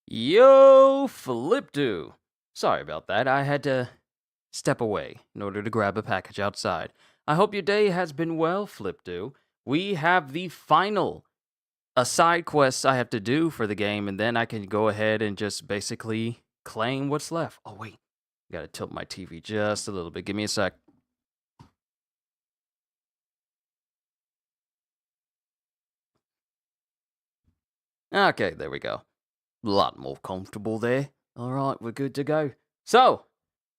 Yo, Flipdo. Sorry about that. I had to step away in order to grab a package outside. I hope your day has been well, Flipdo. We have the final side quests I have to do for the game, and then I can go ahead and just basically claim what's left. Oh, wait. Gotta tilt my TV just a little bit. Give me a sec. Okay, there we go. A lot more comfortable there. All right, we're good to go. So,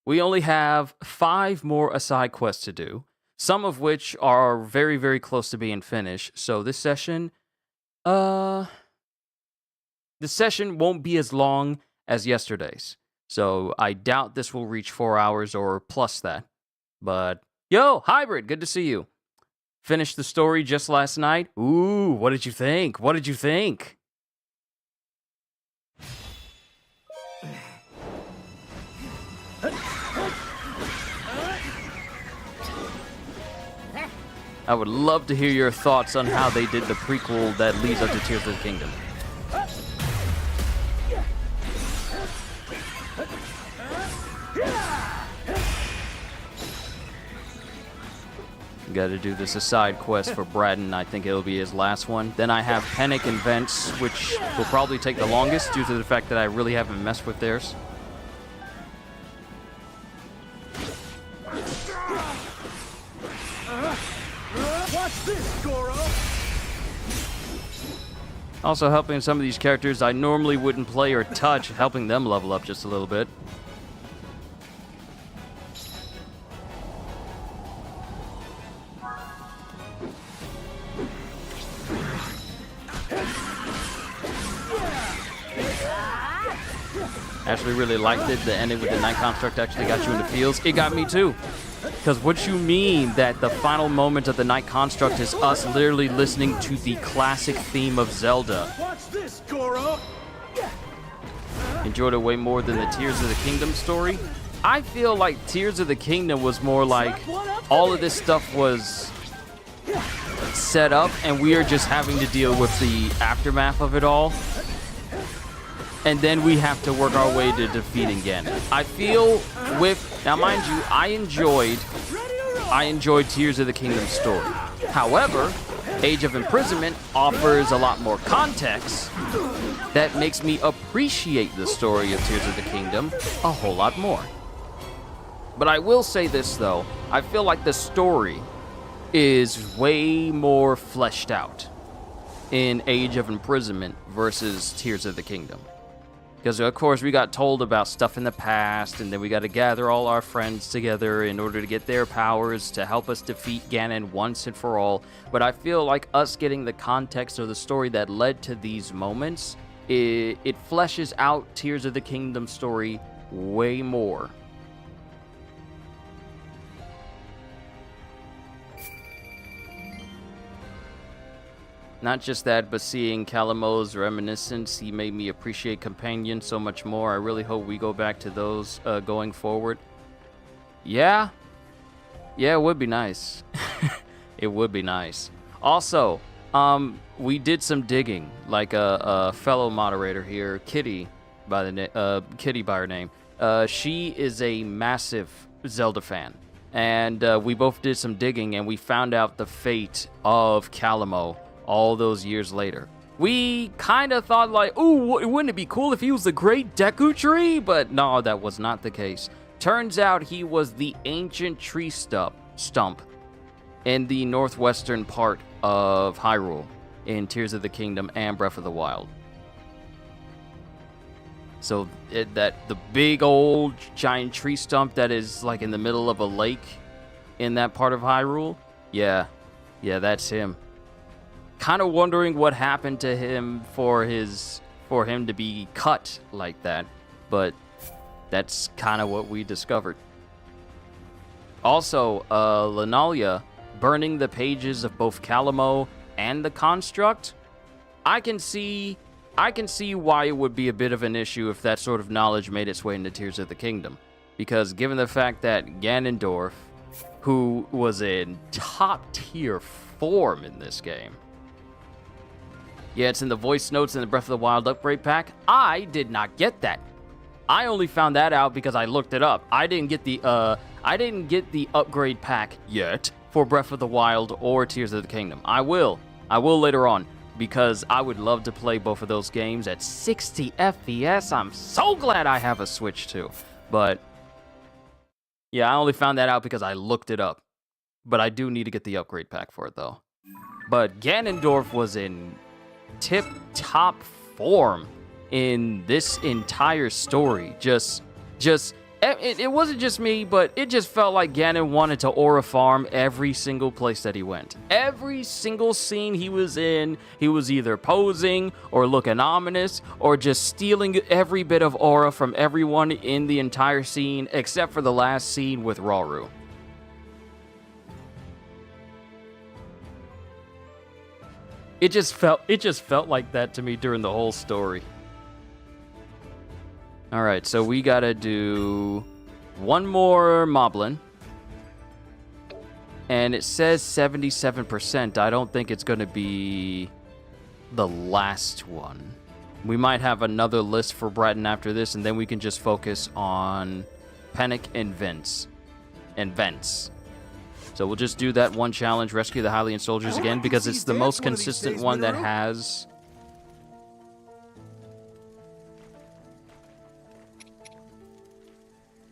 we only have 5 more side quests to do, some of which are very, very close to being finished. So this session, the session won't be as long as yesterday's. So I doubt this will reach 4 hours or plus that. But, yo, Hybrid, good to see you. Finished the story just last night. Ooh, what did you think? What did you think? I would love to hear your thoughts on how they did the prequel that leads up to Tears of the Kingdom. Got to do this a side quest for Braddon. I think it'll be his last one. Then I have Panic and Vents, which will probably take the longest due to the fact that I really haven't messed with theirs. Watch this, Goro! Also helping some of these characters I normally wouldn't play or touch, helping them level up just a little bit. Actually really liked it. The ending with the Night Construct actually got you in the feels. It got me too. Because what you mean that the final moment of the Night Construct is us literally listening to the classic theme of Zelda. Watch this, Goro! Enjoyed it way more than the Tears of the Kingdom story. I feel like Tears of the Kingdom was more like all of this stuff was set up and we are just having to deal with the aftermath of it all. And then we have to work our way to defeating Ganon. I feel with, now mind you, I enjoyed Tears of the Kingdom story. However, Age of Imprisonment offers a lot more context that makes me appreciate the story of Tears of the Kingdom a whole lot more. But I will say this though, I feel like the story is way more fleshed out in Age of Imprisonment versus Tears of the Kingdom. Because, of course, we got told about stuff in the past, and then we got to gather all our friends together in order to get their powers to help us defeat Ganon once and for all. But I feel like us getting the context or the story that led to these moments, it fleshes out Tears of the Kingdom story way more. Not just that, but seeing Calamo's reminiscence, he made me appreciate Companion so much more. I really hope we go back to those going forward. Yeah, it would be nice. It would be nice. Also, we did some digging, like a fellow moderator here, Kitty by her name. She is a massive Zelda fan, and we both did some digging, and we found out the fate of Calamo all those years later. We kind of thought like, ooh, wouldn't it be cool if he was the great Deku Tree? But no, that was not the case. Turns out he was the ancient tree stump in the northwestern part of Hyrule in Tears of the Kingdom and Breath of the Wild. So the big old giant tree stump that is like in the middle of a lake in that part of Hyrule, yeah, that's him. Kind of wondering what happened to him for him to be cut like that, but that's kind of what we discovered. Also, Linalia burning the pages of both Calamo and the Construct. I can see why it would be a bit of an issue if that sort of knowledge made its way into Tears of the Kingdom, because given the fact that Ganondorf, who was in top tier form in this game, Yeah, it's in the voice notes in the Breath of the Wild upgrade pack. I did not get that. I only found that out because I looked it up. I didn't get the upgrade pack yet for Breath of the Wild or Tears of the Kingdom. I will later on, because I would love to play both of those games at 60 FPS. I'm so glad I have a Switch too. But yeah, I only found that out because I looked it up. But I do need to get the upgrade pack for it though. But Ganondorf was in tip-top form in this entire story. It wasn't just me, but it just felt like Ganon wanted to aura farm every single place that he went. Every single scene he was in, he was either posing or looking ominous or just stealing every bit of aura from everyone in the entire scene except for the last scene with Rauru. It just felt like that to me during the whole story. All right, so we gotta do one more Moblin. And it says 77%. I don't think it's gonna be the last one. We might have another list for Breton after this, and then we can just focus on Panic and Vents. So we'll just do that one challenge, rescue the Hylian soldiers again, because it's the most consistent one that has...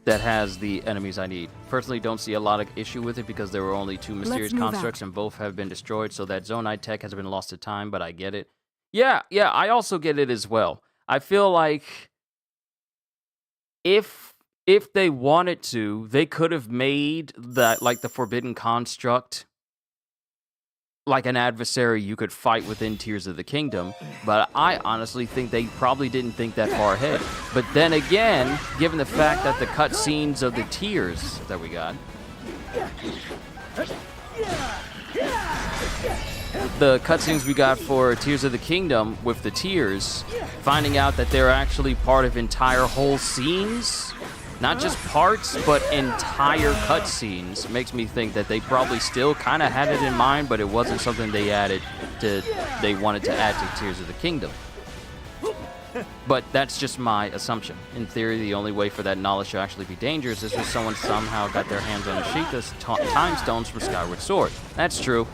the enemies I need. Personally, don't see a lot of issue with it because there were only 2 mysterious constructs and both have been destroyed, so that Zonite tech has been lost to time, but I get it. Yeah, I also get it as well. I feel like if they wanted to, they could have made that, like, the Forbidden Construct like an adversary you could fight within Tears of the Kingdom, but I honestly think they probably didn't think that far ahead. But then again, given the fact that the cutscenes of the Tears that we got, the cutscenes we got for Tears of the Kingdom with the Tears, finding out that they're actually part of entire whole scenes, not just parts, but entire cutscenes, makes me think that they probably still kind of had it in mind, but it wasn't something they wanted to add to Tears of the Kingdom. But that's just my assumption. In theory, the only way for that knowledge to actually be dangerous is if someone somehow got their hands on Sheikah's time stones from Skyward Sword. That's true.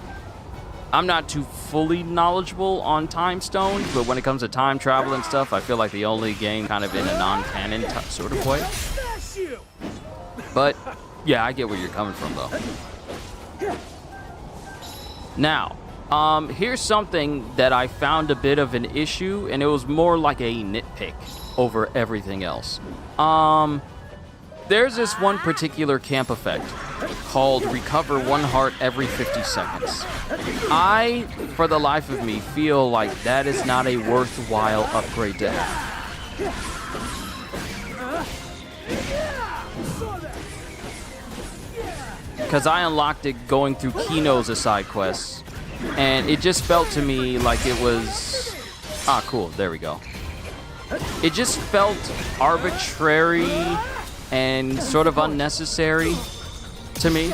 I'm not too fully knowledgeable on time stones, but when it comes to time travel and stuff, I feel like the only game kind of in a non-canon sort of way. But, yeah, I get where you're coming from, though. Now, here's something that I found a bit of an issue, and it was more like a nitpick over everything else. There's this one particular camp effect called Recover 1 Heart every 50 seconds. I, for the life of me, feel like that is not a worthwhile upgrade to have. Because I unlocked it going through Kino's a side quest, and it just felt to me like it was... Ah, cool, there we go. It just felt arbitrary and sort of unnecessary to me.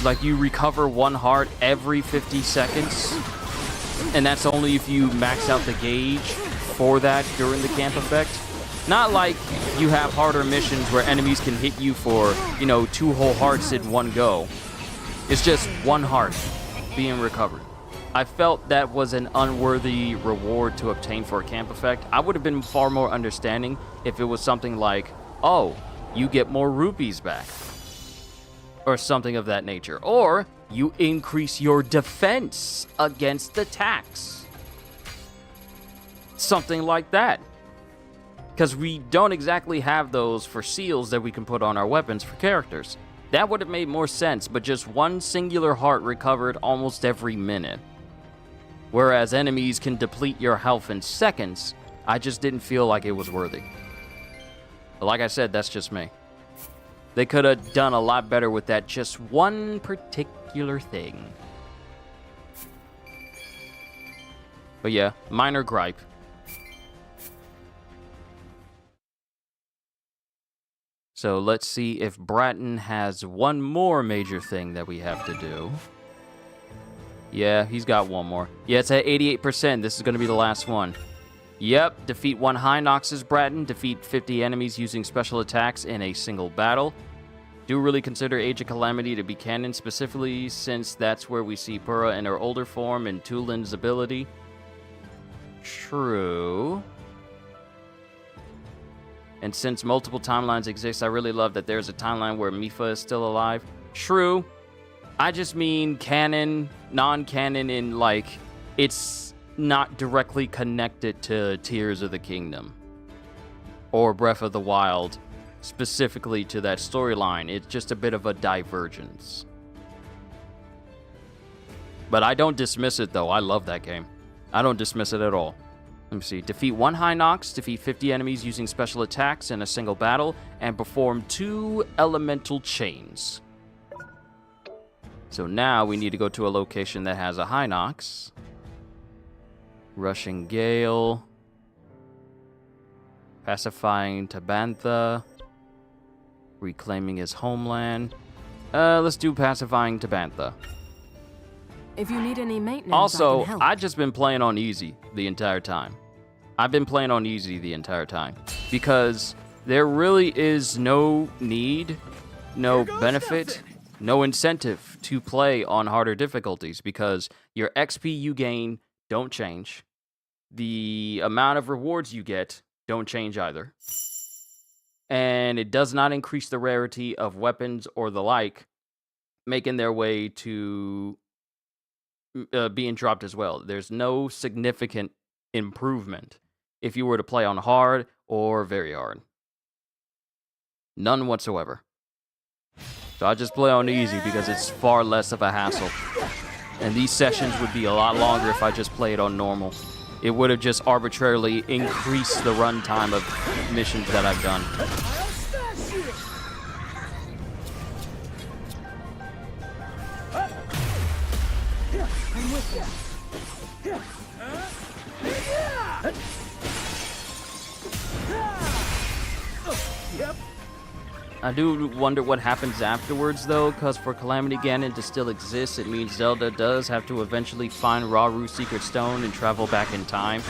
Like, you recover 1 heart every 50 seconds, and that's only if you max out the gauge for that during the camp effect. Not like you have harder missions where enemies can hit you for, 2 whole hearts in one go. It's just 1 heart being recovered. I felt that was an unworthy reward to obtain for a camp effect. I would have been far more understanding if it was something like, oh, you get more rupees back, or something of that nature. Or you increase your defense against attacks. Something like that. Because we don't exactly have those for seals that we can put on our weapons for characters. That would have made more sense, but just 1 singular heart recovered almost every minute. Whereas enemies can deplete your health in seconds, I just didn't feel like it was worthy. But like I said, that's just me. They could have done a lot better with that just 1 particular thing. But yeah, minor gripe. So let's see if Bratton has 1 more major thing that we have to do. Yeah, he's got one more. Yeah, it's at 88%. This is going to be the last one. Yep, defeat 1 High Noxus Bratton. Defeat 50 enemies using special attacks in a single battle. Do really consider Age of Calamity to be canon, specifically since that's where we see Purah in her older form and Tulin's ability. True. And since multiple timelines exist, I really love that there's a timeline where Mipha is still alive. True. I just mean canon, non-canon in, like, it's not directly connected to Tears of the Kingdom or Breath of the Wild, specifically to that storyline. It's just a bit of a divergence. But I don't dismiss it, though. I love that game. I don't dismiss it at all. Let me see. Defeat 1 High Nox, defeat 50 enemies using special attacks in a single battle, and perform 2 elemental chains. So now we need to go to a location that has a High Nox. Rushing Gale. Pacifying Tabantha. Reclaiming his homeland. Let's do Pacifying Tabantha. If you need any maintenance, Also, I can help. I've just been playing on easy the entire time. I've been playing on easy the entire time. Because there really is no need, no benefit, no incentive to play on harder difficulties because your XP you gain don't change. The amount of rewards you get don't change either. And it does not increase the rarity of weapons or the like, making their way to being dropped as well. There's no significant improvement if you were to play on hard or very hard. None whatsoever. So I just play on easy because it's far less of a hassle. And these sessions would be a lot longer if I just played on normal. It would have just arbitrarily increased the runtime of missions that I've done. I'm with you. Yep. I do wonder what happens afterwards, though, because for Calamity Ganon to still exist, it means Zelda does have to eventually find Raru's Secret Stone and travel back in time.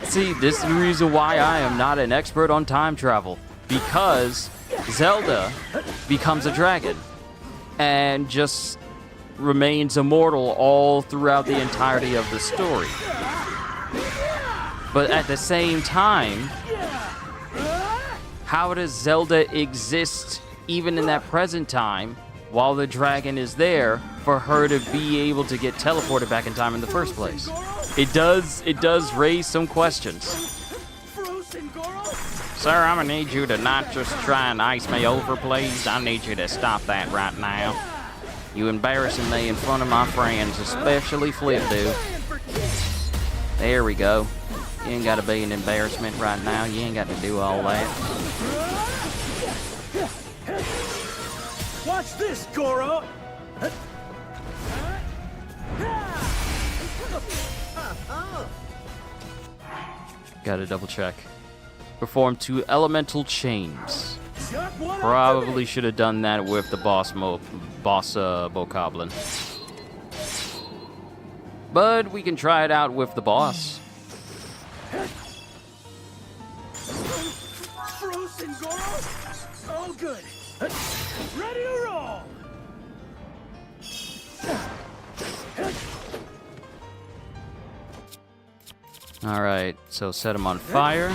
See, this is the reason why I am not an expert on time travel, because Zelda becomes a dragon and just remains immortal all throughout the entirety of the story. But at the same time, how does Zelda exist even in that present time while the dragon is there for her to be able to get teleported back in time in the first place? It does raise some questions. Sir, I'm gonna need you to not just try and ice me over, please. I need you to stop that right now. You embarrassing me in front of my friends, especially Flip Dude. There we go. You ain't gotta be an embarrassment right now. You ain't got to do all that. Watch this, Goro! Gotta double check. Perform 2 elemental chains. Chuck one Probably should have done that with the boss Bokoblin. But we can try it out with the boss. Frozen, Goro! Oh, good. Ready to roll! Alright, so set him on fire.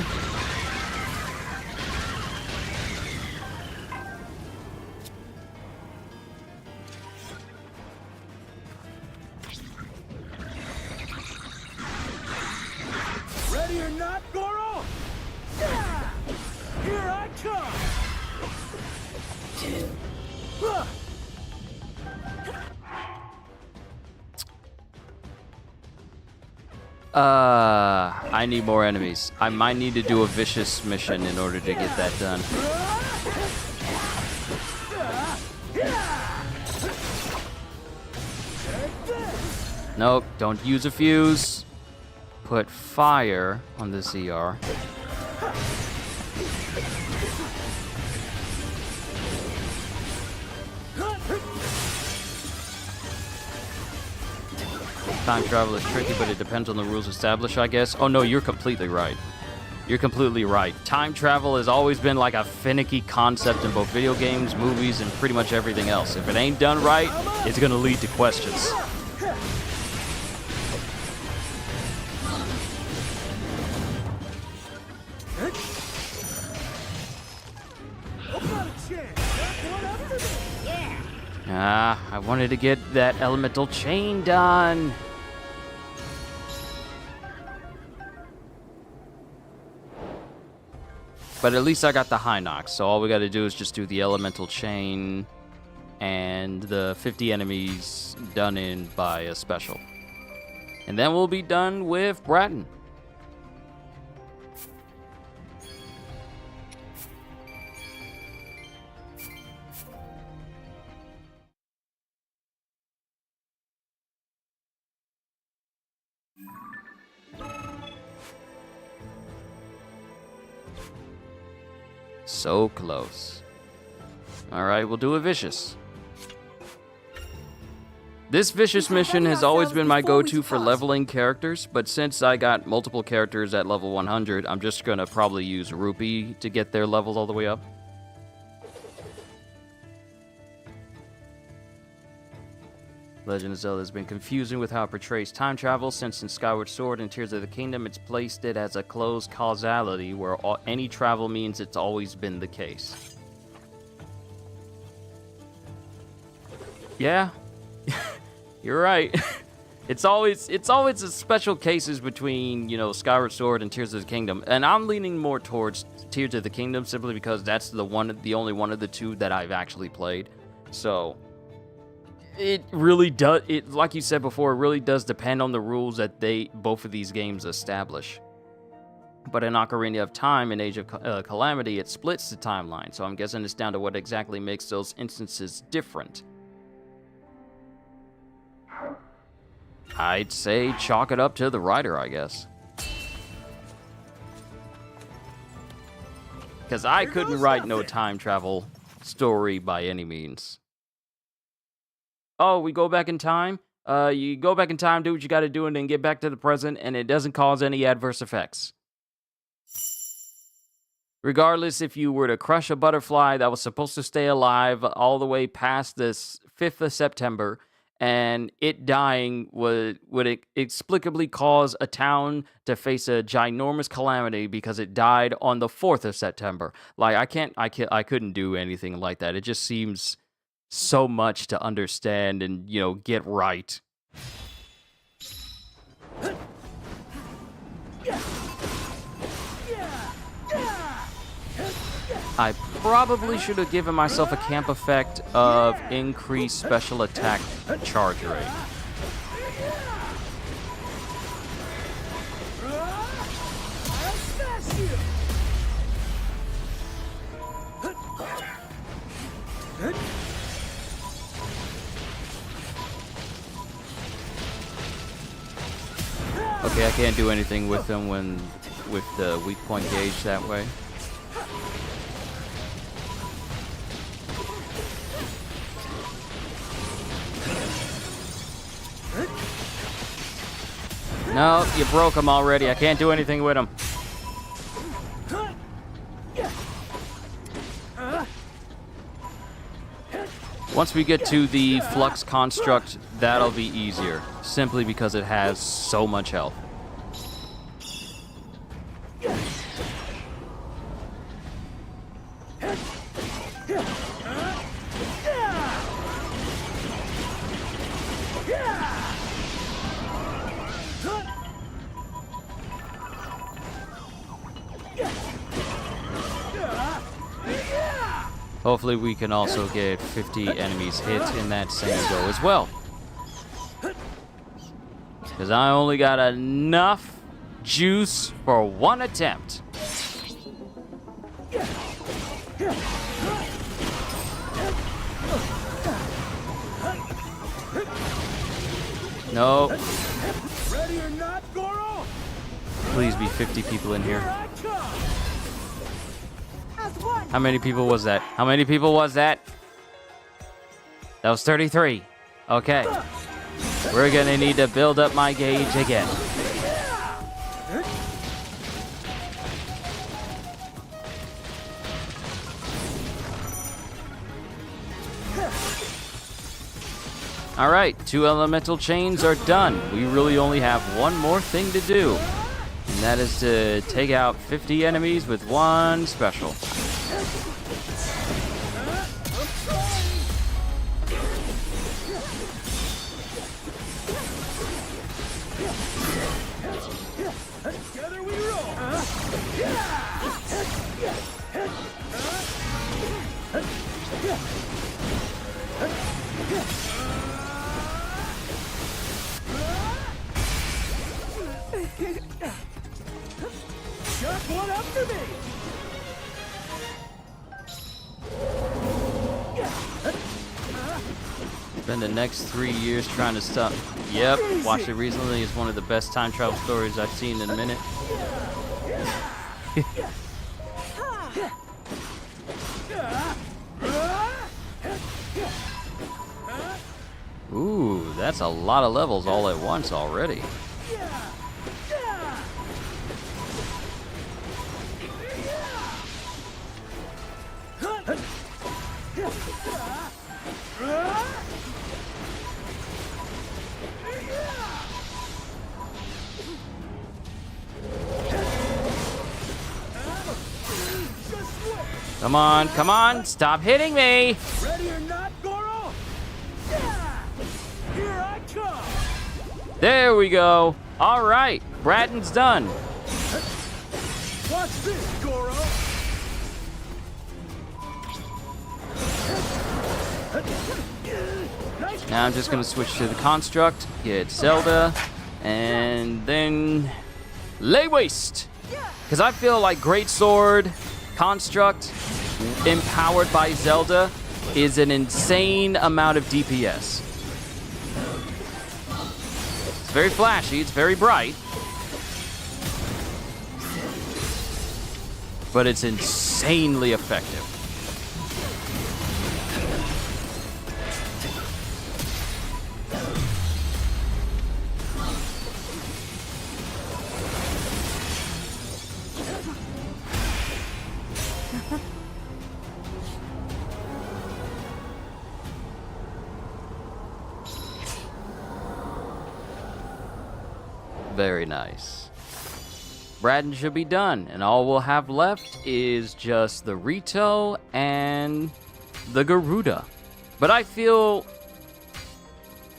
Ready or not, Goro? Yeah! Here I come! I need more enemies. I might need to do a vicious mission in order to get that done. Nope, don't use a fuse. Put fire on the ZR. Time travel is tricky, but it depends on the rules established, I guess. Oh no, you're completely right. You're completely right. Time travel has always been like a finicky concept in both video games, movies, and pretty much everything else. If it ain't done right, it's gonna lead to questions. I wanted to get that elemental chain done. But at least I got the high knock, so all we gotta do is just do the elemental chain and the 50 enemies done in by a special. And then we'll be done with Bratton. So close. Alright, we'll do a vicious. This vicious mission has always been my go-to for leveling characters, but since I got multiple characters at level 100, I'm just gonna probably use Rupee to get their levels all the way up. Legend of Zelda has been confusing with how it portrays time travel, since in Skyward Sword and Tears of the Kingdom, it's placed it as a closed causality where any travel means it's always been the case. Yeah, you're right. It's always a special cases between, you know, Skyward Sword and Tears of the Kingdom, and I'm leaning more towards Tears of the Kingdom simply because that's the only one of the two that I've actually played. So it really does, like you said before, it really does depend on the rules that both of these games establish. But in Ocarina of Time and Age of Calamity, it splits the timeline, so I'm guessing it's down to what exactly makes those instances different. I'd say chalk it up to the writer, I guess. Because I couldn't write no time travel story by any means. Oh, we go back in time? You go back in time, do what you gotta do, and then get back to the present, and it doesn't cause any adverse effects. Regardless, if you were to crush a butterfly that was supposed to stay alive all the way past this 5th of September, and it dying would inexplicably cause a town to face a ginormous calamity because it died on the 4th of September. Like, I couldn't do anything like that. It just seems so much to understand and, you know, get right. I probably should have given myself a camp effect of increased special attack charge rate. Okay, I can't do anything with them with the weak point gauge that way. No, you broke him already. I can't do anything with him. Once we get to the Flux Construct, that'll be easier, simply because it has so much health. Hopefully we can also get 50 enemies hit in that same go as well. Because I only got enough juice for one attempt. No. Ready or not, Goro? Please be 50 people in here. How many people was that? How many people was that? That was 33. Okay. We're gonna need to build up my gauge again. All right, 2 elemental chains are done. We really only have one more thing to do, and that is to take out 50 enemies with 1 special. Together we roll. Just one up for me. Spend the next 3 years trying to stop. Yep, watched it recently. It's one of the best time travel stories I've seen in a minute. Ooh, that's a lot of levels all at once already. Come on, stop hitting me! Ready or not, Goro? Yeah! Here I come! There we go. All right, Bratton's done. Watch this, Goro! Now I'm just gonna switch to the construct, get Zelda, and then lay waste. Because I feel like Greatsword construct empowered by Zelda is an insane amount of DPS. It's very flashy, it's very bright, but it's insanely effective. Very nice. Bratton should be done, and all we'll have left is just the Rito and the Garuda. But I feel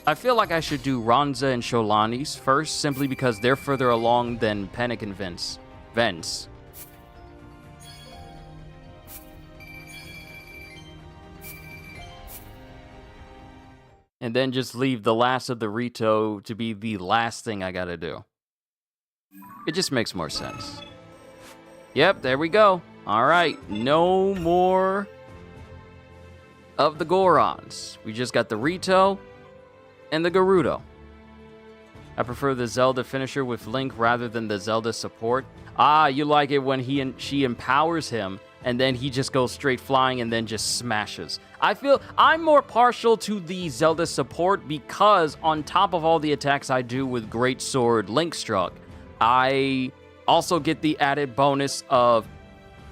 like I should do Ronza and Sholani's first, simply because they're further along than Panic and Vence. And then just leave the last of the Rito to be the last thing I gotta do. It just makes more sense. Yep, there we go. All right, no more of the Gorons. We just got the Rito and the Gerudo. I prefer the Zelda finisher with Link rather than the Zelda support. Ah, you like it when she empowers him and then he just goes straight flying and then just smashes. I feel I'm more partial to the Zelda support because on top of all the attacks I do with Greatsword Link Struck, I also get the added bonus of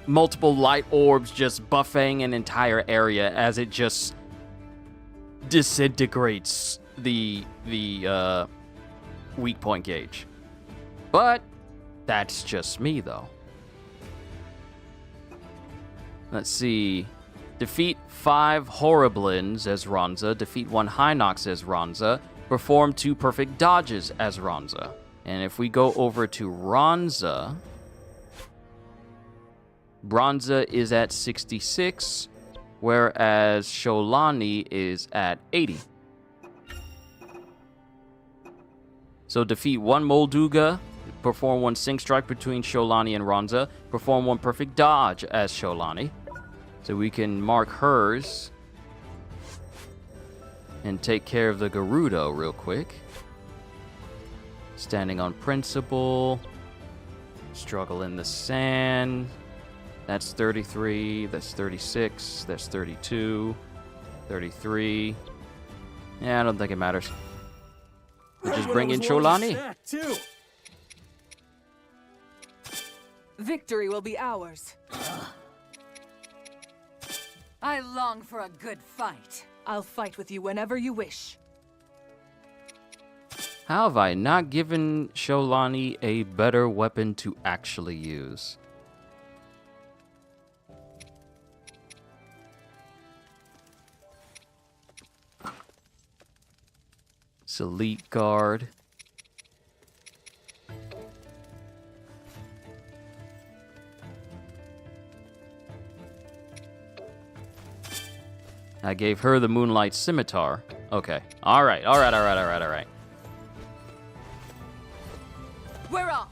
multiple light orbs just buffing an entire area as it just disintegrates the weak point gauge. But that's just me, though. Let's see. Defeat 5 Horriblins as Ronza. Defeat 1 Hinox as Ronza. Perform 2 perfect dodges as Ronza. And if we go over to Ronza, Bronza is at 66, whereas Sholani is at 80. So defeat 1 Molduga, perform 1 Sync Strike between Sholani and Ronza, perform 1 perfect dodge as Sholani. So we can mark hers and take care of the Gerudo real quick. Standing on principle. Struggle in the sand. That's 33. That's 36. That's 32. 33. Yeah, I don't think it matters. We'll just Right bring when in I was wanting a Cholani. snack, too. Victory will be ours. I long for a good fight. I'll fight with you whenever you wish. How have I not given Cholani a better weapon to actually use? It's Elite Guard. I gave her the Moonlight Scimitar. Okay. All right. We're off.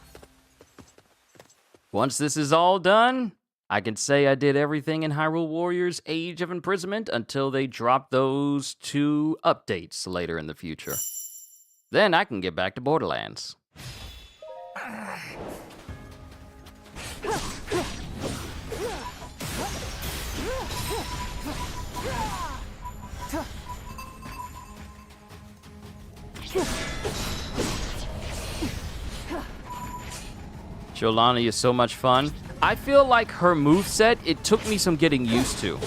Once this is all done, I can say I did everything in Hyrule Warriors Age of Imprisonment until they drop those 2 updates later in the future. Then I can get back to Borderlands. Cholani is so much fun. I feel like her moveset, it took me some getting used to.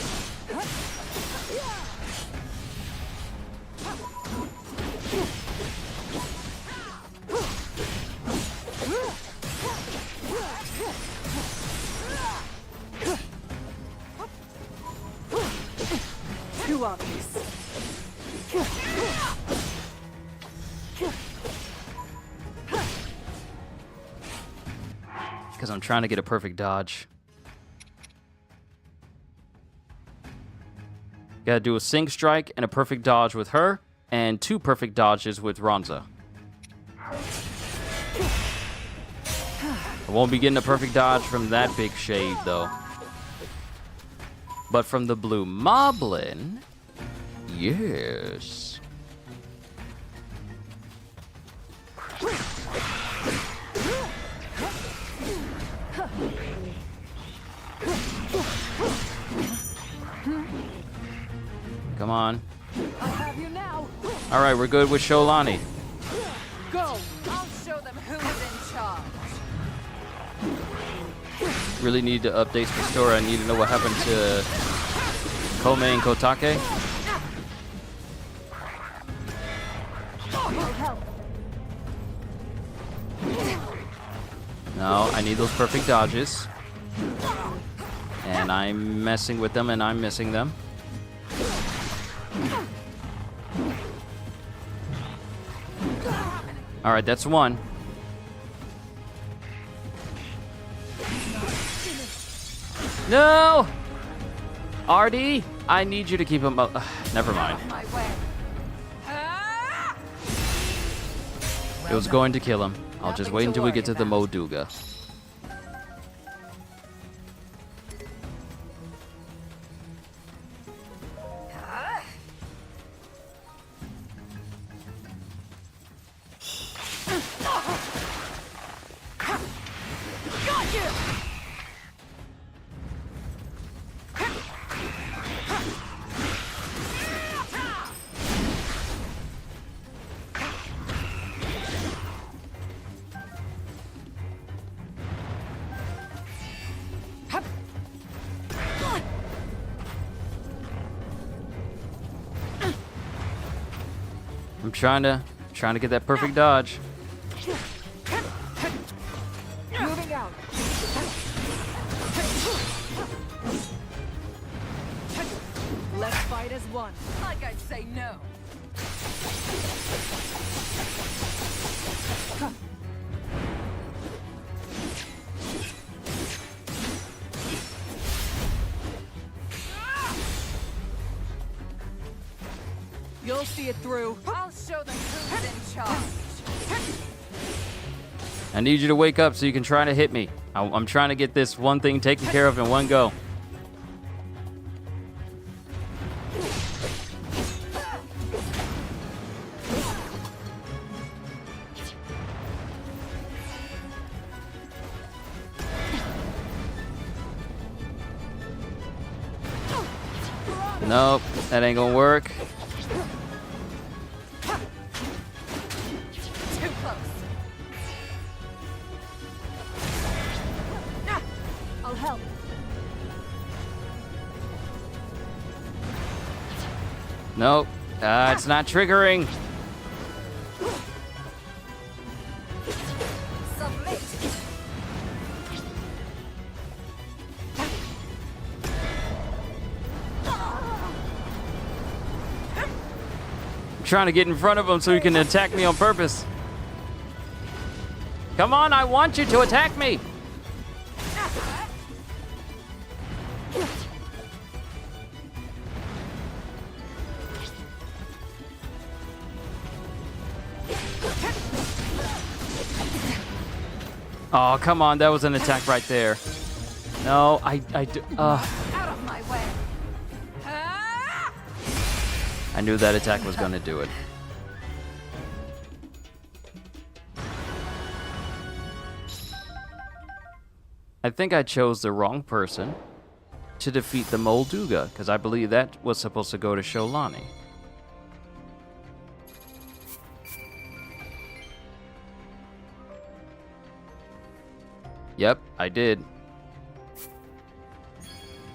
Too obvious. Because I'm trying to get a perfect dodge. Gotta do a sync strike and a perfect dodge with her, and 2 perfect dodges with Ronza. I won't be getting a perfect dodge from that big shade, though. But from the Blue Moblin, yes. Come on. I have you now. All right, we're good with Cholani. Go. I'll show them who's in charge. Really need to update the story. I need to know what happened to Kome and Kotake. I'll help. No, I need those perfect dodges. And I'm messing with them and I'm missing them. All right, that's 1. No! RD, I need you to keep him up. Never mind. My way. Ah! It was going to kill him. I'll just Nothing wait to until we worry get to the about. Moduga. Got you! I'm trying to get that perfect dodge. Moving out. Let's fight as one. Like I'd say no. You'll see it through. I'll show them who's in charge. I need you to wake up so you can try to hit me. I'm trying to get this one thing taken care of in one go. Nope, that ain't gonna work. Nope. It's not triggering. Submit. I'm trying to get in front of him so he can attack me on purpose. Come on, I want you to attack me. Oh, come on, that was an attack right there. No, Out of my way. Ah! I knew that attack was gonna do it. I think I chose the wrong person to defeat the Molduga, because I believe that was supposed to go to Sholani. Yep, I did.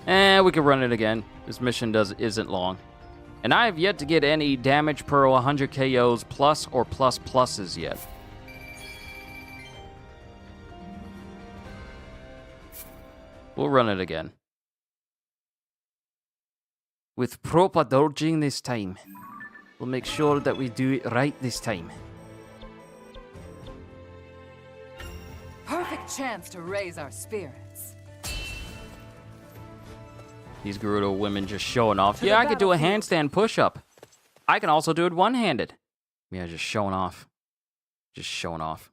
And we can run it again. This mission isn't long. And I have yet to get any damage per 100 KOs plus or plus pluses yet. We'll run it again. With proper dodging this time. We'll make sure that we do it right this time. Perfect chance to raise our spirits. These Gerudo women just showing off. Yeah, I could do a handstand push-up. I can also do it one-handed. Yeah, just showing off. Just showing off.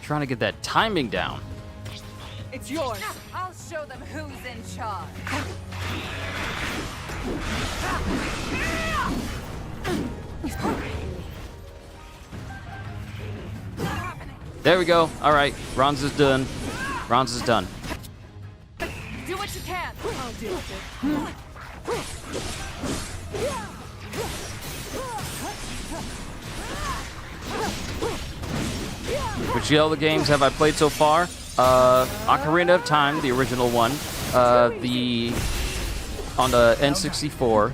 Trying to get that timing down. It's yours. I'll show them who's in charge. There we go. All right, bronze is done. Bronze is done. Do what you can. I'll deal with Which Zelda games have I played so far? Ocarina of Time, the original one. On the N64. it.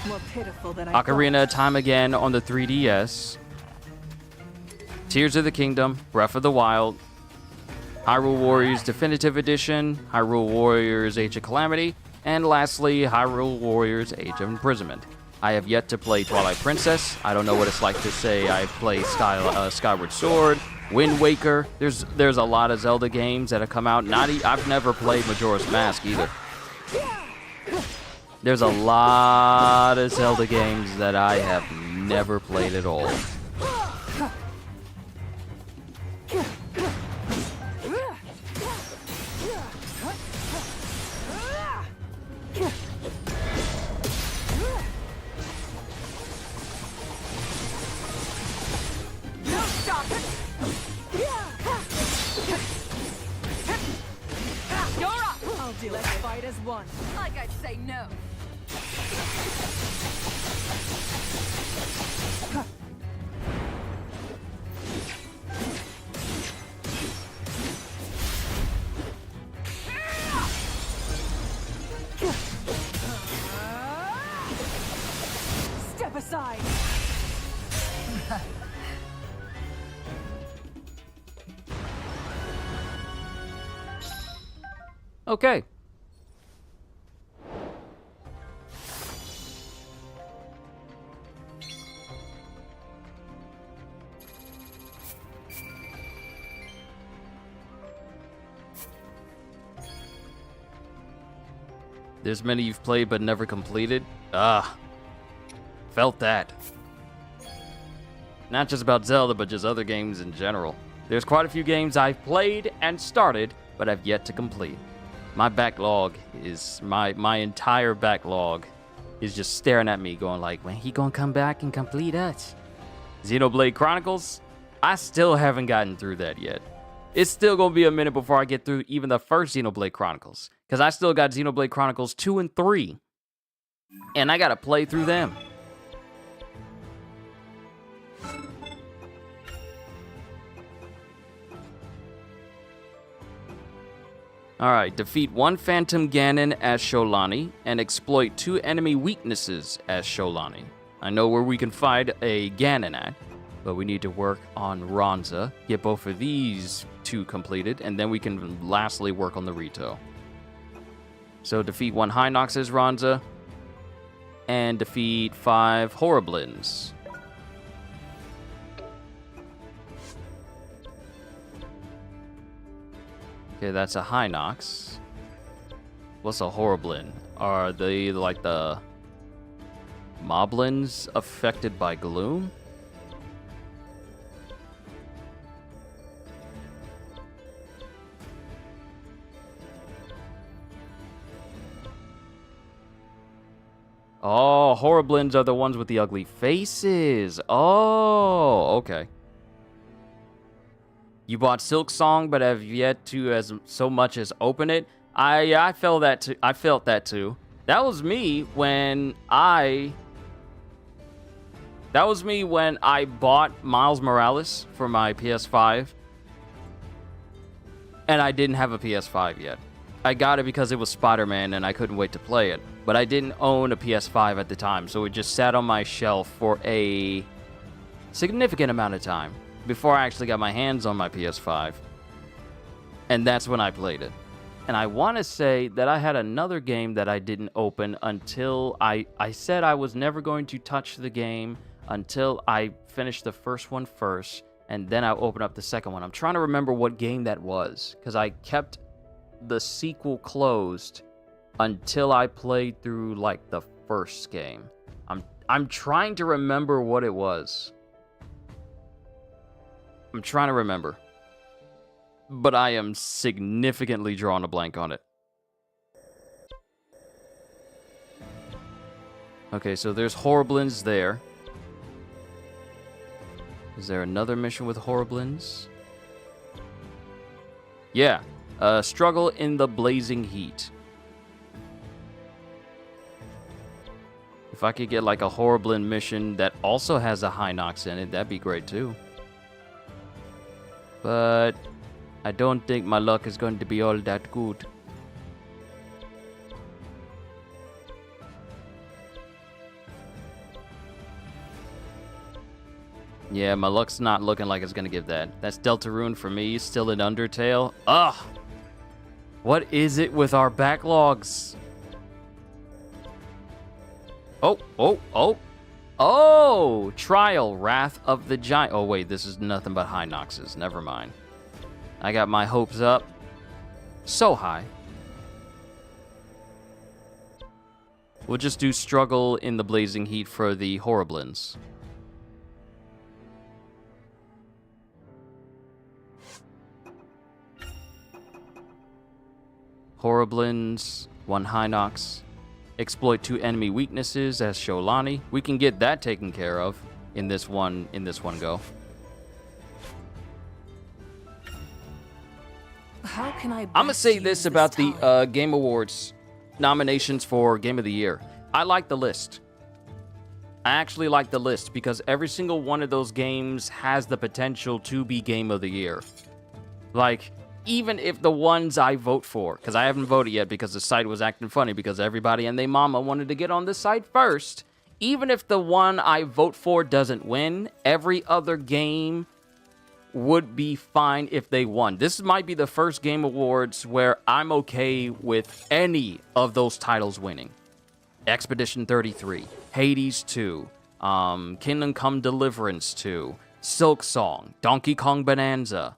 More pitiful than I Ocarina of Time again on the 3DS. Tears of the Kingdom, Breath of the Wild, Hyrule Warriors Definitive Edition, Hyrule Warriors Age of Calamity, and lastly, Hyrule Warriors Age of Imprisonment. I have yet to play Twilight Princess. I don't know what it's like to say I play Skyward Sword, Wind Waker. There's a lot of Zelda games that have come out. I've never played Majora's Mask either. There's a lot of Zelda games that I have never played at all. I'll deal. Let's fight as one. Like I'd say no. Step aside. Okay. There's many you've played but never completed. Ah, felt that. Not just about Zelda, but just other games in general. There's quite a few games I've played and started, but I've yet to complete. My backlog is, my entire backlog is just staring at me going like, when he gonna come back and complete us? Xenoblade Chronicles? I still haven't gotten through that yet. It's still gonna be a minute before I get through even the first Xenoblade Chronicles, because I still got Xenoblade Chronicles 2 and 3, and I gotta play through them. Alright, defeat 1 Phantom Ganon as Sholani, and exploit 2 enemy weaknesses as Sholani. I know where we can find a Ganon at, but we need to work on Ronza, get both of these 2 completed, and then we can lastly work on the Rito. So defeat 1 Hinox as Ronza, and defeat 5 Horriblins. Okay, that's a Hinox. What's a Horriblin? Are they like the Moblins affected by gloom? Oh, Horriblins are the ones with the ugly faces. Oh, okay. You bought Silk Song, but have yet to as so much as open it. I felt that too. I felt that too. That was me when I bought Miles Morales for my PS5, and I didn't have a PS5 yet. I got it because it was Spider-Man, and I couldn't wait to play it. But I didn't own a PS5 at the time, so it just sat on my shelf for a significant amount of time before I actually got my hands on my PS5. And that's when I played it. And I want to say that I had another game that I didn't open until I said I was never going to touch the game until I finished the first one first, and then I opened up the second one. I'm trying to remember what game that was, because I kept the sequel closed until I played through like the first game. I'm trying to remember what it was. I'm trying to remember, but I am significantly drawing a blank on it. Okay, so there's Horriblins there. Is there another mission with Horriblins? Yeah, struggle in the blazing heat. If I could get like a Horriblin mission that also has a Hinox in it, that'd be great too. But I don't think my luck is going to be all that good. Yeah, my luck's not looking like it's gonna give that. That's Deltarune for me, still in Undertale. Ugh! What is it with our backlogs? Oh! Trial, Wrath of the Giant. Oh, wait, this is nothing but Hinoxes. Never mind. I got my hopes up so high. We'll just do Struggle in the Blazing Heat for the Horriblins. Horriblins, 1 Hinox. Exploit 2 enemy weaknesses as Sholani. We can get that taken care of in this one go. How can I? I'm gonna say this about the Game Awards nominations for Game of the Year. I like the list. I actually like the list because every single one of those games has the potential to be Game of the Year. Like, even if the ones I vote for, because I haven't voted yet because the site was acting funny because everybody and their mama wanted to get on this site first, even if the one I vote for doesn't win, every other game would be fine if they won. This might be the first Game Awards where I'm okay with any of those titles winning. Expedition 33, Hades 2, Kingdom Come Deliverance 2, Silk Song, Donkey Kong Bonanza,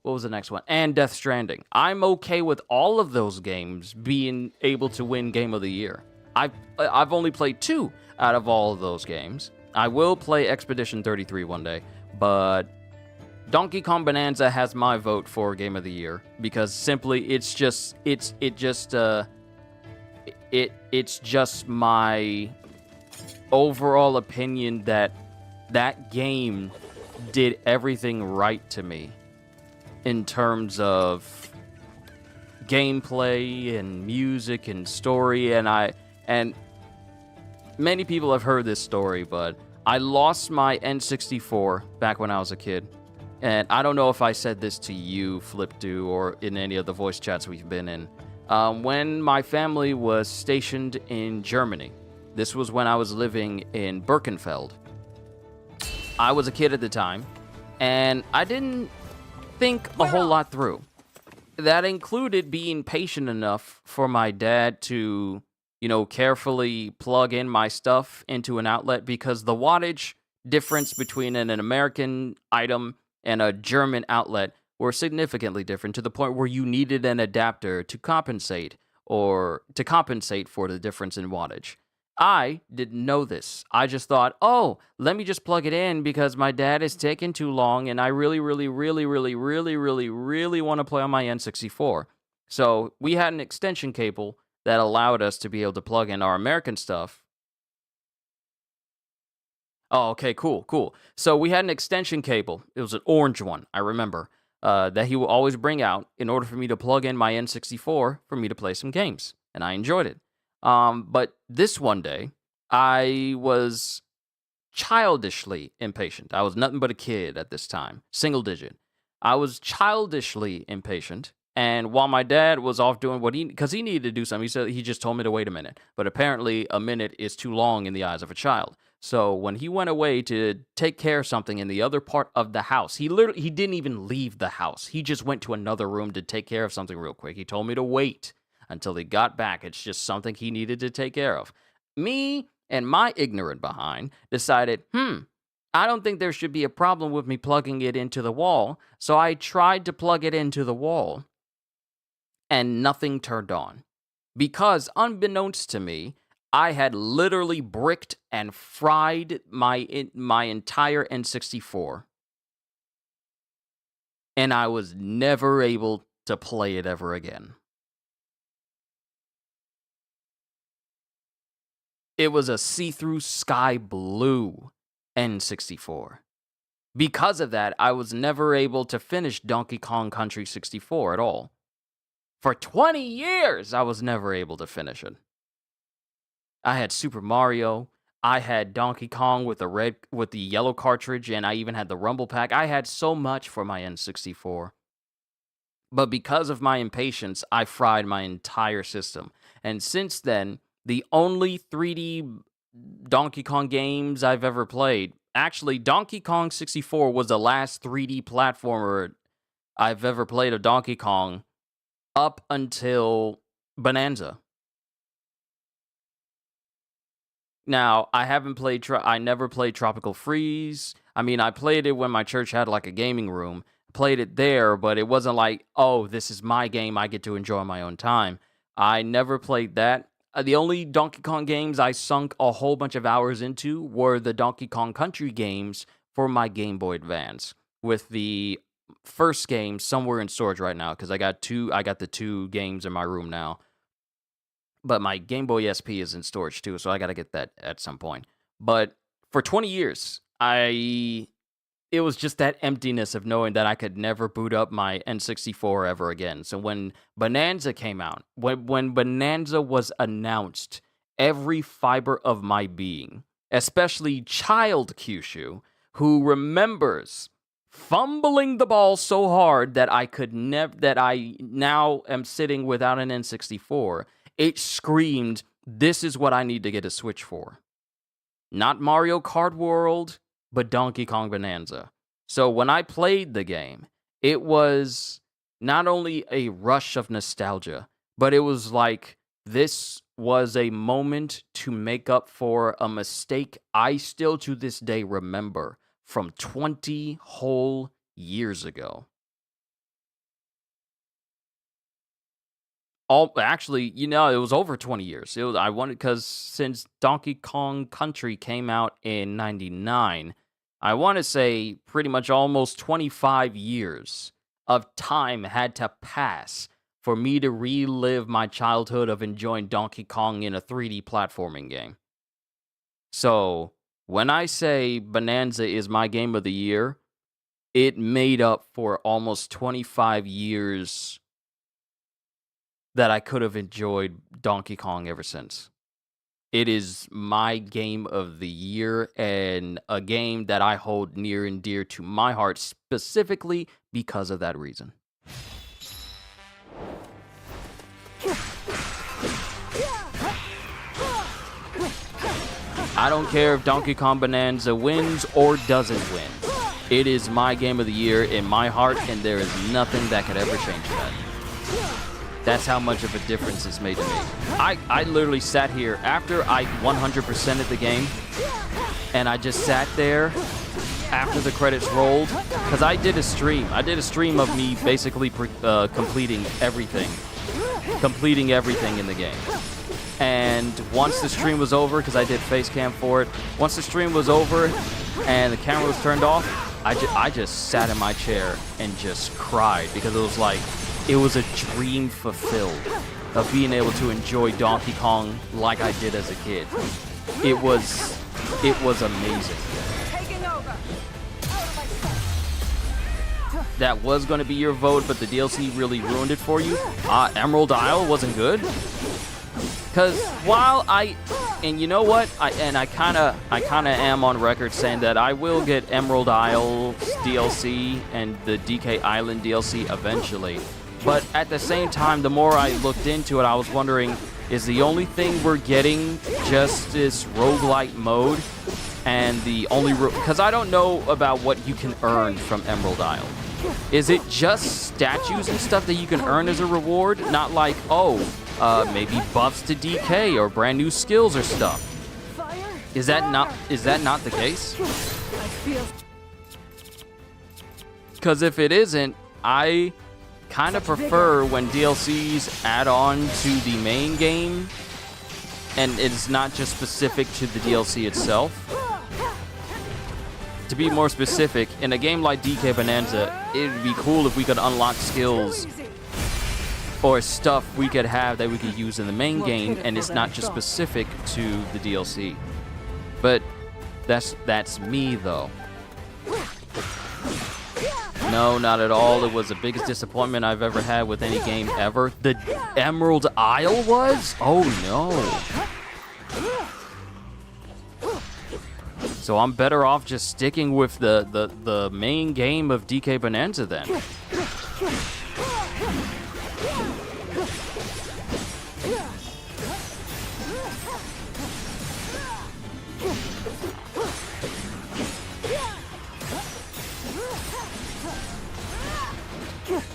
what was the next one? And Death Stranding. I'm okay with all of those games being able to win Game of the Year. I've only played 2 out of all of those games. I will play Expedition 33 one day, but Donkey Kong Bonanza has my vote for Game of the Year because simply it's just my overall opinion that that game did everything right to me in terms of gameplay and music and story. And many people have heard this story, but I lost my N64 back when I was a kid. And I don't know if I said this to you, Flipdo, or in any of the voice chats we've been in. When my family was stationed in Germany, this was when I was living in Birkenfeld. I was a kid at the time, and I didn't think a whole lot through. That included being patient enough for my dad to, carefully plug in my stuff into an outlet, because the wattage difference between an American item and a German outlet were significantly different, to the point where you needed an adapter to compensate for the difference in wattage. I didn't know this. I just thought, oh, let me just plug it in because my dad is taking too long and I really, really, really, really, really, really, really want to play on my N64. So we had an extension cable that allowed us to be able to plug in our American stuff. Oh, okay, cool. So we had an extension cable. It was an orange one, I remember, that he would always bring out in order for me to plug in my N64 for me to play some games. And I enjoyed it. But this one day, I was childishly impatient. I was nothing but a kid at this time, single digit. I was childishly impatient. And while my dad was off doing because he needed to do something, he just told me to wait a minute. But apparently a minute is too long in the eyes of a child. So when he went away to take care of something in the other part of the house, he didn't even leave the house. He just went to another room to take care of something real quick. He told me to wait until he got back. It's just something he needed to take care of. Me and my ignorant behind decided, I don't think there should be a problem with me plugging it into the wall. So I tried to plug it into the wall, and nothing turned on. Because unbeknownst to me, I had literally bricked and fried my entire N64. And I was never able to play it ever again. It was a see-through sky blue N64. Because of that, I was never able to finish Donkey Kong Country 64 at all. For 20 years, I was never able to finish it. I had Super Mario, I had Donkey Kong with the yellow cartridge, and I even had the Rumble Pack. I had so much for my N64. But because of my impatience, I fried my entire system. And since then, the only 3D Donkey Kong games I've ever played, actually, Donkey Kong 64 was the last 3D platformer I've ever played of Donkey Kong up until Bonanza. Now, I never played Tropical Freeze. I mean, I played it when my church had like a gaming room. Played it there, but it wasn't like, oh, this is my game, I get to enjoy on my own time. I never played that. The only Donkey Kong games I sunk a whole bunch of hours into were the Donkey Kong Country games for my Game Boy Advance, with the first game somewhere in storage right now, because I got the 2 games in my room now. But my Game Boy SP is in storage too, so I got to get that at some point. But for 20 years, it was just that emptiness of knowing that I could never boot up my N64 ever again. So when Bonanza came out, when Bonanza was announced, every fiber of my being, especially child Kyushu, who remembers fumbling the ball so hard that I now am sitting without an N64, it screamed, this is what I need to get a Switch for. Not Mario Kart World, but Donkey Kong Bonanza. So when I played the game, it was not only a rush of nostalgia, but it was like this was a moment to make up for a mistake I still to this day remember from 20 whole years ago. actually, you know, it was over 20 years. I wanted, because since Donkey Kong Country came out in 99, I want to say pretty much almost 25 years of time had to pass for me to relive my childhood of enjoying Donkey Kong in a 3D platforming game. So, when I say Bonanza is my game of the year, it made up for almost 25 years that I could have enjoyed Donkey Kong ever since. It is my game of the year, and a game that I hold near and dear to my heart specifically because of that reason. I don't care if Donkey Kong Bonanza wins or doesn't win. It is my game of the year in my heart, and there is nothing that could ever change that. That's how much of a difference it's made to me. I literally sat here after I 100%ed the game, and I just sat there after the credits rolled, because I did a stream. I did a stream of me basically completing everything in the game. And once the stream was over, because I did face cam for it, once the stream was over and the camera was turned off, I just sat in my chair and just cried, because it was like, it was a dream fulfilled of being able to enjoy Donkey Kong like I did as a kid. It was amazing. Taking over. That was going to be your vote, but the DLC really ruined it for you. Emerald Isle wasn't good. Because while and you know what, I kind of am on record saying that I will get Emerald Isle DLC and the DK Island DLC eventually. But at the same time, the more I looked into it, I was wondering, is the only thing we're getting just this roguelite mode? And the only... Because I don't know about what you can earn from Emerald Isle. Is it just statues and stuff that you can earn as a reward? Not like, maybe buffs to DK or brand new skills or stuff. Is that not the case? Because if it isn't, I kind of prefer when DLCs add on to the main game and it's not just specific to the DLC itself. To be more specific, in a game like DK Bonanza, it'd be cool if we could unlock skills or stuff we could have that we could use in the main game, and it's not just specific to the DLC. But that's me, though. No, not at all. It was the biggest disappointment I've ever had with any game ever. The Emerald Isle was? Oh, no. So I'm better off just sticking with the main game of DK Bonanza then.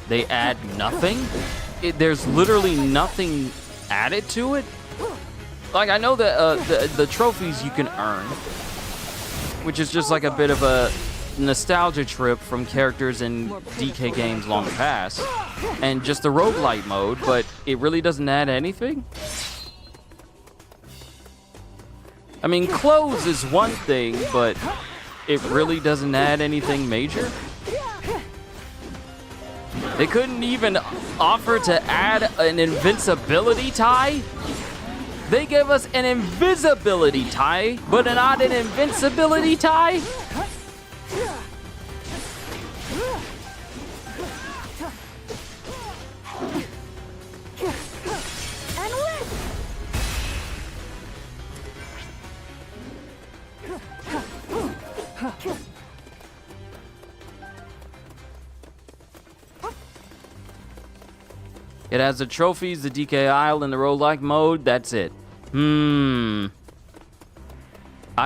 They add nothing? There's literally nothing added to it? Like, I know that the trophies you can earn, which is just like a bit of a nostalgia trip from characters in DK games long past, and just the roguelite mode, but it really doesn't add anything? I mean, clothes is one thing, but it really doesn't add anything major? They couldn't even offer to add an invincibility tie? They gave us an invisibility tie, but not an invincibility tie? It has the trophies, the DK Isle, and the roguelike mode. That's it. I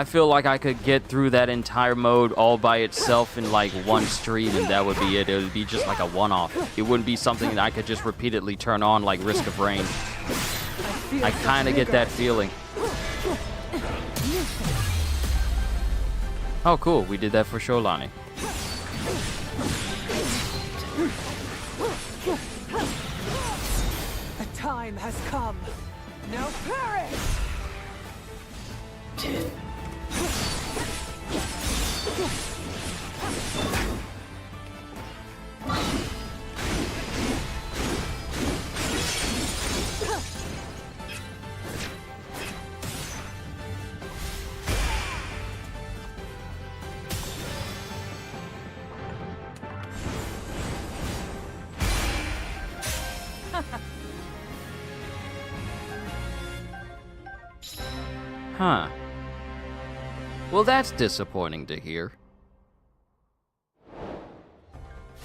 feel like I could get through that entire mode all by itself in like one stream, and that would be it. It would be just like a one-off. It wouldn't be something that I could just repeatedly turn on like Risk of Rain. I kind of get that feeling. Oh, cool. We did that for Sholani. time has come. Now perish! Huh. Well, that's disappointing to hear.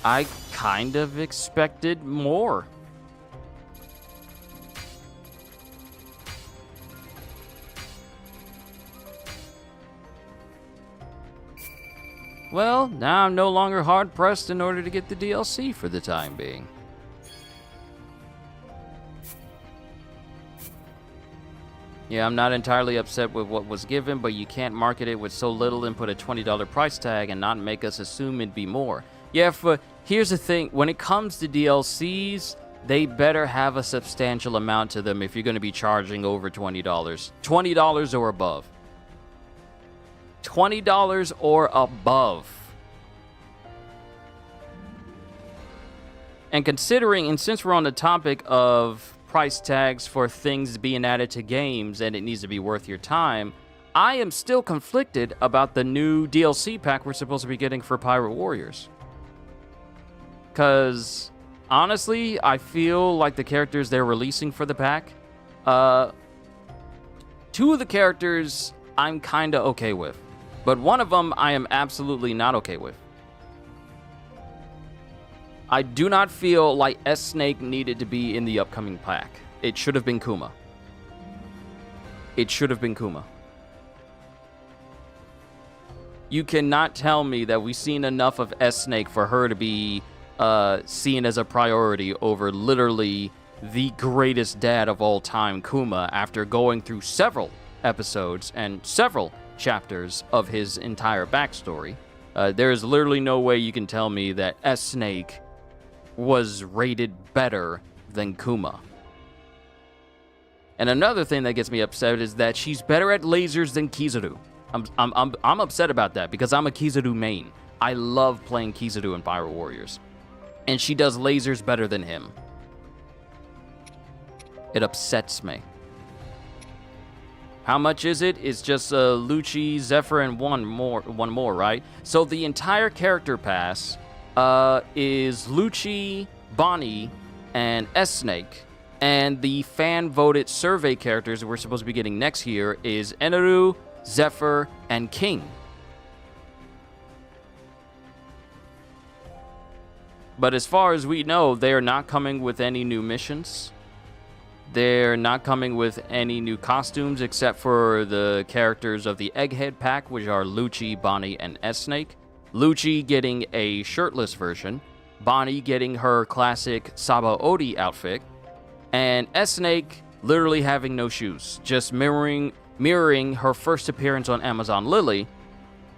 I kind of expected more. Well, now I'm no longer hard-pressed in order to get the DLC for the time being. Yeah, I'm not entirely upset with what was given, but you can't market it with so little and put a $20 price tag and not make us assume it'd be more. Yeah, here's the thing. When it comes to DLCs, they better have a substantial amount to them if you're going to be charging over $20. $20 or above. $20 or above. And considering, and since we're on the topic of price tags for things being added to games and it needs to be worth your time, I am still conflicted about the new DLC pack we're supposed to be getting for Pirate Warriors. Because, honestly, I feel like the characters they're releasing for the pack, two of the characters I'm kinda okay with, but one of them I am absolutely not okay with. I do not feel like S-Snake needed to be in the upcoming pack. It should have been Kuma. It should have been Kuma. You cannot tell me that we've seen enough of S-Snake for her to be seen as a priority over literally the greatest dad of all time, Kuma, after going through several episodes and several chapters of his entire backstory. There is literally no way you can tell me that S-Snake was rated better than Kuma. And another thing that gets me upset is that she's better at lasers than Kizaru. I'm upset about that because I'm a Kizaru main. I love playing Kizaru in Pirate Warriors. And she does lasers better than him. It upsets me. How much is it? It's just Lucci, Zephyr, and one more, right? So the entire character pass is Lucci, Bonnie, and S-Snake. And the fan-voted survey characters we're supposed to be getting next year is Eneru, Zephyr, and King. But as far as we know, they are not coming with any new missions. They're not coming with any new costumes except for the characters of the Egghead pack, which are Lucci, Bonnie, and S-Snake. Lucci getting a shirtless version, Bonnie getting her classic Saba Odi outfit, and S-Snake literally having no shoes, just mirroring her first appearance on Amazon Lily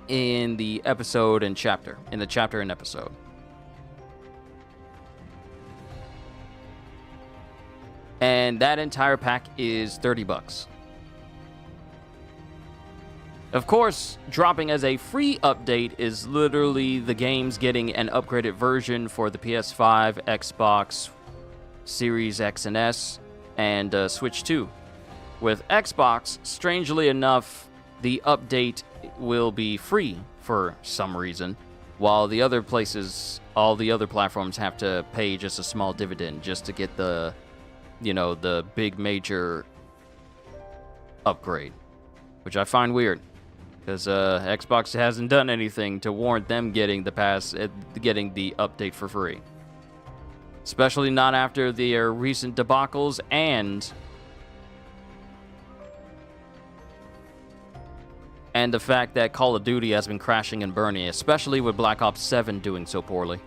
in the episode and chapter, in the chapter and episode. And that entire pack is $30. Of course, dropping as a free update is literally the game's getting an upgraded version for the PS5, Xbox, Series X and S, and Switch 2. With Xbox, strangely enough, the update will be free for some reason, while the other places, all the other platforms have to pay just a small dividend just to get the, you know, the big major upgrade, which I find weird. Because Xbox hasn't done anything to warrant them getting the update for free. Especially not after their recent debacles and the fact that Call of Duty has been crashing and burning, especially with Black Ops 7 doing so poorly.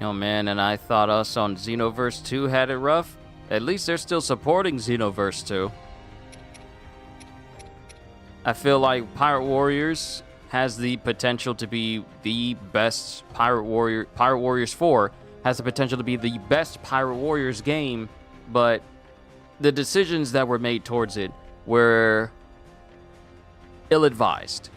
Oh man, and I thought us on Xenoverse 2 had it rough. At least they're still supporting Xenoverse 2. I feel like Pirate Warriors has the potential to be the best Pirate Warriors 4 has the potential to be the best Pirate Warriors game, but the decisions that were made towards it were ill-advised.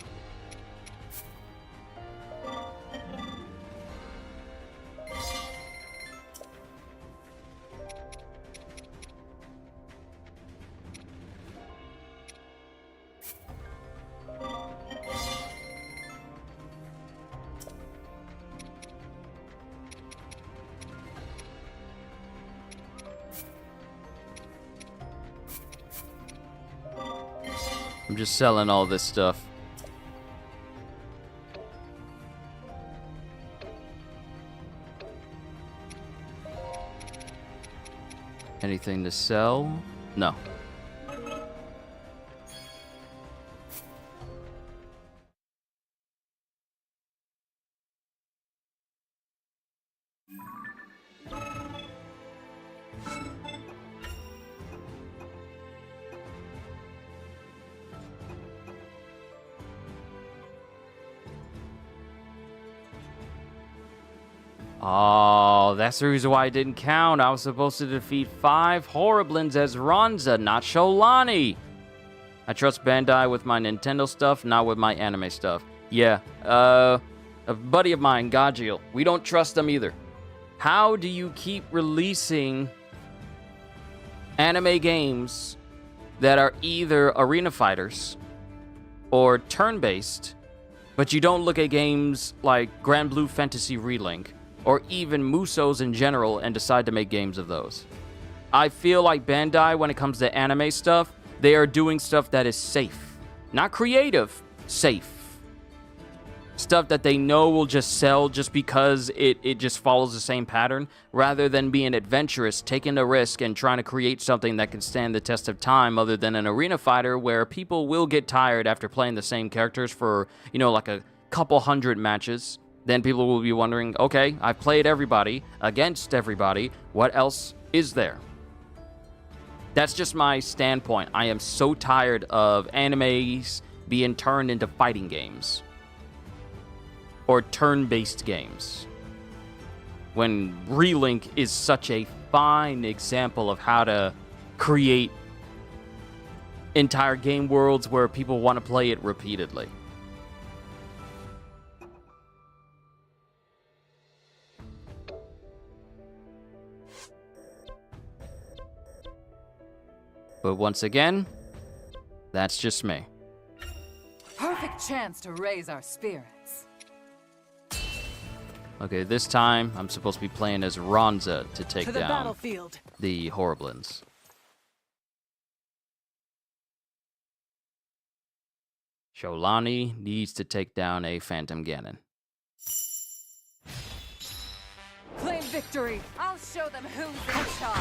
I'm just selling all this stuff. Anything to sell? No. Oh, that's the reason why I didn't count. I was supposed to defeat 5 Horriblins as Ronza, not Sholani. I trust Bandai with my Nintendo stuff, not with my anime stuff. Yeah, a buddy of mine, Gajiel, we don't trust them either. How do you keep releasing anime games that are either arena fighters or turn-based, but you don't look at games like Grand Blue Fantasy Relink or even Musos in general and decide to make games of those? I feel like Bandai, when it comes to anime stuff, they are doing stuff that is safe. Not creative, safe. Stuff that they know will just sell just because it just follows the same pattern, rather than being adventurous, taking a risk, and trying to create something that can stand the test of time, other than an arena fighter where people will get tired after playing the same characters for, you know, like a couple hundred matches. Then people will be wondering, okay, I've played everybody against everybody. What else is there? That's just my standpoint. I am so tired of animes being turned into fighting games or turn-based games, when Relink is such a fine example of how to create entire game worlds where people want to play it repeatedly. But once again, that's just me. Perfect chance to raise our spirits. Okay, this time I'm supposed to be playing as Ronza to take To the down battlefield. the Horriblins. Sholani needs to take down a Phantom Ganon. Claim victory. I'll show them who's in charge.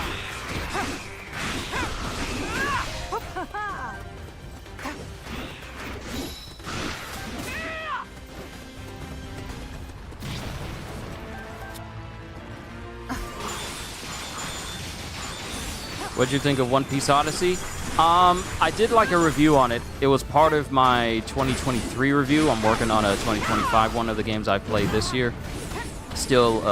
What'd you think of One Piece Odyssey? I did like a review on it. It was part of my 2023 review. I'm working on a 2025 one of the games I played this year. Still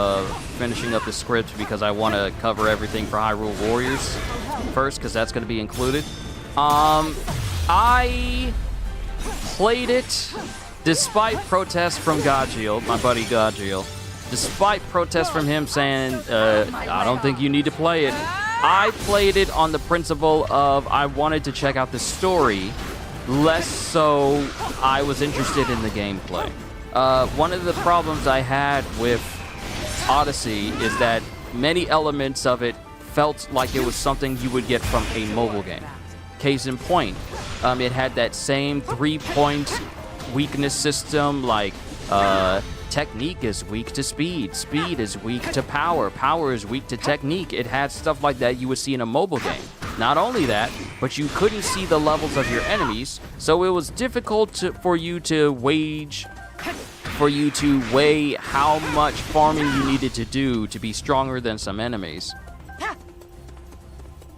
finishing up the script because I want to cover everything for Hyrule Warriors first, because that's going to be included. I played it despite protests from Gajiel, my buddy Gajiel. Despite protests from him saying, I don't think you need to play it. I played it on the principle of I wanted to check out the story, less so I was interested in the gameplay. One of the problems I had with Odyssey is that many elements of it felt like it was something you would get from a mobile game. Case in point, it had that same 3-point weakness system, like technique is weak to speed, speed is weak to power, power is weak to technique. It had stuff like that you would see in a mobile game. Not only that, but you couldn't see the levels of your enemies, so it was difficult for you to wage for you to weigh how much farming you needed to do to be stronger than some enemies.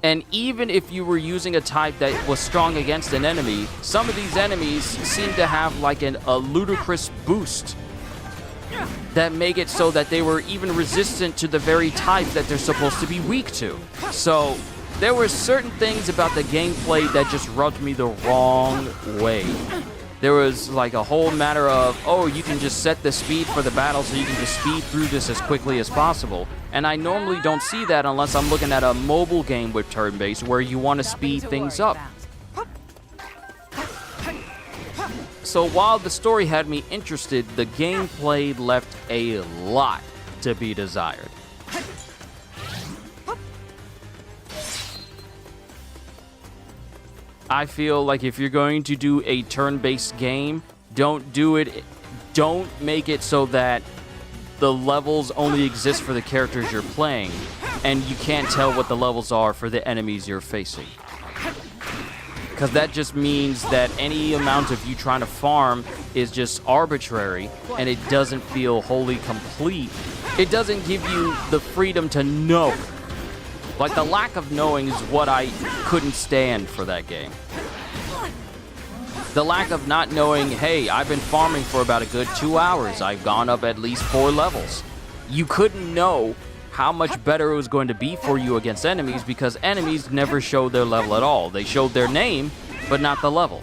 And even if you were using a type that was strong against an enemy, some of these enemies seem to have like a ludicrous boost that make it so that they were even resistant to the very type that they're supposed to be weak to. So there were certain things about the gameplay that just rubbed me the wrong way. There was like a whole matter of, oh, you can just set the speed for the battle so you can just speed through this as quickly as possible. And I normally don't see that unless I'm looking at a mobile game with turn-based where you want to speed things up. So while the story had me interested, the gameplay left a lot to be desired. I feel like if you're going to do a turn-based game, don't make it so that the levels only exist for the characters you're playing, and you can't tell what the levels are for the enemies you're facing. Because that just means that any amount of you trying to farm is just arbitrary, and it doesn't feel wholly complete. It doesn't give you the freedom to know. Like, the lack of knowing is what I couldn't stand for that game. The lack of not knowing, hey, I've been farming for about a good 2 hours. I've gone up at least 4 levels. You couldn't know how much better it was going to be for you against enemies because enemies never showed their level at all. They showed their name, but not the level.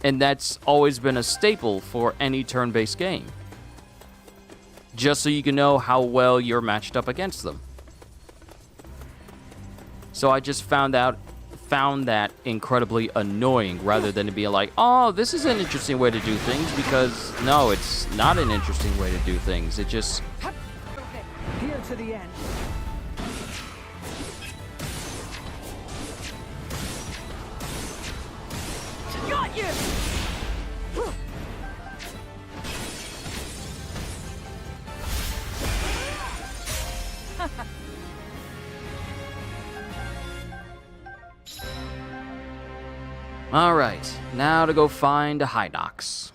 And that's always been a staple for any turn-based game. Just so you can know how well you're matched up against them. So I just found that incredibly annoying rather than to be like, oh, this is an interesting way to do things, because no, it's not an interesting way to do things. It just... Here to the end. Got you! All right, now to go find a Hynox.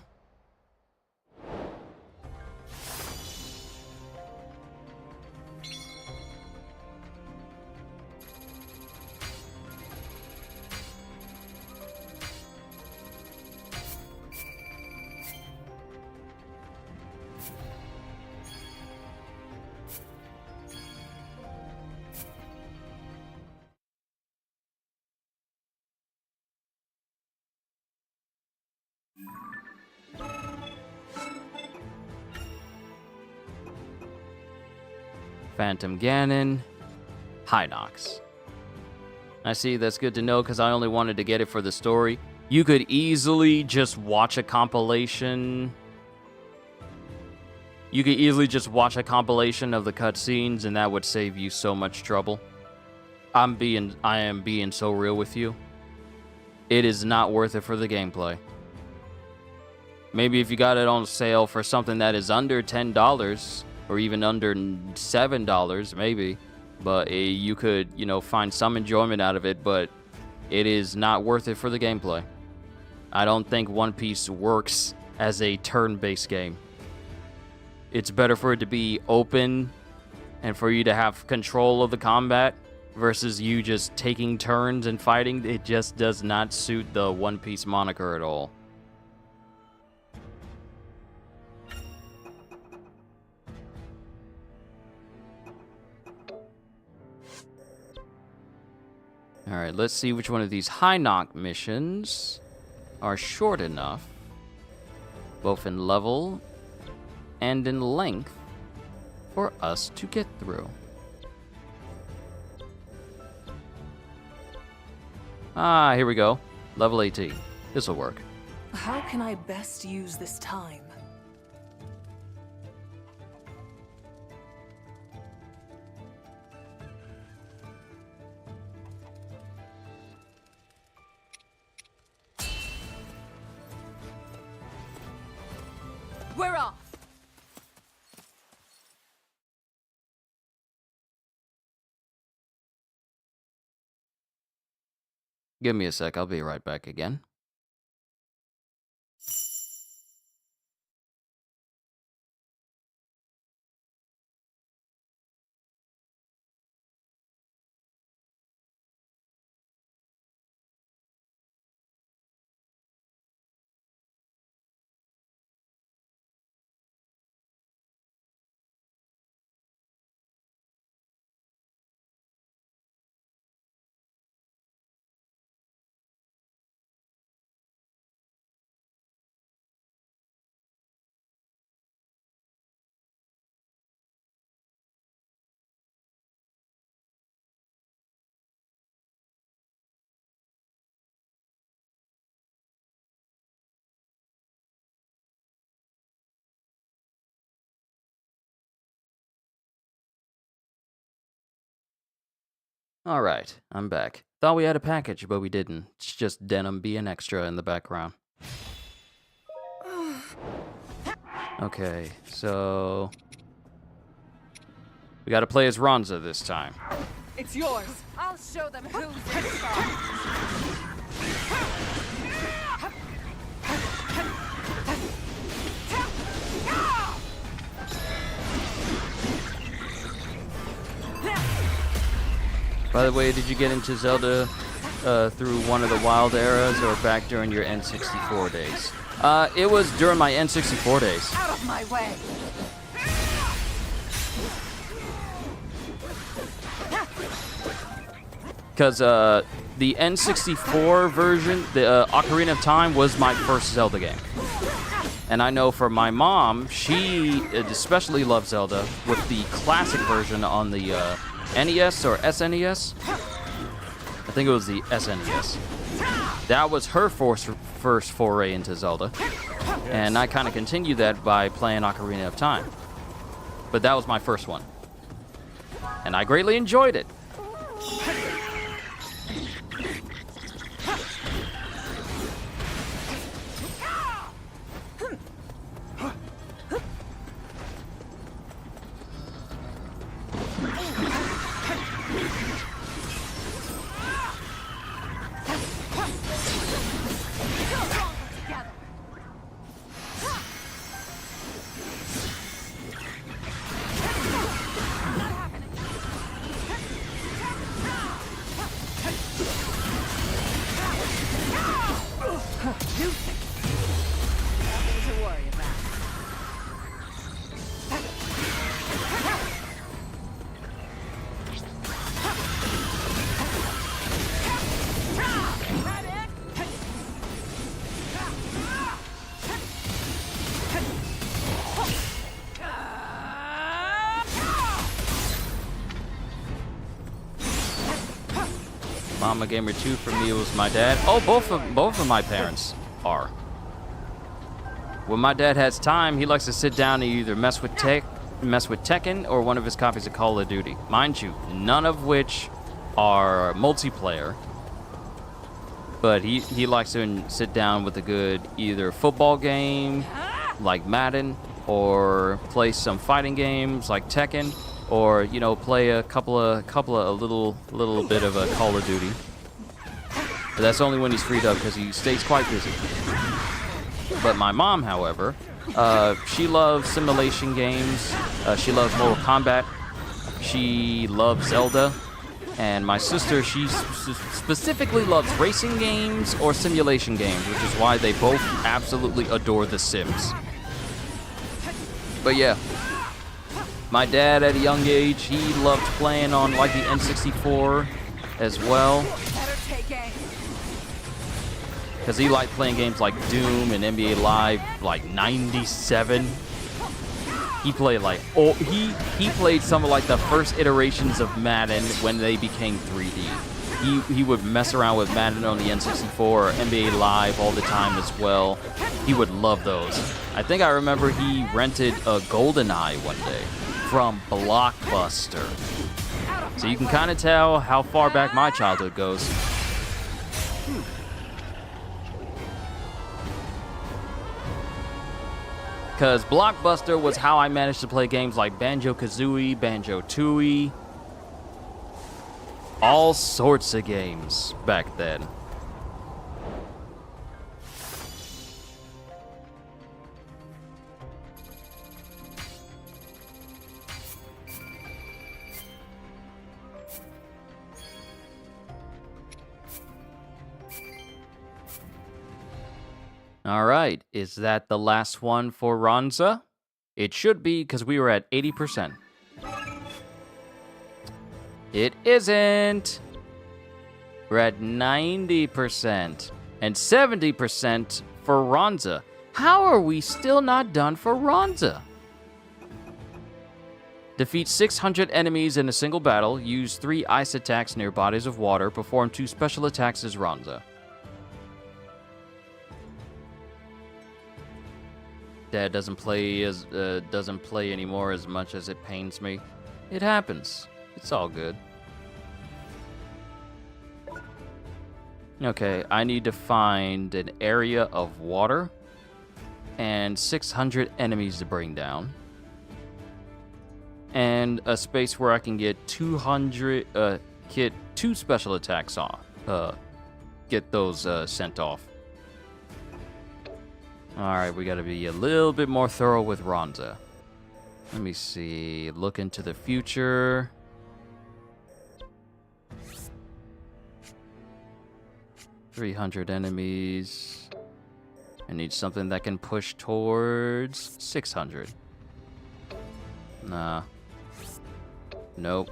Phantom Ganon, Hynox. I see, that's good to know because I only wanted to get it for the story. You could easily just watch a compilation. You could easily just watch a compilation of the cutscenes and that would save you so much trouble. I am being so real with you. It is not worth it for the gameplay. Maybe if you got it on sale for something that is under $10 or even under $7, maybe. But you could, find some enjoyment out of it, but it is not worth it for the gameplay. I don't think One Piece works as a turn-based game. It's better for it to be open and for you to have control of the combat versus you just taking turns and fighting. It just does not suit the One Piece moniker at all. Alright, let's see which one of these Hynox missions are short enough, both in level and in length, for us to get through. Ah, here we go. Level 18. This'll work. How can I best use this time? We're off. Give me a sec, I'll be right back again. Alright, I'm back. Thought we had a package, but we didn't. It's just Denim being extra in the background. Okay, so... we gotta play as Ronza this time. It's yours. I'll show them who's in charge. By the way, did you get into Zelda through one of the wild eras or back during your N64 days? It was during my N64 days. Out of my way. Because the N64 version, the Ocarina of Time, was my first Zelda game. And I know for my mom, she especially loved Zelda with the classic version on the NES or SNES. I think it was the SNES. That was her first foray into Zelda. And I kind of continued that by playing Ocarina of Time. But that was my first one. And I greatly enjoyed it. Nothing to worry about. Mama Gamer 2 for me was my dad. Oh, both of my parents are. When my dad has time, he likes to sit down and either mess with Tekken or one of his copies of Call of Duty. Mind you, none of which are multiplayer. But he likes to sit down with a good either football game like Madden or play some fighting games like Tekken, or you know, play a little bit of a Call of Duty. But that's only when he's freed up because he stays quite busy. But my mom, however, she loves simulation games. She loves Mortal Kombat. She loves Zelda. And my sister, she specifically loves racing games or simulation games, which is why they both absolutely adore The Sims. But yeah, my dad at a young age, he loved playing on like the N64 as well. Better take aim. Because he liked playing games like Doom and NBA Live like 97. He played like, he played some of like the first iterations of Madden when they became 3D. He would mess around with Madden on the N64 or NBA Live all the time as well. He would love those. I think I remember he rented a GoldenEye one day from Blockbuster. So you can kind of tell how far back my childhood goes. Because Blockbuster was how I managed to play games like Banjo-Kazooie, Banjo-Tooie. All sorts of games back then. All right, is that the last one for Ronza? It should be, because we were at 80%. It isn't. We're at 90% and 70% for Ronza. How are we still not done for Ronza? Defeat 600 enemies in a single battle. Use 3 ice attacks near bodies of water. Perform 2 special attacks as Ronza. Dad doesn't play anymore as much as it pains me. It happens. It's all good. Okay, I need to find an area of water and 600 enemies to bring down. And a space where I can get 200, get 2 special attacks off. Get those sent off. Alright, we gotta be a little bit more thorough with Ronza. Let me see. Look into the future. $300 enemies. I need something that can push towards 600. Nah. Nope.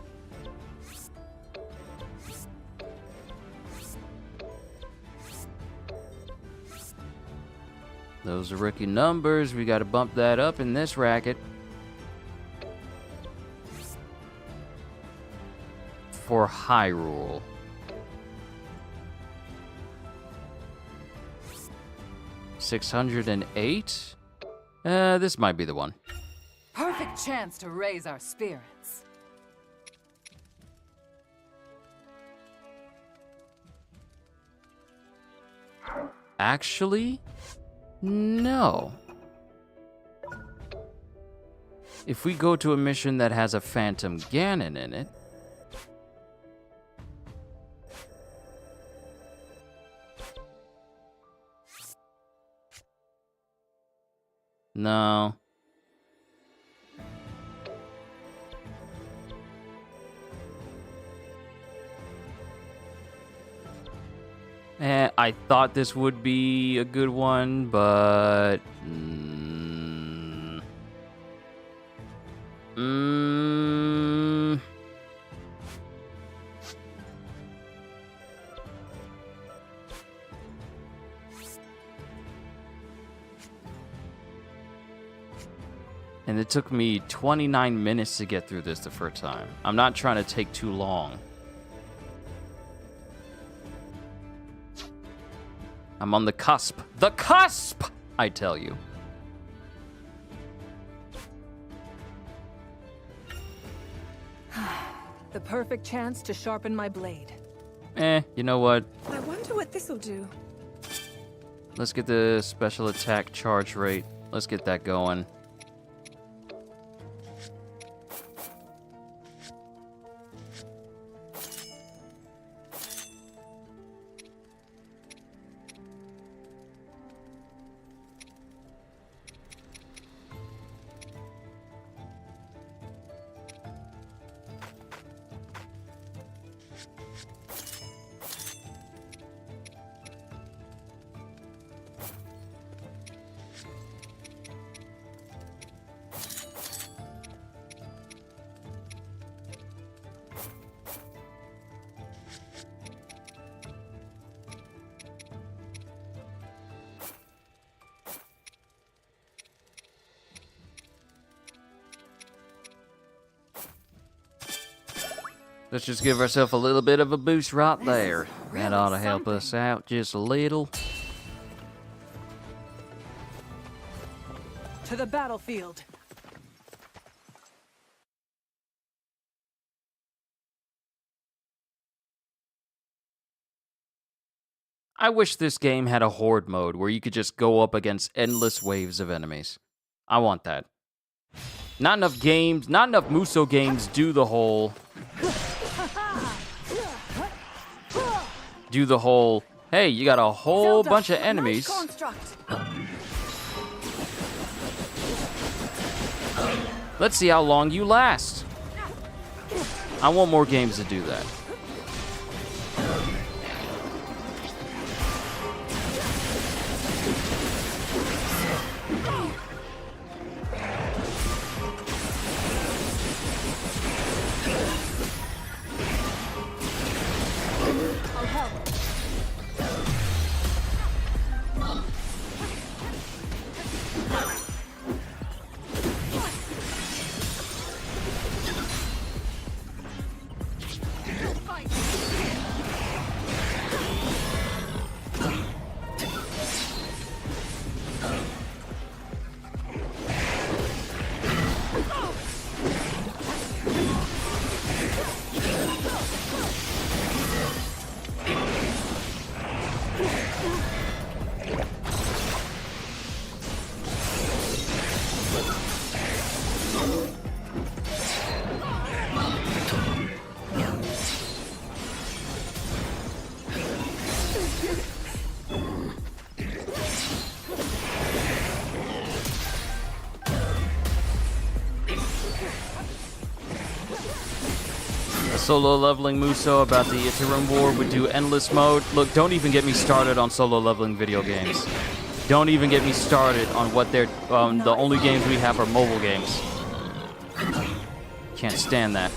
Those are rookie numbers. We gotta bump that up in this racket. For HYRULE. 608? This might be the one. Perfect chance to raise our spirits. Actually, no. If we go to a mission that has a Phantom Ganon in it, no. I thought this would be a good one, but... And it took me 29 minutes to get through this the first time. I'm not trying to take too long. I'm on the cusp. The cusp! I tell you. The perfect chance to sharpen my blade. You know what? I wonder what this'll do. Let's get the special attack charge rate. Let's get that going. Let's just give ourselves a little bit of a boost right there. That ought to help us out just a little. To the battlefield. I wish this game had a horde mode where you could just go up against endless waves of enemies. I want that. Not enough games, not enough Muso games do the whole, hey, you got a whole bunch of enemies. Let's see how long you last. I want more games to do that. A solo leveling Muso about the Interim War would do endless mode. Look, don't even get me started on solo leveling video games. Don't even get me started on what they're... the only games we have are mobile games. Can't stand that.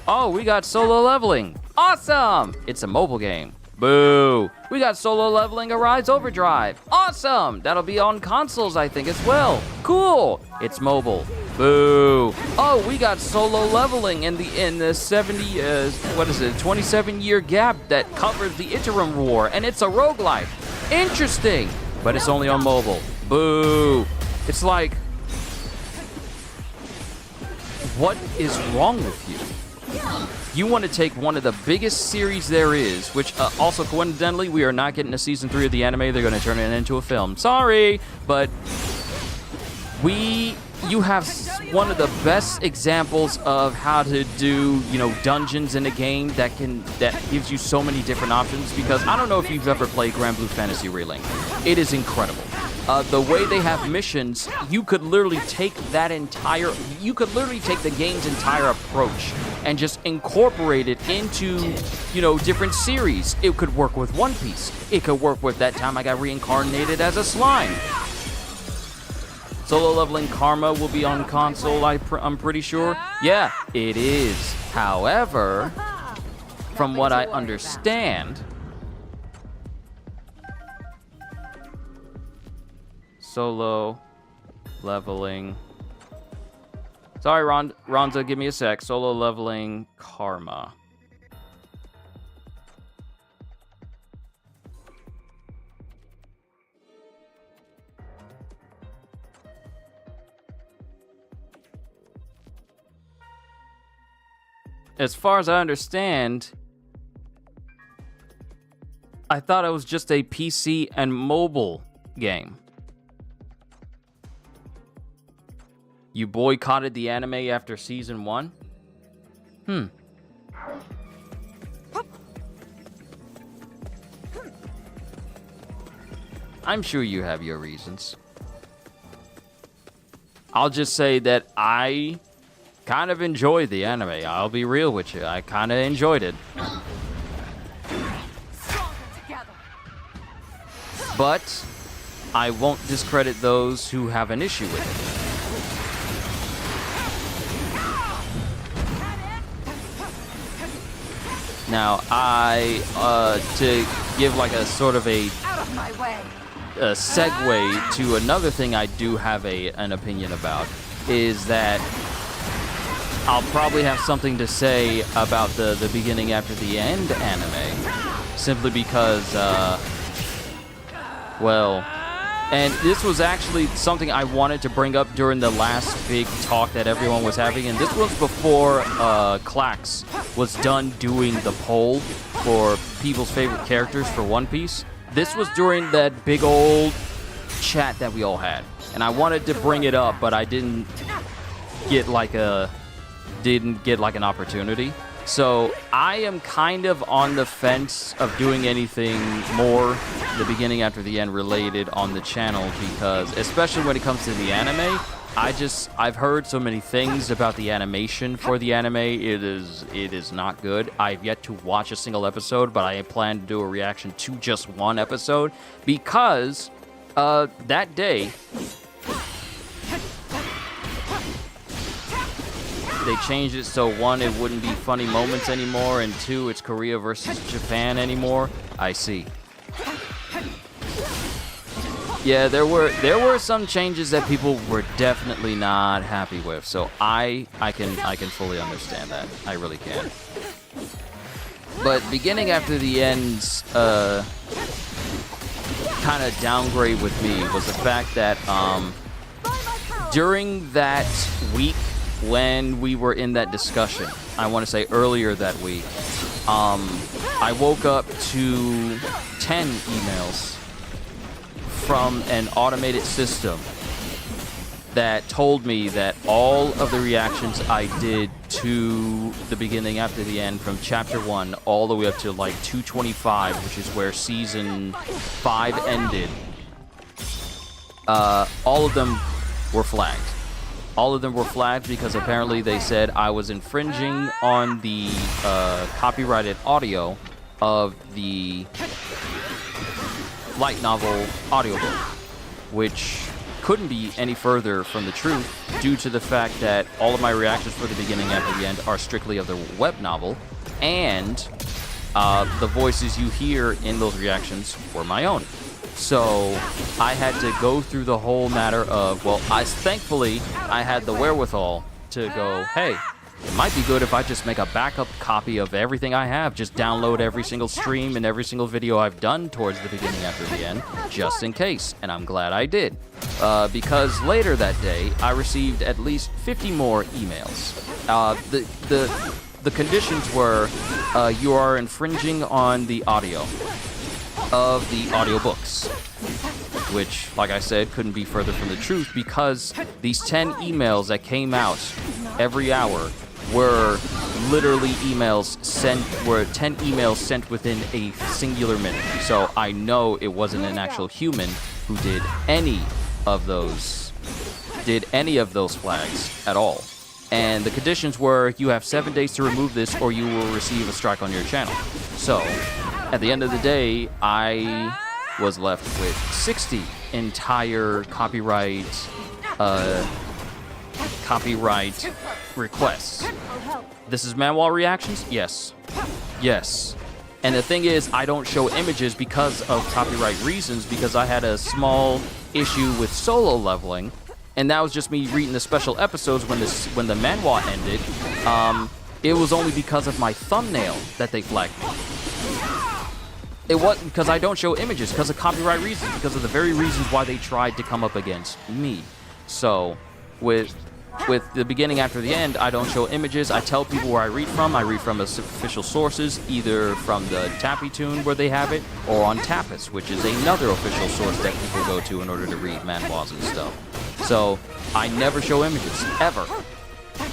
Oh, we got solo leveling. Awesome! It's a mobile game. Boo! We got solo leveling Arise Overdrive. Awesome! That'll be on consoles, I think, as well. Cool! It's mobile. Boo! Oh, we got solo leveling in the 27-year gap that covers the Interim War, and it's a roguelike. Interesting! But it's only on mobile. Boo! It's like, what is wrong with you? You want to take one of the biggest series there is, which also coincidentally, we are not getting a season 3 of the anime. They're going to turn it into a film. Sorry, but you have one of the best examples of how to do, dungeons in a game that gives you so many different options. Because I don't know if you've ever played Grand Blue Fantasy Relink. It is incredible. The way they have missions, you could literally take the game's entire approach and just incorporate it into, different series. It could work with One Piece. It could work with that time I got reincarnated as a slime. Solo leveling Karma will be on console, I'm pretty sure. Yeah, it is. However, from what I understand, solo leveling. Sorry, Ronza, give me a sec. Solo leveling Karma. As far as I understand, I thought it was just a PC and mobile game. You boycotted the anime after season 1? I'm sure you have your reasons. I'll just say that I kind of enjoyed the anime. I'll be real with you. I kind of enjoyed it. But I won't discredit those who have an issue with it. Now, to give like a sort of a segue to another thing I do have an opinion about, is that I'll probably have something to say about the beginning after the end anime, simply because, and this was actually something I wanted to bring up during the last big talk that everyone was having, and this was before Klax was done doing the poll for people's favorite characters for One Piece. This was during that big old chat that we all had, and I wanted to bring it up, but I didn't get like an opportunity. So I am kind of on the fence of doing anything more the beginning after the end related on the channel, because especially when it comes to the anime, I've heard so many things about the animation for the anime. It is not good. I've yet to watch a single episode, but I plan to do a reaction to just one episode, because that day they changed it so, 1, it wouldn't be funny moments anymore, and 2, it's Korea versus Japan anymore. I see. Yeah, there were some changes that people were definitely not happy with. So I can fully understand that. I really can. But beginning after the end's kind of downgrade with me was the fact that during that week when we were in that discussion, I want to say earlier that week, I woke up to 10 emails from an automated system that told me that all of the reactions I did to the beginning after the end, from chapter 1 all the way up to like 225, which is where season 5 ended, all of them were flagged. All of them were flagged because apparently they said I was infringing on the copyrighted audio of the light novel audiobook, which couldn't be any further from the truth due to the fact that all of my reactions for the beginning and for the end are strictly of the web novel, and the voices you hear in those reactions were my own. So I had to go through the whole matter of, well, thankfully I had the wherewithal to go, hey, it might be good if I just make a backup copy of everything I have, just download every single stream and every single video I've done towards the beginning after the end, just in case, and I'm glad I did. Because later that day, I received at least 50 more emails. The conditions were, you are infringing on the audio of the audiobooks, which, like I said, couldn't be further from the truth because these 10 emails that came out every hour were literally 10 emails sent within a singular minute. So I know it wasn't an actual human who did any of those flags at all. And the conditions were, you have 7 days to remove this or you will receive a strike on your channel. So at the end of the day, I was left with 60 entire copyright requests. This is Manwall reactions? Yes. Yes. And the thing is, I don't show images because of copyright reasons, because I had a small issue with solo leveling, and that was just me reading the special episodes when the Manwall ended. It was only because of my thumbnail that they flagged me. It wasn't because I don't show images, because of copyright reasons, because of the very reasons why they tried to come up against me. So, with the beginning after the end, I don't show images. I tell people where I read from. I read from official sources, either from the Tappy Tune where they have it, or on Tapas, which is another official source that people go to in order to read manhwas and stuff. So, I never show images, ever.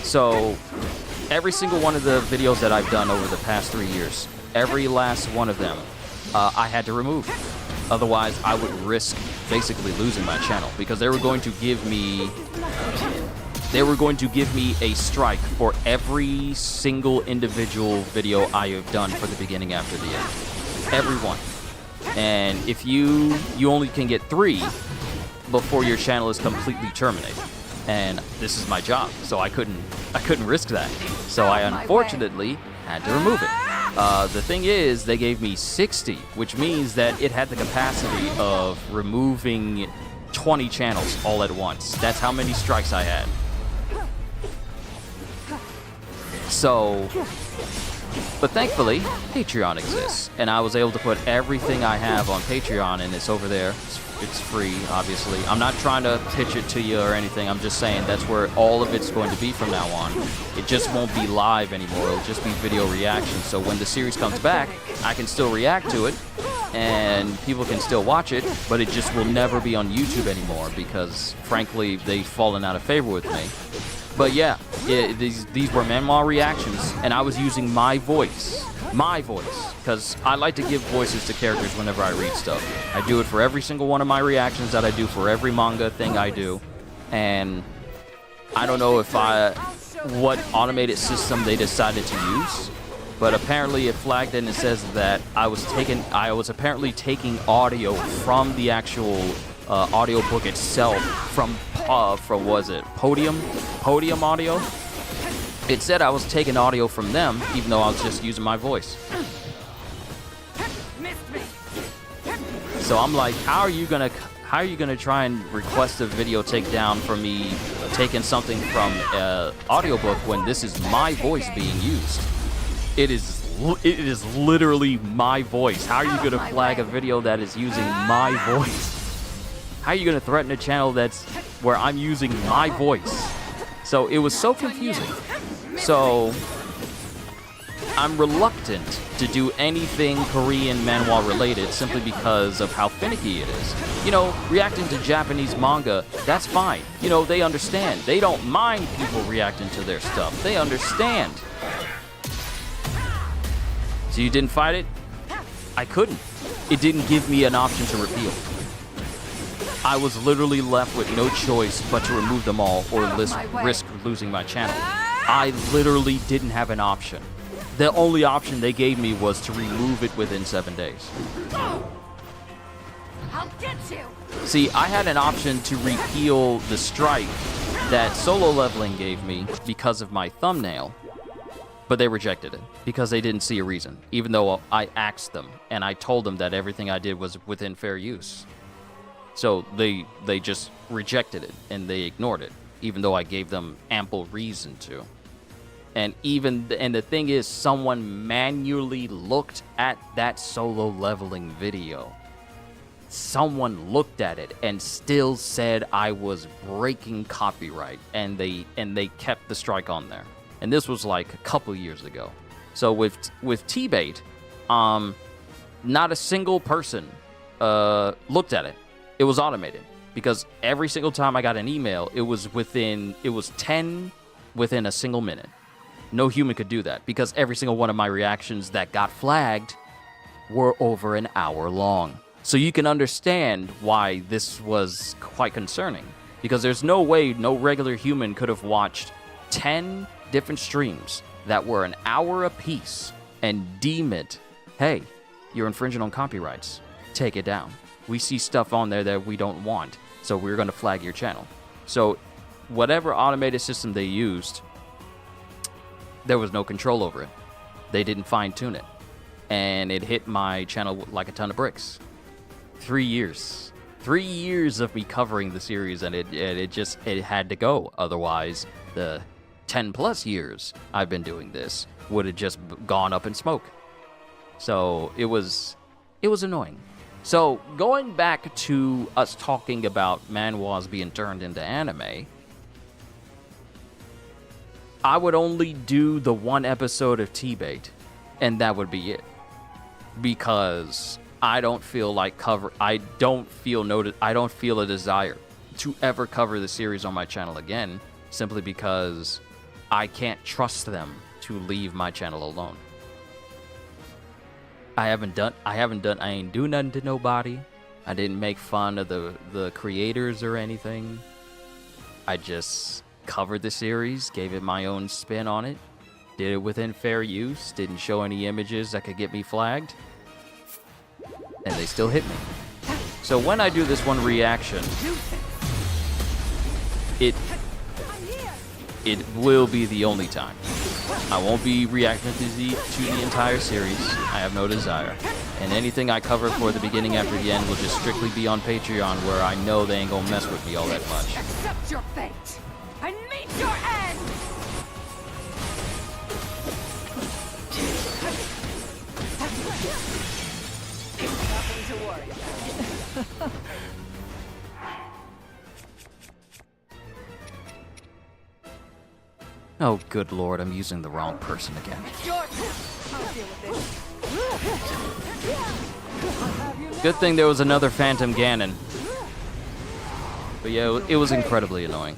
So, every single one of the videos that I've done over the past 3 years, every last one of them, I had to remove. Otherwise, I would risk basically losing my channel because they were going to give me a strike for every single individual video I have done for the beginning after the end. Every one. And if you only can get 3 before your channel is completely terminated. And this is my job, so I couldn't risk that. So I unfortunately had to remove it. The thing is, they gave me 60, which means that it had the capacity of removing 20 channels all at once. That's how many strikes I had. So, but thankfully, Patreon exists, and I was able to put everything I have on Patreon, and it's over there. It's free, obviously. I'm not trying to pitch it to you or anything. I'm just saying that's where all of it's going to be from now on. It just won't be live anymore. It'll just be video reaction. So when the series comes back, I can still react to it, and people can still watch it, but it just will never be on YouTube anymore because, frankly, they've fallen out of favor with me. But yeah, these were manhwa reactions, and I was using my voice, because I like to give voices to characters whenever I read stuff. I do it for every single one of my reactions that I do for every manga thing I do, and I don't know what automated system they decided to use, but apparently it flagged and it says that I was apparently taking audio from the actual audiobook itself from was it Podium Audio. It said I was taking audio from them, even though I was just using my voice. So I'm like, how are you gonna try and request a video takedown for me taking something from an audiobook when this is my voice being used? It is literally my voice. How are you gonna flag a video that is using my voice? How are you gonna threaten a channel that's where I'm using my voice? So it was so confusing. So I'm reluctant to do anything Korean manhwa related simply because of how finicky it is. You know, reacting to Japanese manga, that's fine. You know, they understand. They don't mind people reacting to their stuff. They understand. So you didn't fight it? I couldn't. It didn't give me an option to repeal. I was literally left with no choice but to remove them all or Out of my way. risk losing my channel. I literally didn't have an option. The only option they gave me was to remove it within 7 days. I'll get you. See, I had an option to repeal the strike that solo leveling gave me because of my thumbnail, but they rejected it because they didn't see a reason, even though I asked them and I told them that everything I did was within fair use. So they just rejected it and they ignored it, even though I gave them ample reason to. And the thing is, someone manually looked at that solo leveling video. Someone looked at it and still said I was breaking copyright, and they kept the strike on there. And this was like a couple years ago. So with T-Bait, not a single person looked at it. It was automated because every single time I got an email, it was 10 within a single minute. No human could do that because every single one of my reactions that got flagged were over an hour long. So you can understand why this was quite concerning, because there's no way no regular human could have watched 10 different streams that were an hour apiece and deem it, hey, you're infringing on copyrights. Take it down. We see stuff on there that we don't want, so we're going to flag your channel. So whatever automated system they used, there was no control over it. They didn't fine-tune it. And it hit my channel like a ton of bricks. 3 years. 3 years of me covering the series, and it had to go. Otherwise, the 10 plus years I've been doing this would have just gone up in smoke. So it was annoying. So going back to us talking about manhwas being turned into anime, I would only do the one episode of T-Bait, and that would be it. Because I don't feel a desire to ever cover the series on my channel again, simply because I can't trust them to leave my channel alone. I ain't do nothing to nobody. I didn't make fun of the creators or anything. I just covered the series, gave it my own spin on it, did it within fair use, didn't show any images that could get me flagged, and they still hit me. So when I do this one reaction, it will be the only time. I won't be reacting to the entire series. I have no desire. And anything I cover for the beginning after the end will just strictly be on Patreon, where I know they ain't gonna mess with me all that much. Accept your fate and meet your end. Nothing to worry about. Oh, good lord, I'm using the wrong person again. Your turn. I'll deal with this. Good thing there was another Phantom Ganon. But yeah, it was incredibly annoying.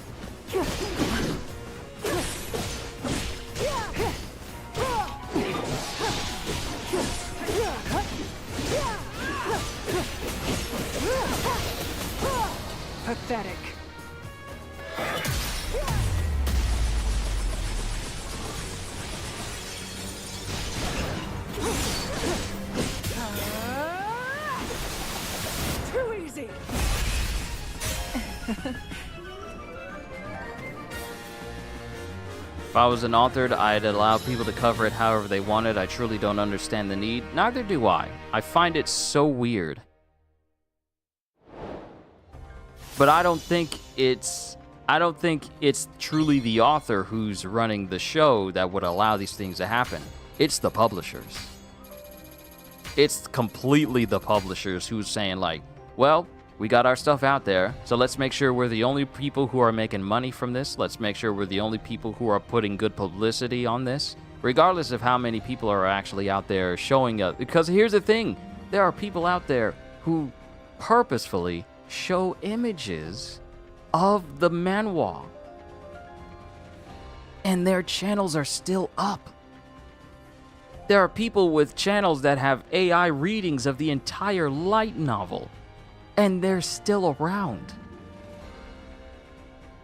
Pathetic. Too easy. If I was an author, I'd allow people to cover it however they wanted. I truly don't understand the need. Neither do I. I find it so weird. But I don't think it's truly the author who's running the show that would allow these things to happen. It's the publishers. It's completely the publishers who's saying, like, well, we got our stuff out there, so let's make sure we're the only people who are making money from this. Let's make sure we're the only people who are putting good publicity on this, regardless of how many people are actually out there showing up. Because here's the thing, there are people out there who purposefully show images of the manhwa, and their channels are still up. There are people with channels that have AI readings of the entire light novel. And they're still around.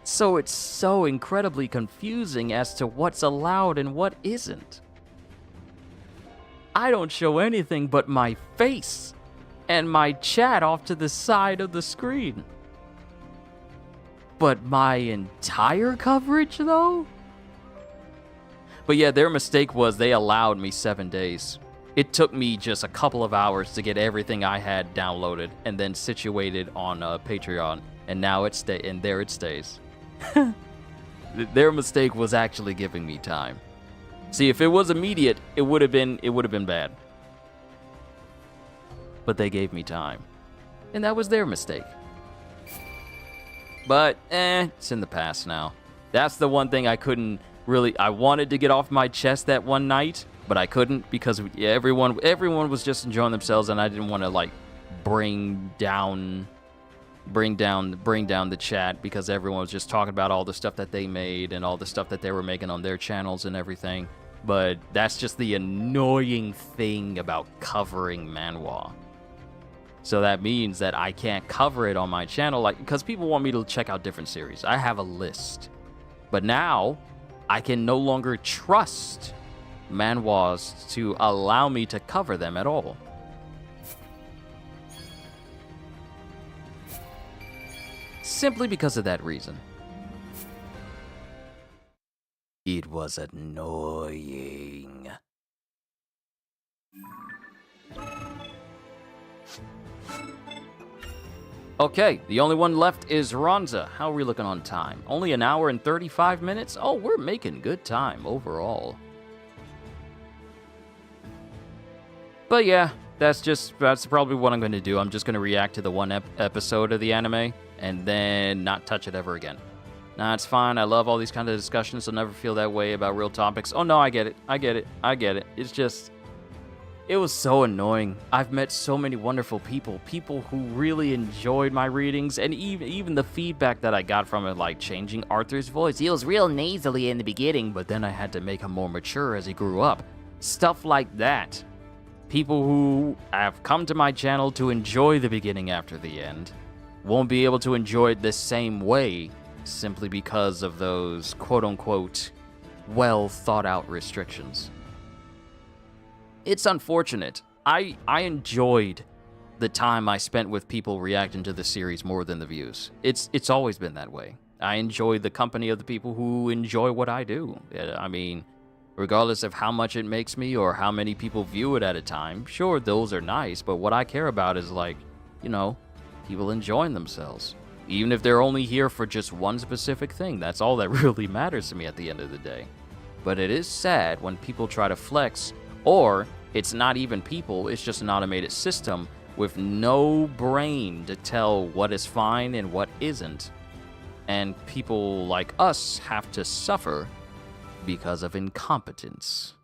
So it's so incredibly confusing as to what's allowed and what isn't. I don't show anything but my face and my chat off to the side of the screen. But my entire coverage, though? But yeah, their mistake was they allowed me 7 days. It took me just a couple of hours to get everything I had downloaded and then situated on Patreon, and now there it stays. Their mistake was actually giving me time. See, if it was immediate, it would have been bad. But they gave me time, and that was their mistake. But it's in the past now. That's the one thing I couldn't really. I wanted to get off my chest that one night, but I couldn't because everyone was just enjoying themselves, and I didn't want to like bring down the chat because everyone was just talking about all the stuff that they made and all the stuff that they were making on their channels and everything. But that's just the annoying thing about covering manhwa. So that means that I can't cover it on my channel, like, because people want me to check out different series. I have a list. But now I can no longer trust manhwas to allow me to cover them at all. Simply because of that reason. It was annoying. Okay, the only one left is Ronza. How are we looking on time? Only an hour and 35 minutes? Oh, we're making good time overall. But yeah, that's probably what I'm going to do. I'm just going to react to the one episode of the anime and then not touch it ever again. Nah, it's fine. I love all these kind of discussions. I'll never feel that way about real topics. Oh no, I get it. It's just, it was so annoying. I've met so many wonderful people who really enjoyed my readings, and even the feedback that I got from it, like changing Arthur's voice. He was real nasally in the beginning, but then I had to make him more mature as he grew up. Stuff like that. People who have come to my channel to enjoy the beginning after the end won't be able to enjoy it the same way simply because of those quote-unquote well-thought-out restrictions. It's unfortunate. I enjoyed the time I spent with people reacting to the series more than the views. It's always been that way. I enjoy the company of the people who enjoy what I do. I mean, regardless of how much it makes me or how many people view it at a time, sure, those are nice, but what I care about is, like, you know, people enjoying themselves. Even if they're only here for just one specific thing, that's all that really matters to me at the end of the day. But it is sad when people try to flex, or it's not even people, it's just an automated system with no brain to tell what is fine and what isn't. And people like us have to suffer because of incompetence.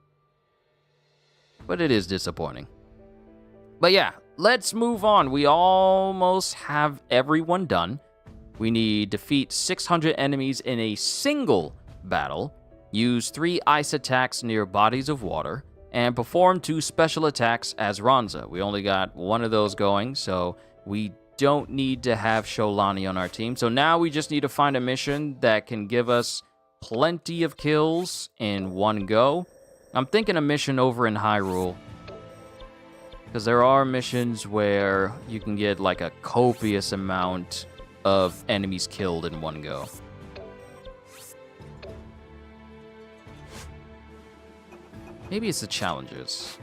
But it is disappointing. But yeah, let's move on. We almost have everyone done. We need defeat 600 enemies in a single battle, use 3 ice attacks near bodies of water, and perform 2 special attacks as Ronza. We only got one of those going, so we don't need to have Sholani on our team. So now we just need to find a mission that can give us plenty of kills in one go. I'm thinking a mission over in HYRULE, because there are missions where you can get like a copious amount of enemies killed in one go. Maybe it's the challenges.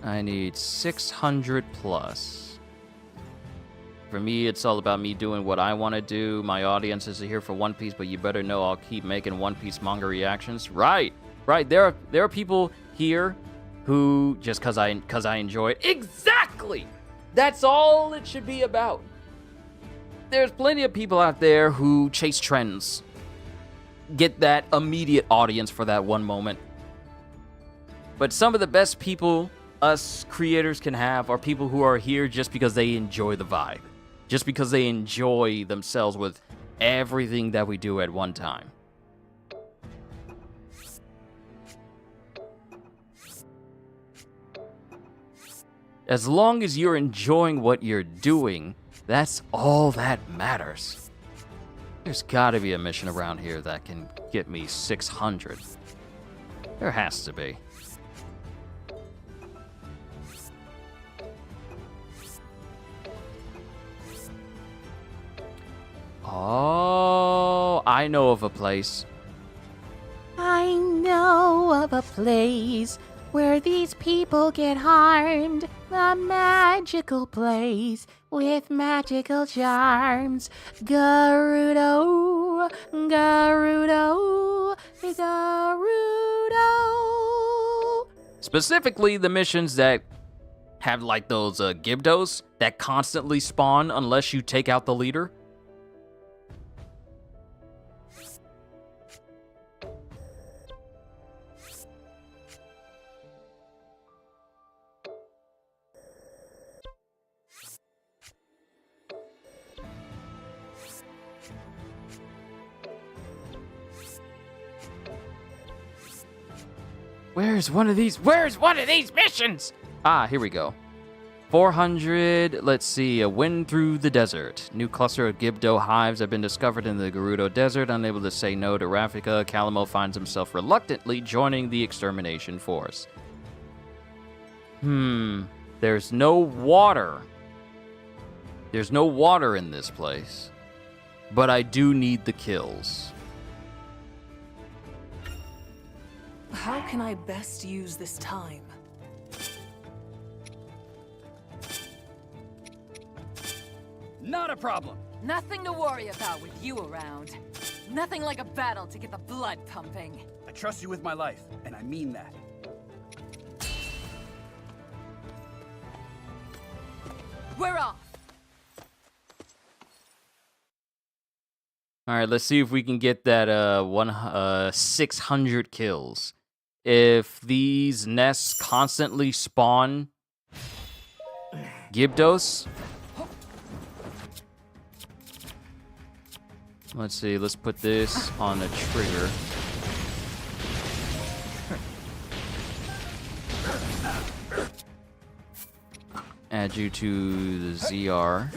I need 600 plus. For me, it's all about me doing what I want to do. My audience is here for One Piece, but you better know I'll keep making One Piece manga reactions. Right. There are people here who, just because I enjoy it. Exactly! That's all it should be about. There's plenty of people out there who chase trends. Get that immediate audience for that one moment. But some of the best people us creators can have are people who are here just because they enjoy the vibe. Just because they enjoy themselves with everything that we do at one time. As long as you're enjoying what you're doing, that's all that matters. There's gotta be a mission around here that can get me 600. There has to be. Oh, I know of a place. I know of a place where these people get harmed. A magical place with magical charms. Gerudo, Gerudo, Gerudo. Specifically, the missions that have like those Gibdos that constantly spawn unless you take out the leader. Where's one of these missions? Ah, here we go. 400, let's see, a wind through the desert. New cluster of Gibdo hives have been discovered in the Gerudo Desert. Unable to say no to Rafika, Calamo finds himself reluctantly joining the extermination force. There's no water. There's no water in this place. But I do need the kills. How can I best use this time? Not a problem. Nothing to worry about with you around. Nothing like a battle to get the blood pumping. I trust you with my life, and I mean that. We're off. All right, let's see if we can get that 600 kills. If these nests constantly spawn Gibdos, let's see, let's put this on a trigger. Add you to the ZR.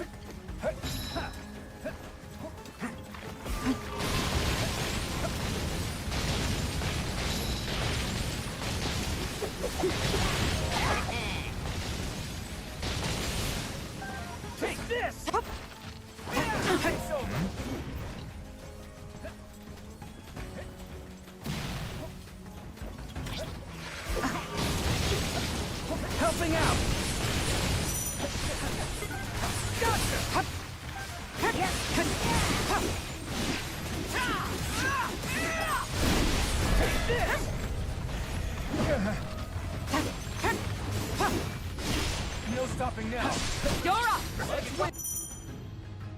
Take this! It's over. Helping out! Gotcha! Take this! No stopping now. You're up.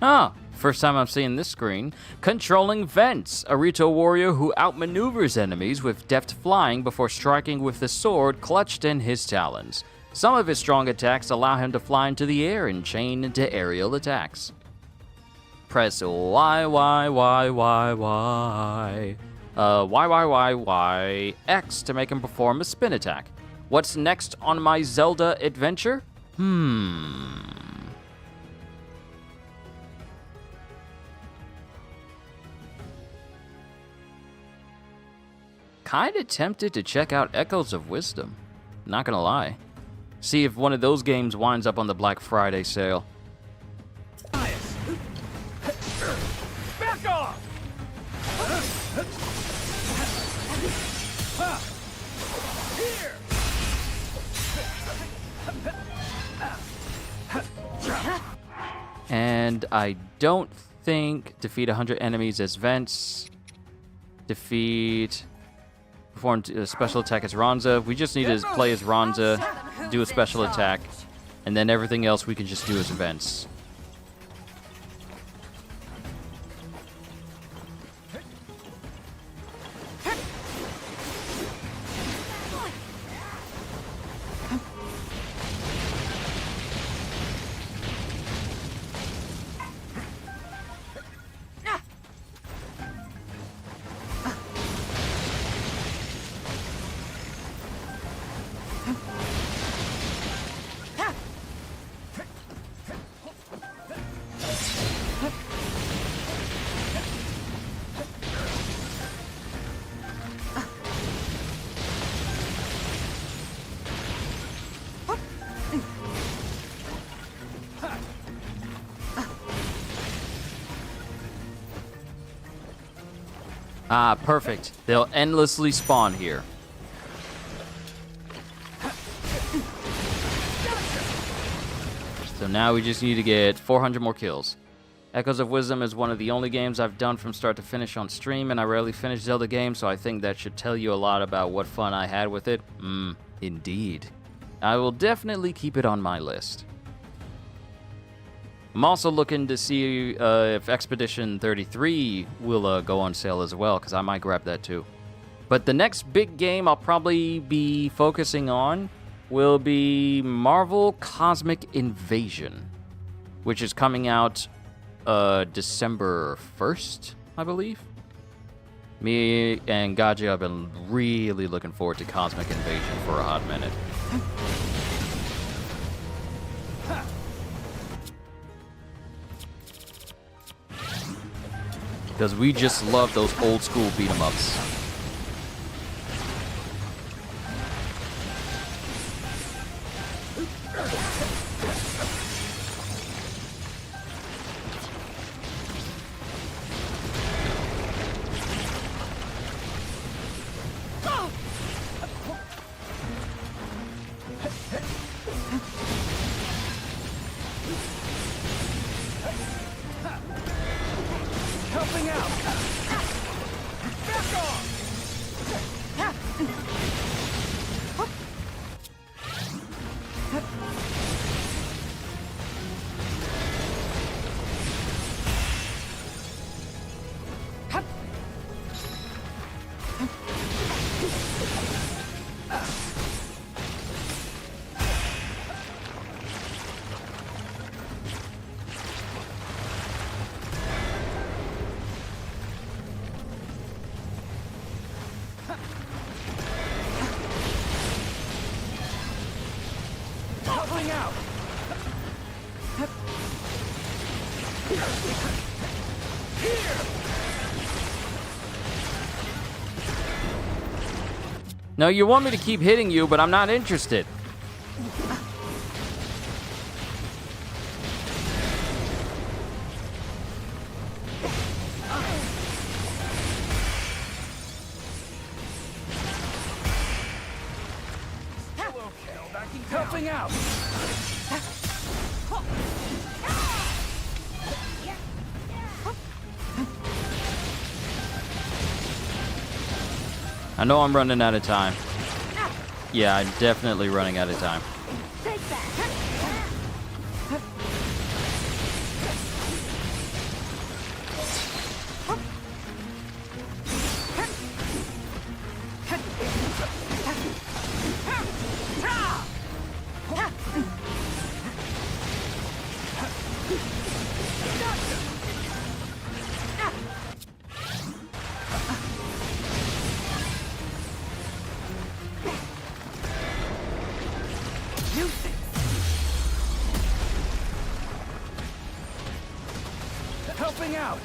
Ah, first time I'm seeing this screen. Controlling Vents, a Rito warrior who outmaneuvers enemies with deft flying before striking with the sword clutched in his talons. Some of his strong attacks allow him to fly into the air and chain into aerial attacks. Press Y X to make him perform a spin attack. What's next on my Zelda adventure? Kinda tempted to check out Echoes of Wisdom. Not gonna lie. See if one of those games winds up on the Black Friday sale. Back off! Here! And I don't think defeat 100 enemies as Vents. Perform a special attack as Ronza. We just need to play as Ronza, do a special attack, and then everything else we can just do as Vents. Ah, perfect. They'll endlessly spawn here. So now we just need to get 400 more kills. Echoes of Wisdom is one of the only games I've done from start to finish on stream, and I rarely finish Zelda games, so I think that should tell you a lot about what fun I had with it. Indeed. I will definitely keep it on my list. I'm also looking to see if Expedition 33 will go on sale as well, because I might grab that too. But the next big game I'll probably be focusing on will be Marvel Cosmic Invasion, which is coming out December 1st, I believe. Me and Gaja have been really looking forward to Cosmic Invasion for a hot minute. Because we just love those old school beat 'em ups. Helping out. Back off. Helping out. No, you want me to keep hitting you, but I'm not interested. Helping out. I know I'm running out of time. Yeah, I'm definitely running out of time. Helping out.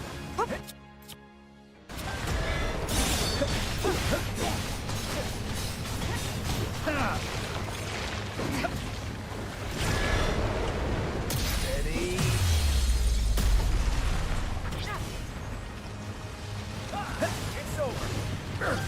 Steady. It's over.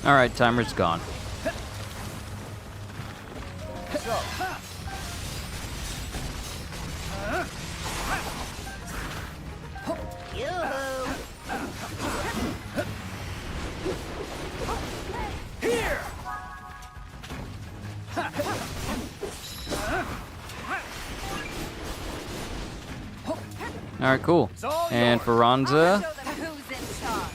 All right, timer's gone. Here. All right, cool. And for Ronza, Show them who's in charge.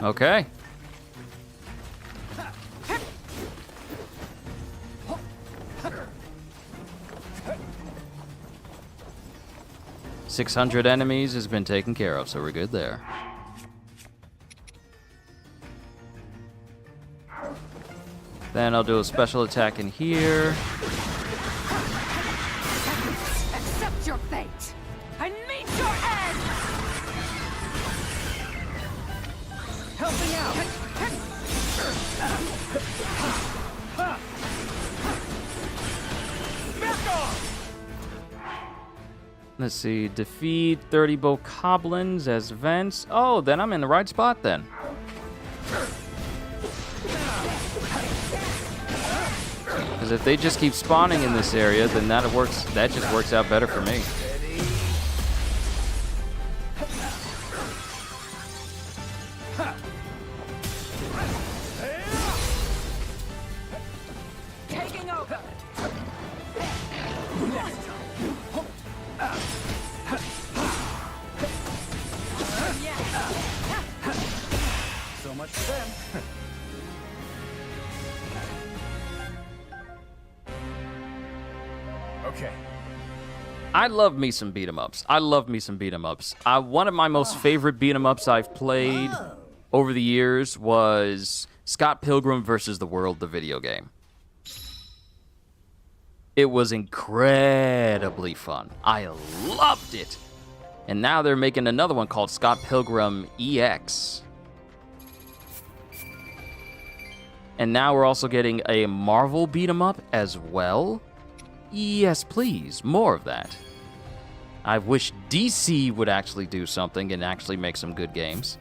okay. $600 enemies has been taken care of, so we're good there. Then I'll do a special attack in here. your fate! And meet your end! Helping out. Back off. Let's see. Defeat 30 bokoblins as vents. Oh, then I'm in the right spot then. Because if they just keep spawning in this area, then that just works out better for me. Taking over! So much for them. Okay. I love me some beat 'em ups. One of my most favorite beat 'em ups I've played over the years was Scott Pilgrim vs. the World, the video game. It was incredibly fun. I loved it. And now they're making another one called Scott Pilgrim EX. And now we're also getting a Marvel beat 'em up as well. Yes, please. More of that. I wish DC would actually do something and actually make some good games.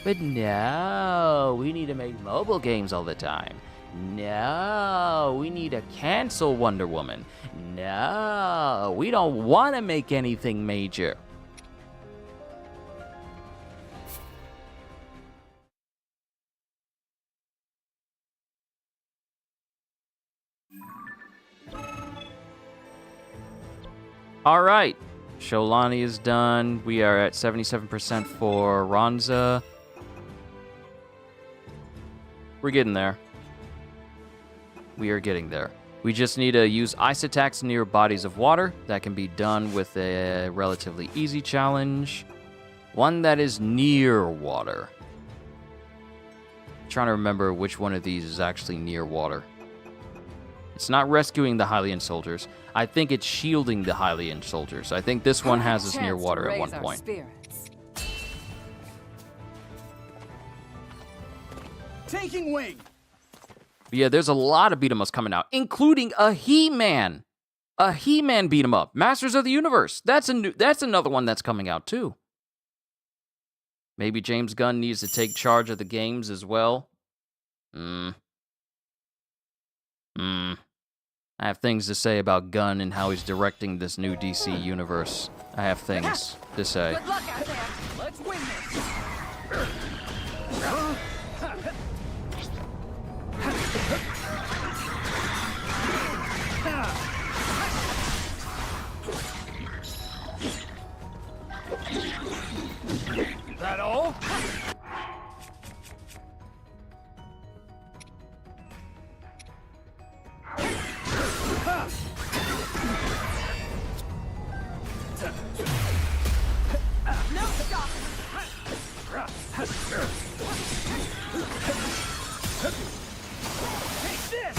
But no, we need to make mobile games all the time. No, we need to cancel Wonder Woman. No, we don't want to make anything major. All right, Sholani is done. We are at 77% for Ronza. We're getting there. We are getting there. We just need to use ice attacks near bodies of water. That can be done with a relatively easy challenge. One that is near water. I'm trying to remember which one of these is actually near water. It's not rescuing the Hylian soldiers. I think it's shielding the Hylian soldiers. I think this one has us near water at one point. Taking wing. But yeah, there's a lot of beat 'em ups coming out, including a He-Man. A He-Man beat 'em up. Masters of the Universe. That's another one that's coming out too. Maybe James Gunn needs to take charge of the games as well. I have things to say about Gunn and how he's directing this new DC universe. I have things to say. Good luck out there! Let's win this! That all? No stop! Take this!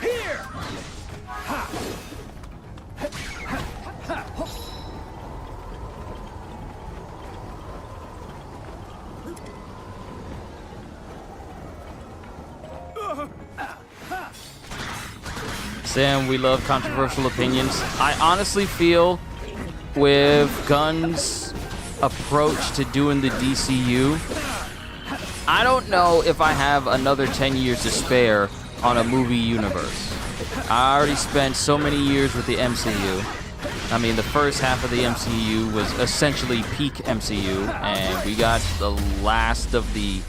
Here! Sam, we love controversial opinions. I honestly feel with Gunn's approach to doing the DCU, I don't know if I have another 10 years to spare on a movie universe. I already spent so many years with the MCU. I mean, the first half of the MCU was essentially peak MCU, and we got the last of the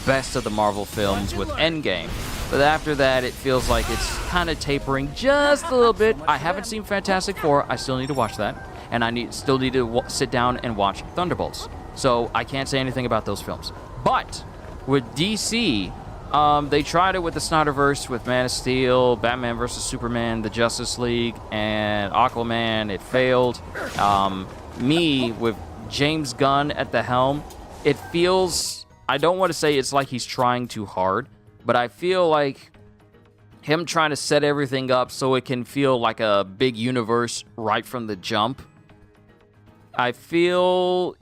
best of the Marvel films with Endgame. But after that, it feels like it's kind of tapering just a little bit. I haven't seen Fantastic Four. I still need to watch that. And I still need to sit down and watch Thunderbolts. So I can't say anything about those films. But with DC, they tried it with the Snyderverse, with Man of Steel, Batman vs. Superman, the Justice League, and Aquaman. It failed. Me, with James Gunn at the helm, it feels... I don't want to say it's like he's trying too hard, but I feel like him trying to set everything up so it can feel like a big universe right from the jump. I feel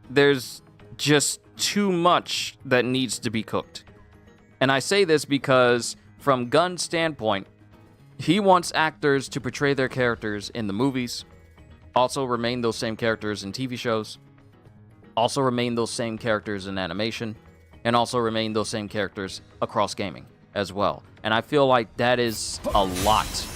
there's just too much that needs to be cooked. And I say this because from Gunn's standpoint, he wants actors to portray their characters in the movies, also remain those same characters in TV shows, also remain those same characters in animation, and also remain those same characters across gaming as well. And I feel like that is a lot.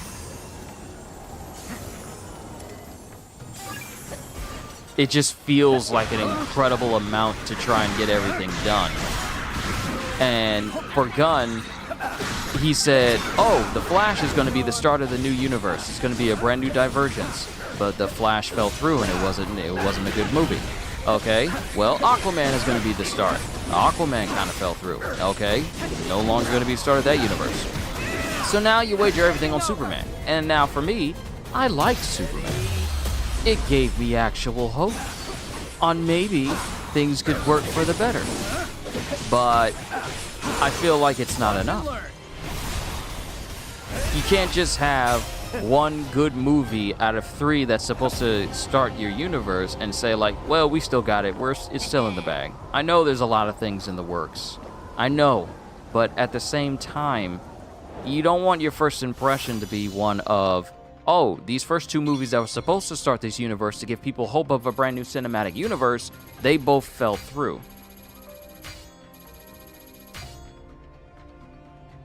It just feels like an incredible amount to try and get everything done. And for Gunn, he said, oh, The Flash is going to be the start of the new universe. It's going to be a brand new divergence. But The Flash fell through and it wasn't a good movie. Okay, well, Aquaman is going to be the start. Aquaman kind of fell through. Okay, no longer going to be the start of that universe. So now you wager everything on Superman. And now for me, I liked Superman. It gave me actual hope on maybe things could work for the better. But I feel like it's not enough. You can't just have one good movie out of 3 that's supposed to start your universe and say like, well, we still got it. It's still in the bag. I know there's a lot of things in the works. I know. But at the same time, you don't want your first impression to be one of, oh, these first 2 movies that were supposed to start this universe to give people hope of a brand new cinematic universe, they both fell through.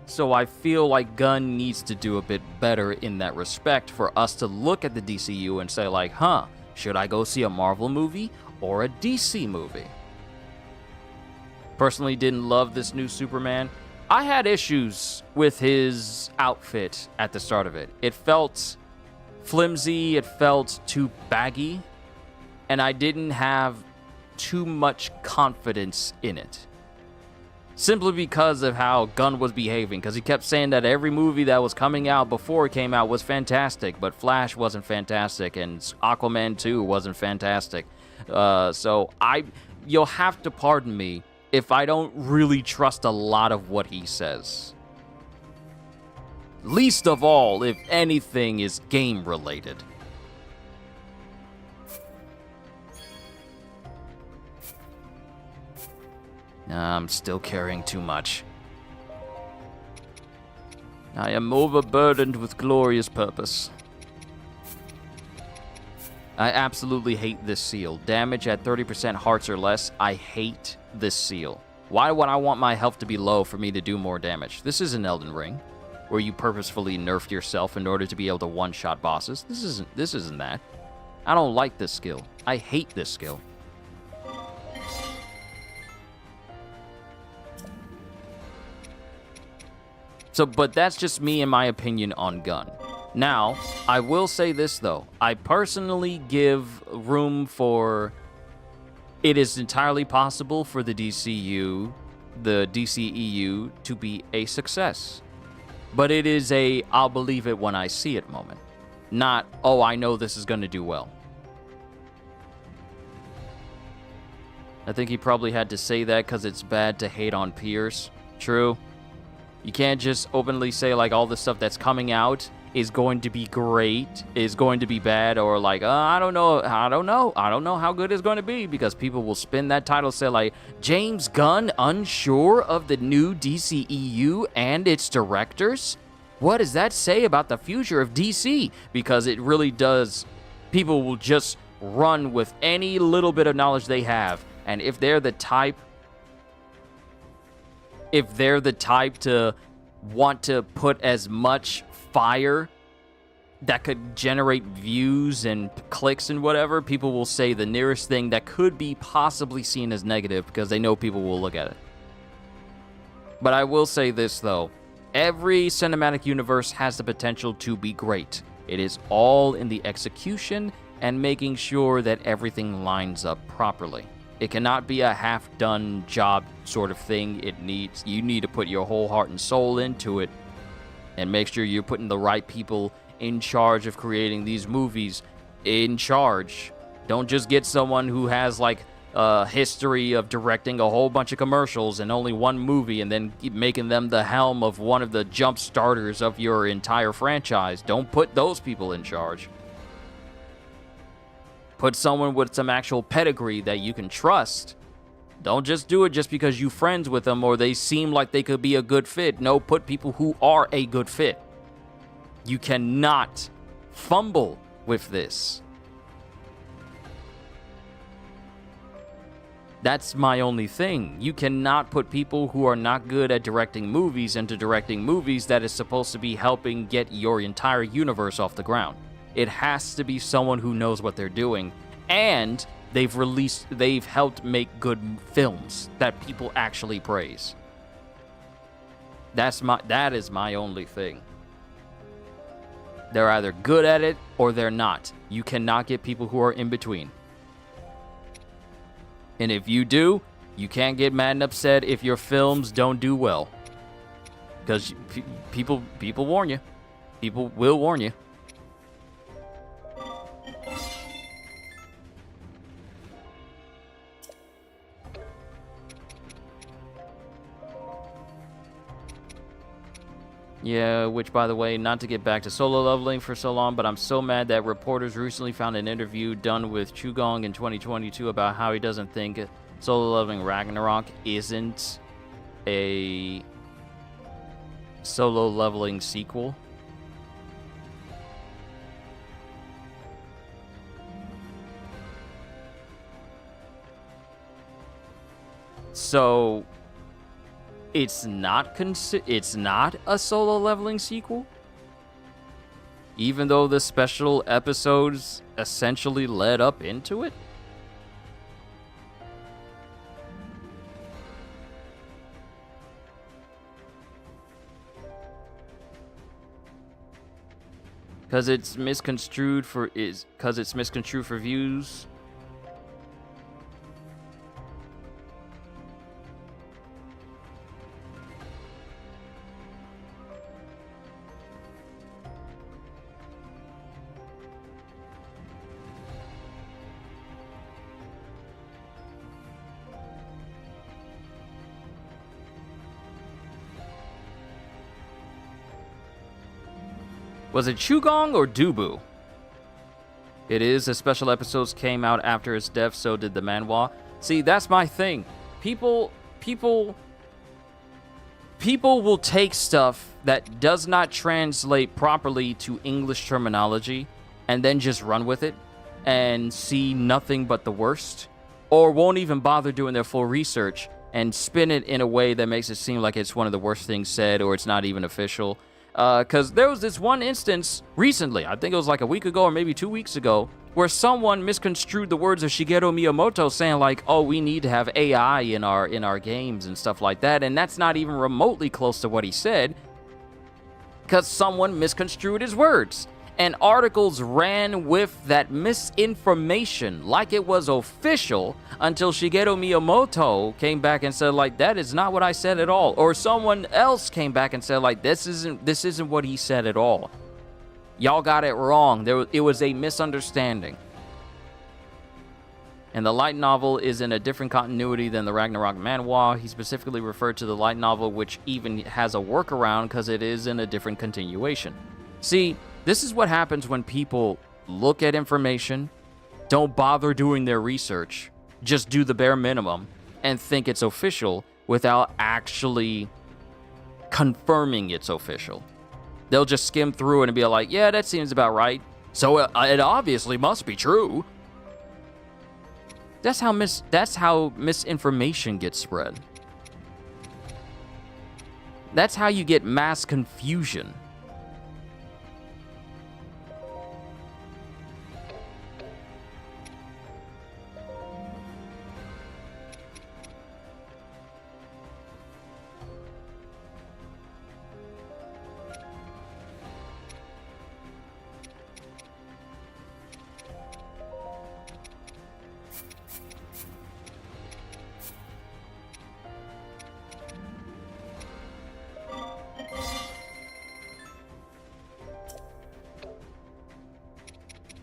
So I feel like Gunn needs to do a bit better in that respect for us to look at the DCU and say like, huh, should I go see a Marvel movie or a DC movie? Personally didn't love this new Superman. I had issues with his outfit at the start of it. It felt flimsy, it felt too baggy, and I didn't have too much confidence in it. Simply because of how Gunn was behaving, because he kept saying that every movie that was coming out before it came out was fantastic, but Flash wasn't fantastic, and Aquaman 2 wasn't fantastic. So you'll have to pardon me if I don't really trust a lot of what he says. Least of all, if anything is game-related. I'm still carrying too much. I am overburdened with glorious purpose. I absolutely hate this seal. Damage at 30% hearts or less. I hate this seal. Why would I want my health to be low for me to do more damage? This isn't Elden Ring, where you purposefully nerfed yourself in order to be able to one-shot bosses. This isn't that. I don't like this skill. I hate this skill. So, but that's just me and my opinion on Gunn. Now, I will say this though. I personally give room for, it is entirely possible for the DCU, the DCEU, to be a success. But it is a, I'll believe it when I see it moment. Not, oh, I know this is going to do well. I think he probably had to say that because it's bad to hate on peers. True. You can't just openly say, like, all the stuff that's coming out is going to be great, is going to be bad, or like, I don't know how good it's going to be, because people will spin that title, say, like, James Gunn unsure of the new DCEU and its directors? What does that say about the future of DC? Because it really does, people will just run with any little bit of knowledge they have, and if they're the type to want to put as much fire that could generate views and clicks and whatever, people will say the nearest thing that could be possibly seen as negative because they know people will look at it. But I will say this, though. Every cinematic universe has the potential to be great. It is all in the execution and making sure that everything lines up properly. It cannot be a half-done job sort of thing. You need to put your whole heart and soul into it and make sure you're putting the right people in charge of creating these movies in charge. Don't just get someone who has like history of directing a whole bunch of commercials and only one movie and then making them the helm of one of the jump starters of your entire franchise. Don't put those people in charge. Put someone with some actual pedigree that you can trust. Don't just do it just because you're friends with them or they seem like they could be a good fit. No, put people who are a good fit. You cannot fumble with this. That's my only thing. You cannot put people who are not good at directing movies into directing movies that is supposed to be helping get your entire universe off the ground. It has to be someone who knows what they're doing, and they've helped make good films that people actually praise. That is my only thing. They're either good at it or they're not. You cannot get people who are in between. And if you do, you can't get mad and upset if your films don't do well. Because people warn you. People will warn you. Yeah, which, by the way, not to get back to solo leveling for so long, but I'm so mad that reporters recently found an interview done with Chugong in 2022 about how he doesn't think solo leveling Ragnarok isn't a solo leveling sequel. So it's not a solo leveling sequel, even though the special episodes essentially led up into it. Because it's misconstrued for views. Was it Chugong or Dubu? It is. The special episodes came out after his death, so did the manhwa. See, that's my thing. People will take stuff that does not translate properly to English terminology and then just run with it and see nothing but the worst, or won't even bother doing their full research and spin it in a way that makes it seem like it's one of the worst things said or it's not even official. Because there was this one instance recently, I think it was like a week ago or maybe 2 weeks ago, where someone misconstrued the words of Shigeru Miyamoto saying like, oh, we need to have AI in our games and stuff like that, and that's not even remotely close to what he said, because someone misconstrued his words. And articles ran with that misinformation like it was official until Shigeru Miyamoto came back and said like, that is not what I said at all. Or someone else came back and said like, this isn't what he said at all. Y'all got it wrong. It was a misunderstanding. And the light novel is in a different continuity than the Ragnarok manhwa. He specifically referred to the light novel, which even has a workaround because it is in a different continuation. See, this is what happens when people look at information, don't bother doing their research, just do the bare minimum, and think it's official without actually confirming it's official. They'll just skim through it and be like, yeah, that seems about right, so it obviously must be true. That's how misinformation gets spread. That's how you get mass confusion.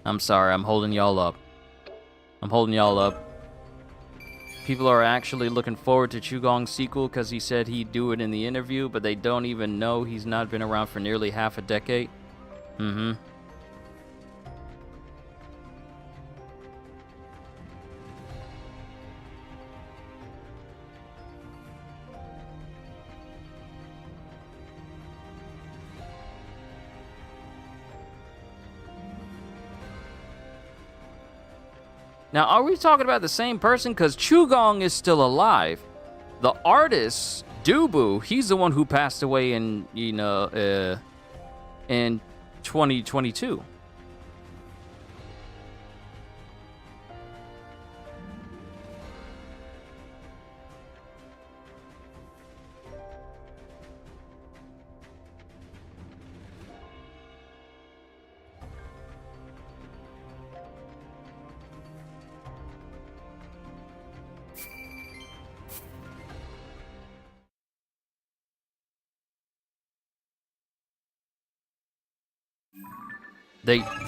I'm sorry, I'm holding y'all up. I'm holding y'all up. People are actually looking forward to Chugong's sequel because he said he'd do it in the interview, but they don't even know he's not been around for nearly half a decade. Mm-hmm. Now, are we talking about the same person? Because Chugong is still alive. The artist, Dubu, he's the one who passed away in 2022.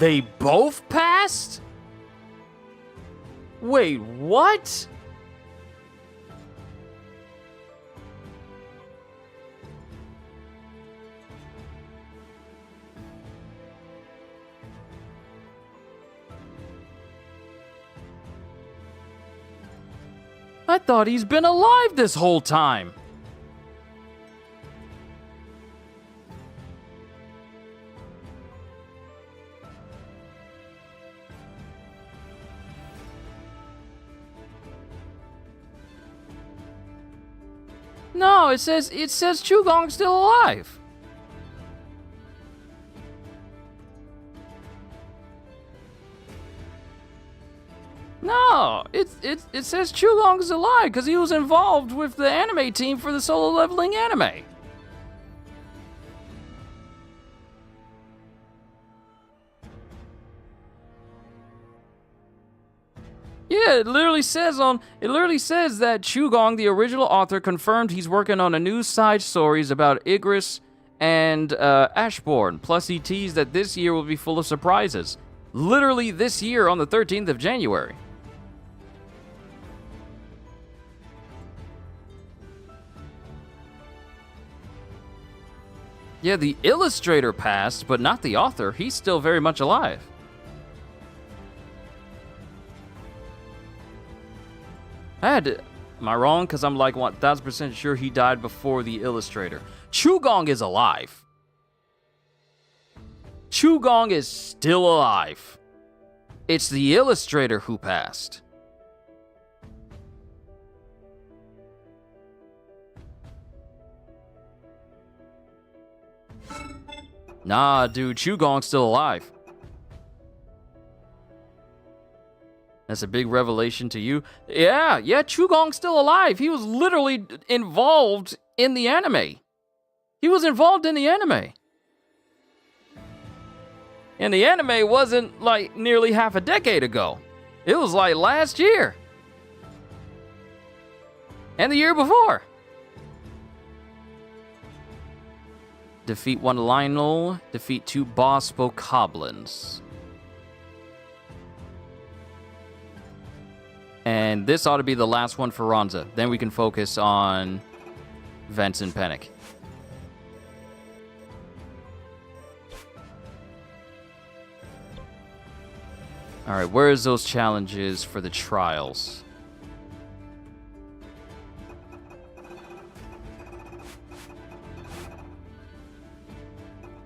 They both passed? Wait, what? I thought he's been alive this whole time. No, it says Chugong's still alive. No, it says Chugong's alive because he was involved with the anime team for the solo leveling anime. Yeah, it literally says that Chugong, the original author, confirmed he's working on a new side stories about Igris and Ashbourne. Plus, he teased that this year will be full of surprises. Literally this year on the 13th of January. Yeah, the illustrator passed, but not the author. He's still very much alive. Am I wrong? Because I'm like 1000% sure he died before the illustrator. Chugong is alive. Chugong is still alive. It's the illustrator who passed. Nah, dude, Chugong's still alive. That's a big revelation to you. Yeah, Chugong's still alive. He was literally involved in the anime. He was involved in the anime. And the anime wasn't like nearly half a decade ago. It was like last year. And the year before. Defeat 1 Lionel. Defeat 2 boss bokoblins. And this ought to be the last one for Ronza. Then we can focus on Vents and Panic. Alright, where's those challenges for the trials?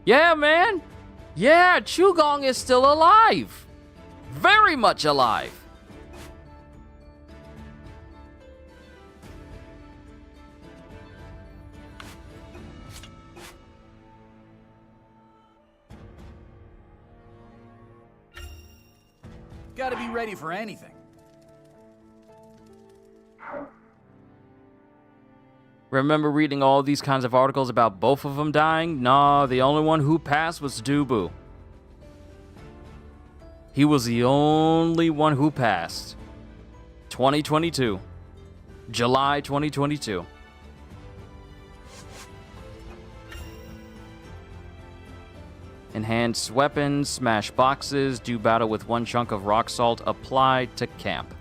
Yeah, man! Yeah, Chugong is still alive! Very much alive! Gotta be ready for anything. Remember reading all these kinds of articles about both of them dying? Nah, the only one who passed was Dubu. He was the only one who passed. 2022. July 2022. Enhance weapons, smash boxes, do battle with 1 chunk of rock salt applied to camp.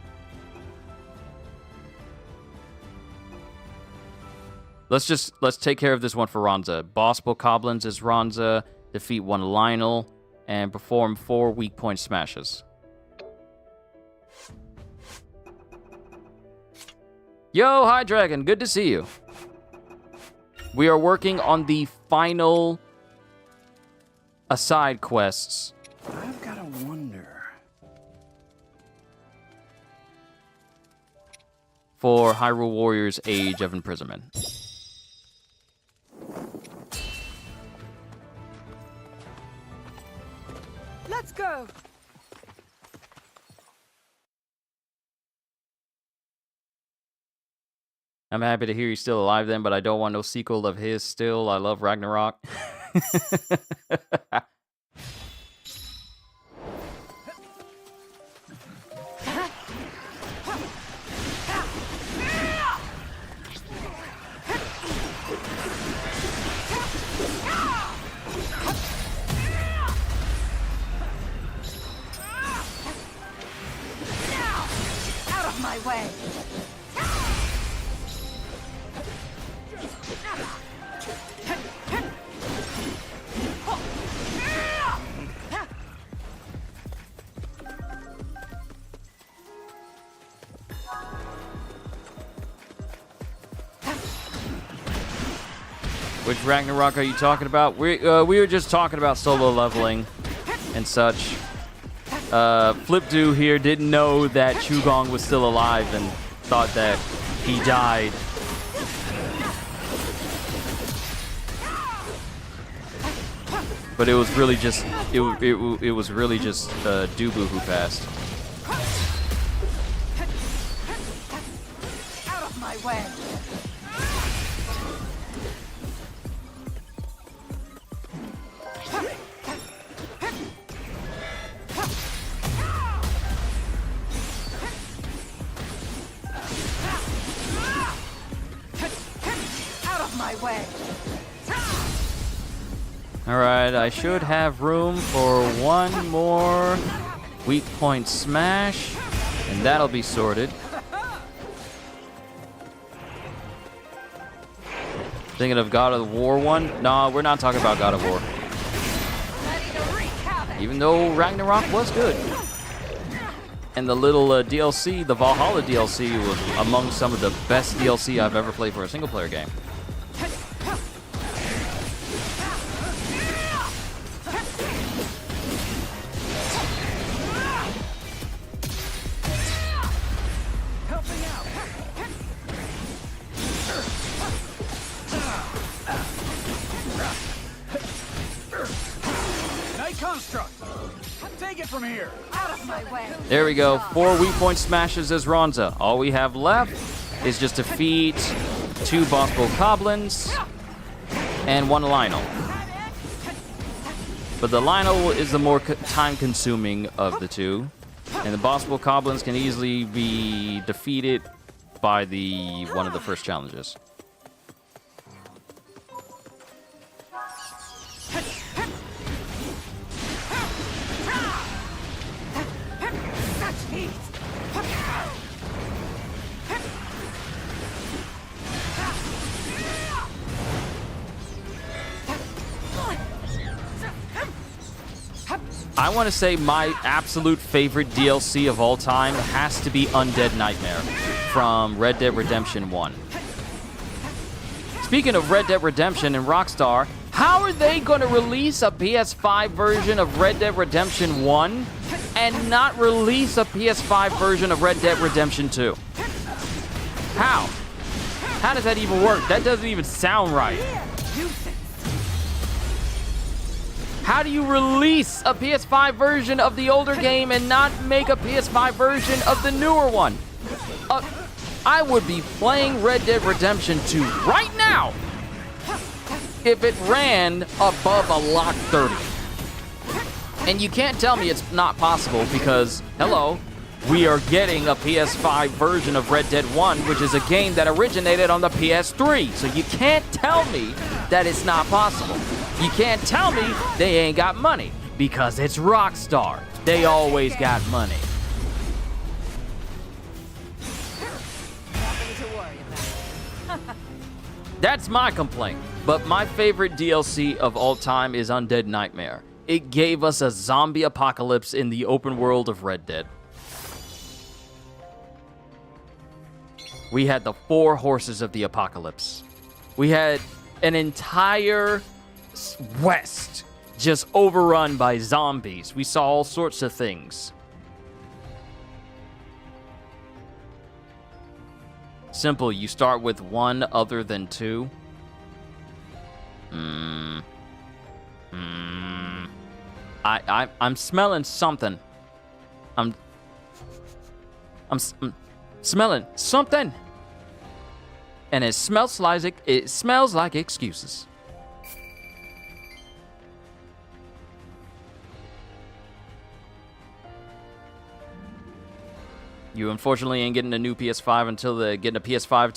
Let's take care of this one for Ronza. Boss Bokoblins is Ronza. Defeat 1 Lionel. And perform 4 weak point smashes. Yo, hi Dragon, good to see you. We are working on the final aside quests. I've got to wonder. For Hyrule Warriors Age of Imprisonment. Let's go. I'm happy to hear he's still alive then, but I don't want no sequel of his still. I love Ragnarok. Out of my way. Which Ragnarok are you talking about? We were just talking about solo leveling and such. Flipdo here didn't know that Chugong was still alive and thought that he died. But it was really just it was really just Dubu who passed. Out of my way. Out of my way. Alright, I should have room for one more weak point smash, and that'll be sorted. Thinking of God of War 1? No, we're not talking about God of War. Ready to wreak havoc. Even though Ragnarok was good. And the little DLC, the Valhalla DLC, was among some of the best DLC I've ever played for a single player game. Construct. Take it from here. Out of my way. There we go. 4 weak point smashes as Ronza. All we have left is just defeat 2 boss Bokoblins and 1 Lionel. But the Lionel is the more time-consuming of the two, and the boss Bokoblins can easily be defeated by one of the first challenges. I want to say my absolute favorite DLC of all time has to be Undead Nightmare from Red Dead Redemption 1. Speaking of Red Dead Redemption and Rockstar, how are they going to release a PS5 version of Red Dead Redemption 1 and not release a PS5 version of Red Dead Redemption 2? How? How does that even work? That doesn't even sound right. How do you release a PS5 version of the older game and not make a PS5 version of the newer one? I would be playing Red Dead Redemption 2 right now if it ran above a lock 30. And you can't tell me it's not possible because, hello, we are getting a PS5 version of Red Dead 1, which is a game that originated on the PS3. So you can't tell me that it's not possible. You can't tell me they ain't got money because it's Rockstar. They always got money. Nothing to worry about. That's my complaint. But my favorite DLC of all time is Undead Nightmare. It gave us a zombie apocalypse in the open world of Red Dead. We had the 4 horses of the apocalypse. We had an entire west just overrun by zombies. We saw all sorts of things. Simple, you start with 1 other than 2. I'm smelling something. I'm smelling something. And it smells like excuses. You unfortunately ain't getting a new PS5 until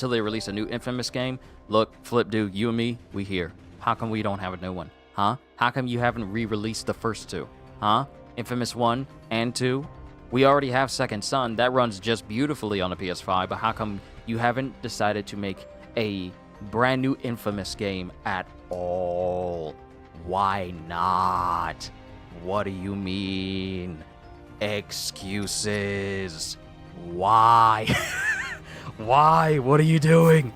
they release a new Infamous game. Look, Flip Dude, you and me, we here. How come we don't have a new one? Huh? How come you haven't re-released the first 2? Huh? Infamous 1 and 2? We already have Second Son. That runs just beautifully on a PS5, but how come you haven't decided to make a brand new Infamous game at all? Why not? What do you mean? Excuses. Why? Why? What are you doing?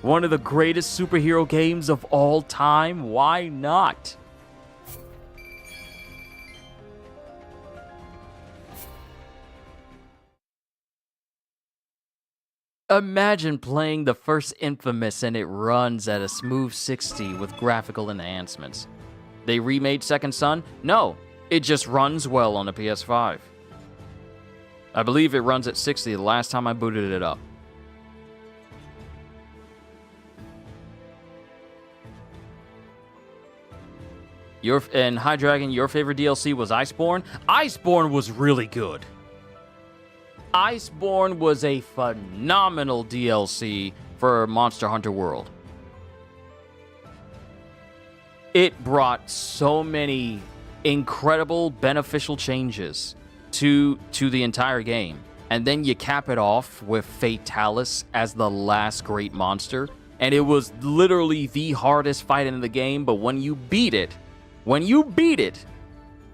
One of the greatest superhero games of all time? Why not? Imagine playing the first Infamous and it runs at a smooth 60 with graphical enhancements. They remade Second Son? No, it just runs well on a PS5. I believe it runs at 60 the last time I booted it up. And High Dragon, your favorite DLC was Iceborne? Iceborne was really good. Iceborne was a phenomenal DLC for Monster Hunter World. It brought so many incredible beneficial changes to the entire game. And then you cap it off with Fatalis as the last great monster. And it was literally the hardest fight in the game, but when you beat it,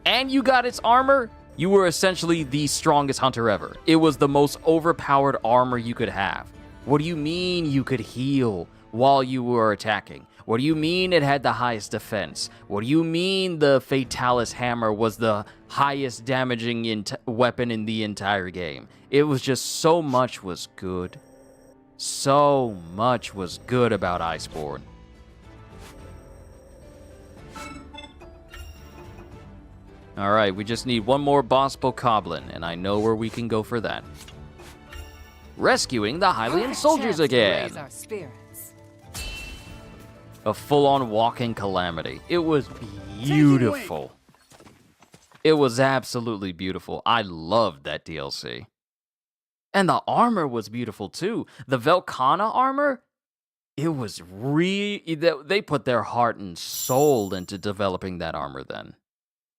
and you got its armor, you were essentially the strongest hunter ever. It was the most overpowered armor you could have. What do you mean you could heal while you were attacking? What do you mean it had the highest defense? What do you mean the Fatalis hammer was the highest damaging weapon in the entire game? It was just so much was good. So much was good about Iceborne. Alright, we just need one more boss bokoblin, and I know where we can go for that. Rescuing the Hylian soldiers again! Raise our spirits. A full-on walking calamity. It was beautiful. It was absolutely beautiful. I loved that DLC. And the armor was beautiful too. The Velkhana armor, it was they put their heart and soul into developing that armor then.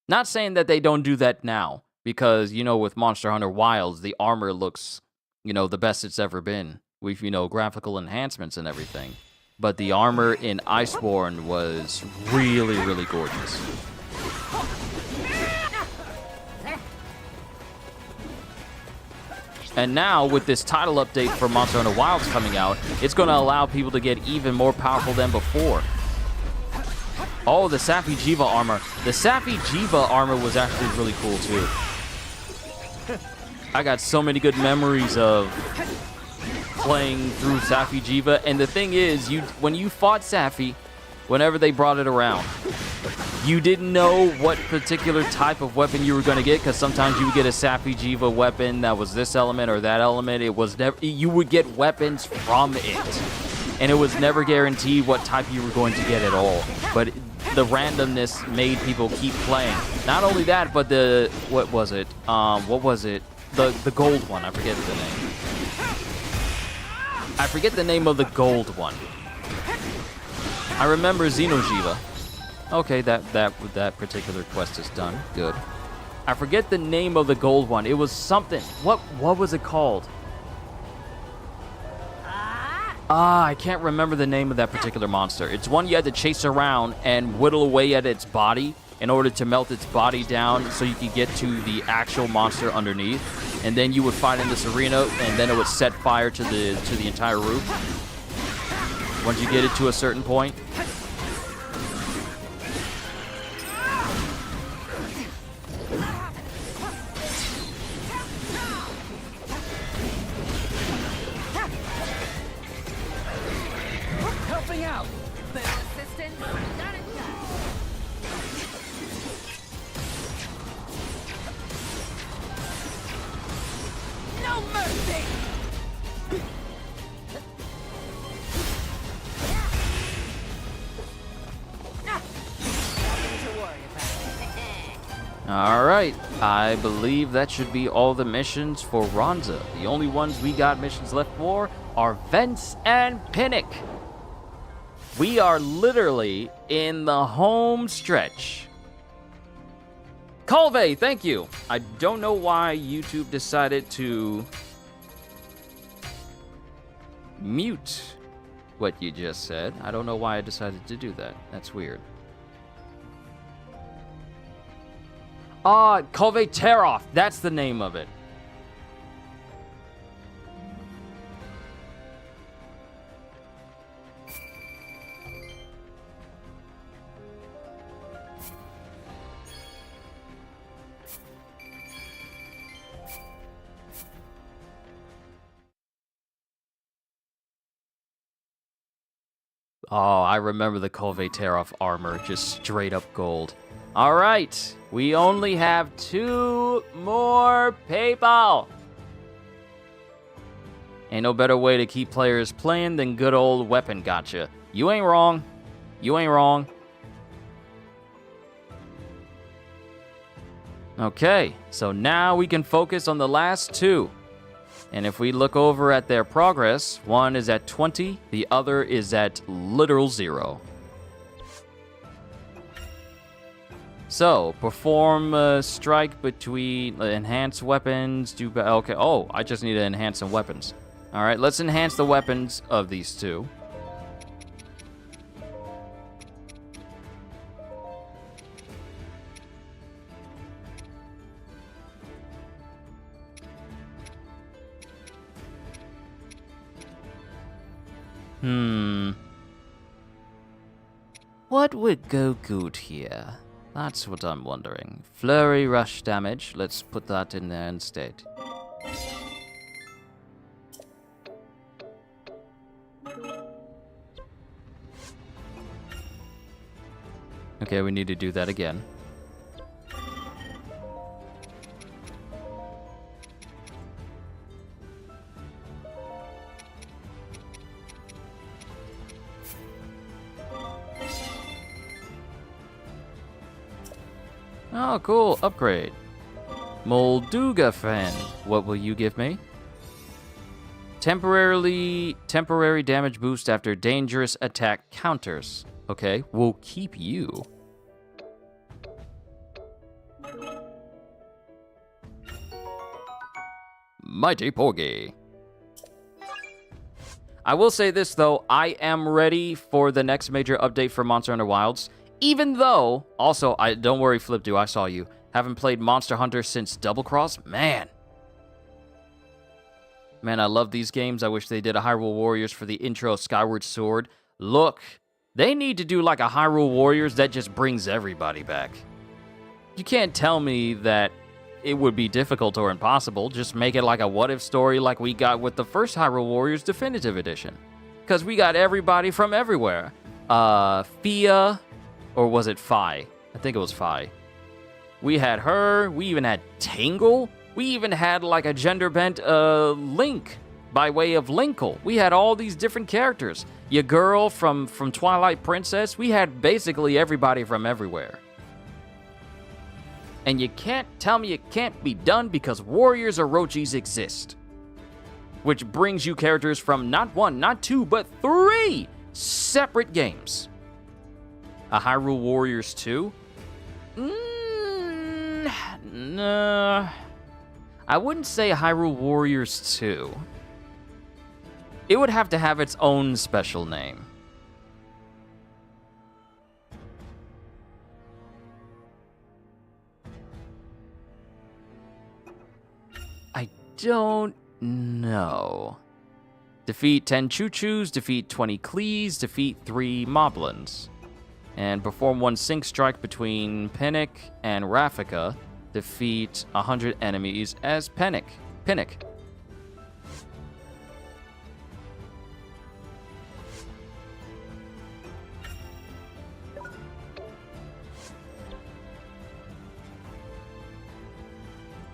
Not saying that they don't do that now, because, you know, with Monster Hunter Wilds, the armor looks, you know, the best it's ever been. With, you know, graphical enhancements and everything. But the armor in Iceborne was really, really gorgeous. And now, with this title update for Monster Hunter Wilds coming out, it's going to allow people to get even more powerful than before. Oh, the Safi Jiva armor. The Safi Jiva armor was actually really cool, too. I got so many good memories of playing through Safi Jiva. And the thing is, when you fought Safi, whenever they brought it around, you didn't know what particular type of weapon you were going to get, because sometimes you would get a Safi Jiva weapon that was this element or that element. It was never, you would get weapons from it, and it was never guaranteed what type you were going to get at all. But the randomness made people keep playing. Not only that, but what was it? The gold one. I forget the name. I forget the name of the gold one. I remember Xenojiva. Okay, that particular quest is done. Good. I forget the name of the gold one. It was something. What was it called? I can't remember the name of that particular monster. It's one you had to chase around and whittle away at its body in order to melt its body down so you could get to the actual monster underneath. And then you would fight in this arena, and then it would set fire to the entire roof. Once you get it to a certain point. Helping out. Little assistance. Got it done. No mercy. Nothing to worry about. All right, I believe that should be all the missions for Ronza. The only ones we got missions left for are Vents and Pinnock. We are literally in the home stretch. Colvey, thank you. I don't know why YouTube decided to mute what you just said. I don't know why I decided to do that. That's weird. Colvey Tear-Off. That's the name of it. Oh, I remember the Colvey Tear-Off armor, just straight up gold. All right, we only have 2 more people. Ain't no better way to keep players playing than good old weapon gotcha. You ain't wrong. You ain't wrong. Okay, so now we can focus on the last 2. And if we look over at their progress, one is at 20, the other is at literal 0. So, perform a strike between enhance weapons, okay, oh, I just need to enhance some weapons. All right, let's enhance the weapons of these 2. What would go good here? That's what I'm wondering. Flurry rush damage. Let's put that in there instead. Okay, we need to do that again. Oh, cool. Upgrade. Molduga Fan. What will you give me? Temporary damage boost after dangerous attack counters. Okay, we'll keep you. Mighty Porgy. I will say this, though. I am ready for the next major update for Monster Hunter Wilds. Even though, also, don't worry, Flipdo, I saw you. Haven't played Monster Hunter since Double Cross? Man, I love these games. I wish they did a Hyrule Warriors for the intro of Skyward Sword. Look, they need to do like a Hyrule Warriors that just brings everybody back. You can't tell me that it would be difficult or impossible. Just make it like a what-if story like we got with the first Hyrule Warriors Definitive Edition. Because we got everybody from everywhere. Fia, or was it Fi? I think it was Fi. We had her. We even had Tingle. We even had like a gender-bent Link by way of Linkle. We had all these different characters. Your girl from Twilight Princess. We had basically everybody from everywhere. And you can't tell me it can't be done because Warriors Orochis exist. Which brings you characters from not 1, not 2, but 3 separate games. A Hyrule Warriors 2? No. I wouldn't say Hyrule Warriors 2. It would have to have its own special name. I don't know. Defeat 10 Choo-Choos, defeat 20 Klees, defeat 3 Moblins. And perform 1 sync strike between Pinnock and Raffica. Defeat 100 enemies as Pinnock.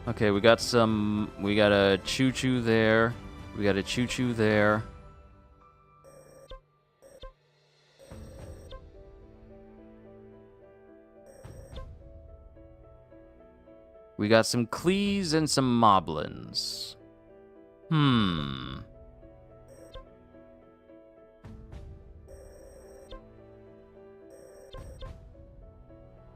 Okay, we got a Choo-Choo there. We got a Choo-Choo there. We got some Klees and some Moblins.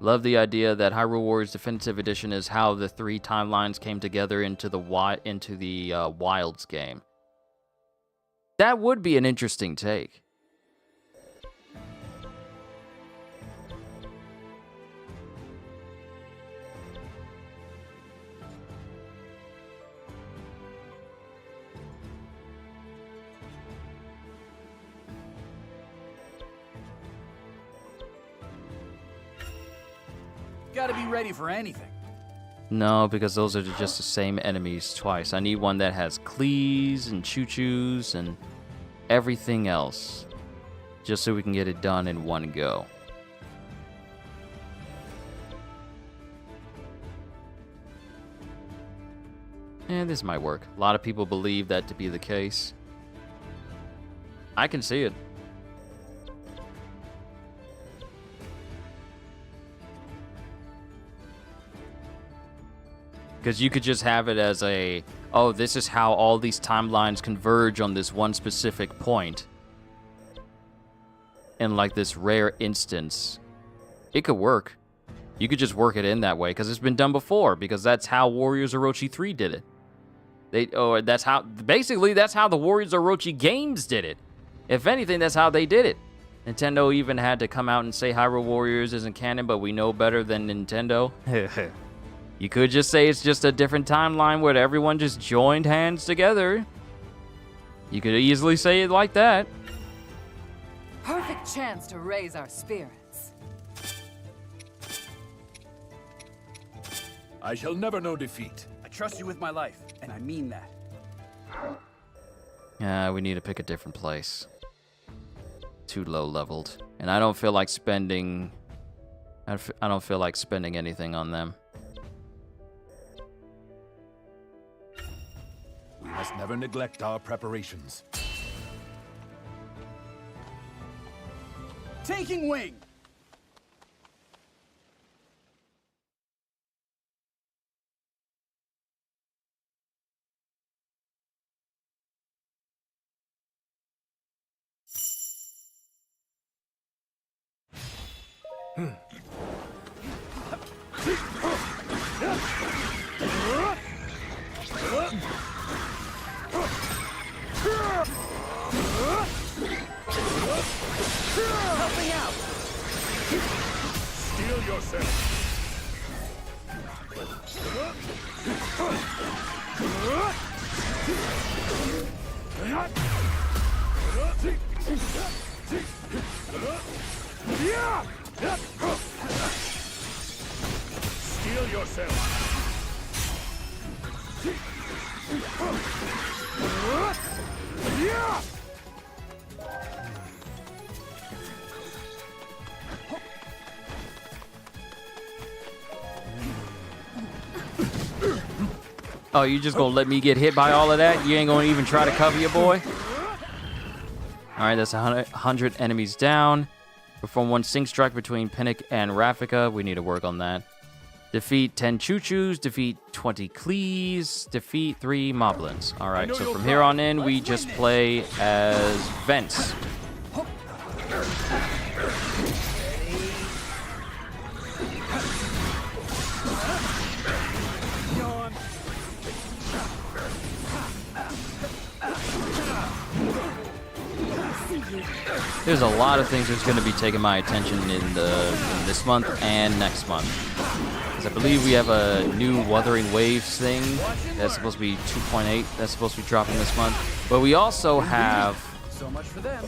Love the idea that Hyrule Warriors Definitive Edition is how the 3 timelines came together into the Wilds game. That would be an interesting take. Gotta be ready for anything. No, because those are just the same enemies twice. I need one that has Klees and Choo-Choos and everything else, just so we can get it done in one go. And this might work. A lot of people believe that to be the case. I can see it. Because you could just have it as a, oh, this is how all these timelines converge on this one specific point. In like this rare instance. It could work. You could just work it in that way, because it's been done before, because that's how Warriors Orochi 3 did it. That's how the Warriors Orochi games did it. If anything, that's how they did it. Nintendo even had to come out and say Hyrule Warriors isn't canon, but we know better than Nintendo. You could just say it's just a different timeline where everyone just joined hands together. You could easily say it like that. Perfect chance to raise our spirits. I shall never know defeat. I trust you with my life, and I mean that. Yeah, we need to pick a different place. Too low leveled. And I don't feel like spending... I don't feel like spending anything on them. We must never neglect our preparations. Taking wing! Helping out! Steel yourself! Steel yourself! Oh, you just gonna let me get hit by all of that? You ain't gonna even try to cover your boy? Alright, that's 100 enemies down. Perform 1 sync strike between Pinnock and Raffica. We need to work on that. Defeat 10 Choo-Choos, defeat 20 Klees, defeat 3 Moblins. Alright, so from here on in, we just play as Vents. There's a lot of things that's going to be taking my attention in this month and next month. Because I believe we have a new Wuthering Waves thing that's supposed to be 2.8 that's supposed to be dropping this month. But we also have So much for them.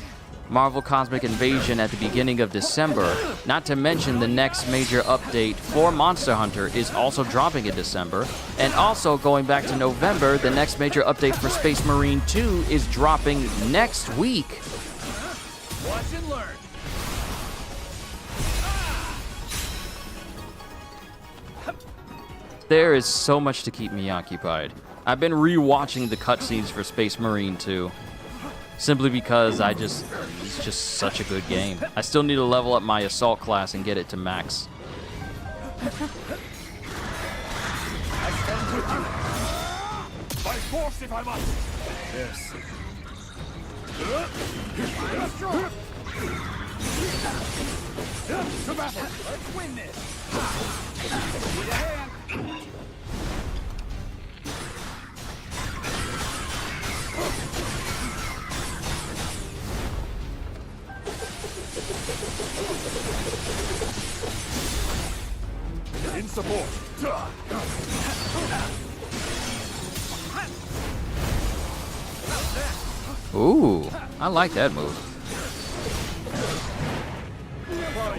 Marvel Cosmic Invasion at the beginning of December. Not to mention the next major update for Monster Hunter is also dropping in December. And also going back to November, the next major update for Space Marine 2 is dropping next week. Watch and learn. There is so much to keep me occupied. I've been rewatching the cutscenes for Space Marine 2. Simply because it's just such a good game. I still need to level up my assault class and get it to max. I stand with you. By force if I must. Yes. To battle. Let's win this. Need a hand. In support. Ooh, I like that move.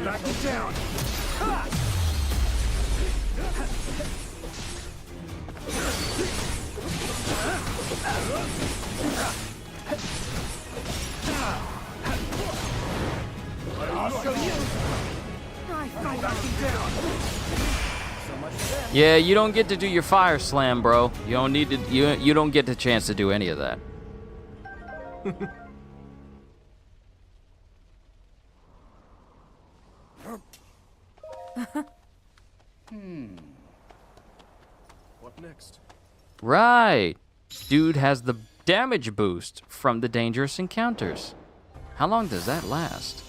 Back it down. I'll show you. Backing down. So much for them. Yeah, you don't get to do your fire slam, bro. You don't need to. You don't get the chance to do any of that. What next? Right. Dude has the damage boost from the dangerous encounters. How long does that last?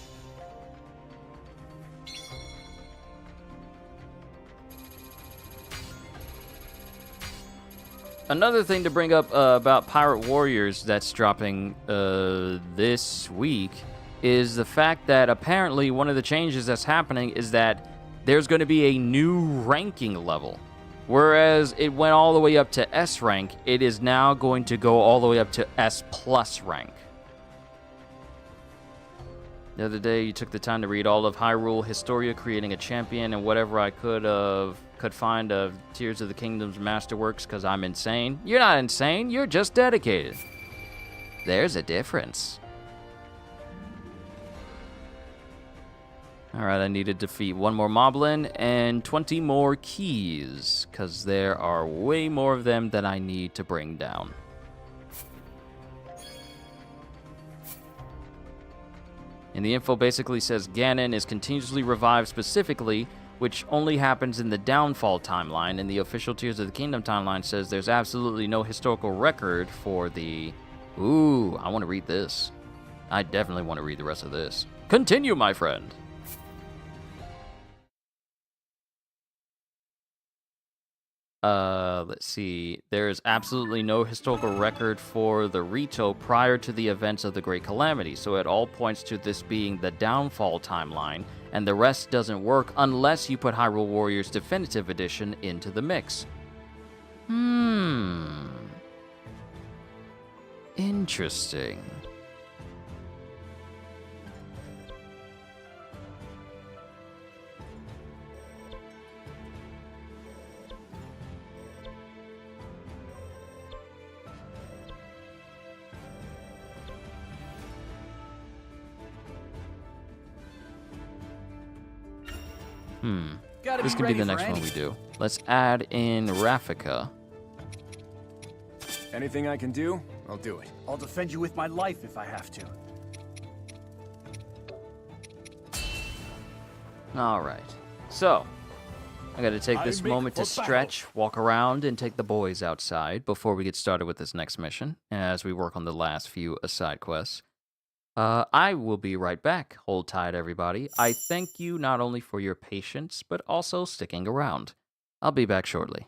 Another thing to bring up about Pirate Warriors that's dropping this week is the fact that apparently one of the changes that's happening is that there's going to be a new ranking level. Whereas it went all the way up to S rank, it is now going to go all the way up to S plus rank. The other day, you took the time to read all of Hyrule Historia, creating a champion and whatever I could find of Tears of the Kingdom's masterworks because I'm insane. You're not insane, you're just dedicated. There's a difference. Alright, I need to defeat one more moblin and 20 more keys, because there are way more of them that I need to bring down. And the info basically says Ganon is continuously revived specifically, which only happens in the Downfall timeline, and the official Tears of the Kingdom timeline says there's absolutely no historical record for the... Ooh, I want to read this. I definitely want to read the rest of this. Continue, my friend! Let's see. There is absolutely no historical record for the Rito prior to the events of the Great Calamity, so it all points to this being the Downfall timeline, and the rest doesn't work unless you put Hyrule Warriors Definitive Edition into the mix. Interesting. This could be the next one we do. Let's add in Rafika. Anything I can do, I'll do it. I'll defend you with my life if I have to. Alright. So, I gotta take this moment to stretch, walk around, and take the boys outside before we get started with this next mission, as we work on the last few side quests. I will be right back. Hold tight, everybody. I thank you not only for your patience, but also sticking around. I'll be back shortly.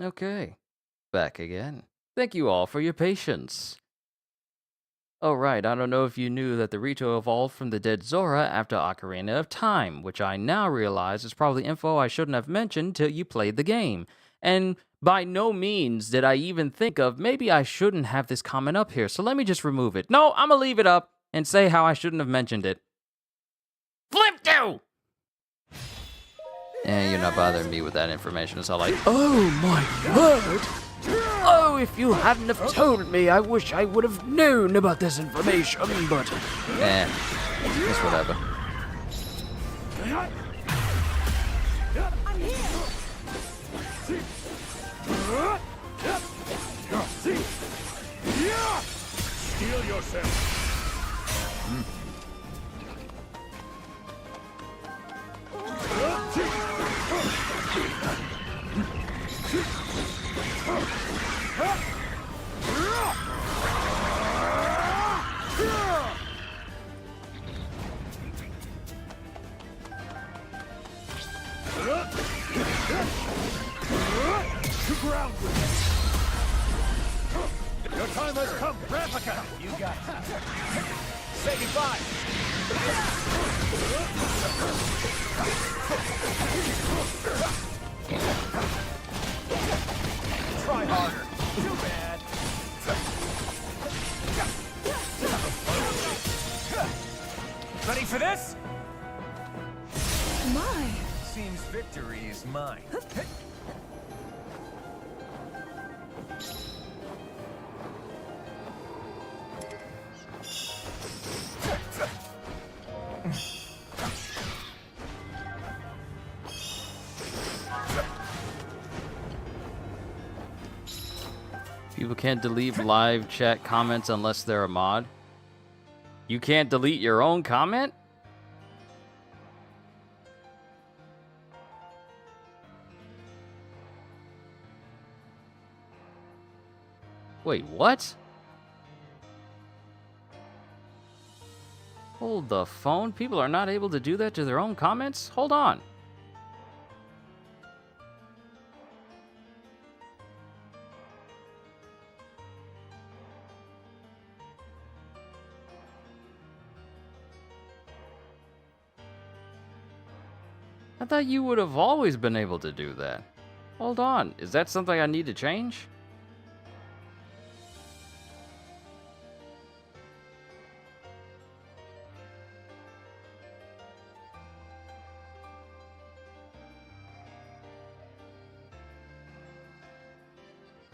Okay, back again. Thank you all for your patience. Oh right, I don't know if you knew that the Rito evolved from the dead Zora after Ocarina of Time, which I now realize is probably info I shouldn't have mentioned till you played the game. And by no means did I even think of maybe I shouldn't have this comment up here, so let me just remove it. No, I'm gonna leave it up and say how I shouldn't have mentioned it. Flip to! And you're not bothering me with that information. It's all like, oh my word! Oh, if you hadn't have told me, I wish I would have known about this information, but... it's whatever. Steel yourself. To ground with it. Your time has come, Replica. You got it. Say goodbye. Try harder. Too bad. Ready for this? My. Seems victory is mine. People can't delete live chat comments unless they're a mod. You can't delete your own comment? Wait, what? Hold the phone? People are not able to do that to their own comments? Hold on. I thought you would have always been able to do that. Hold on, is that something I need to change?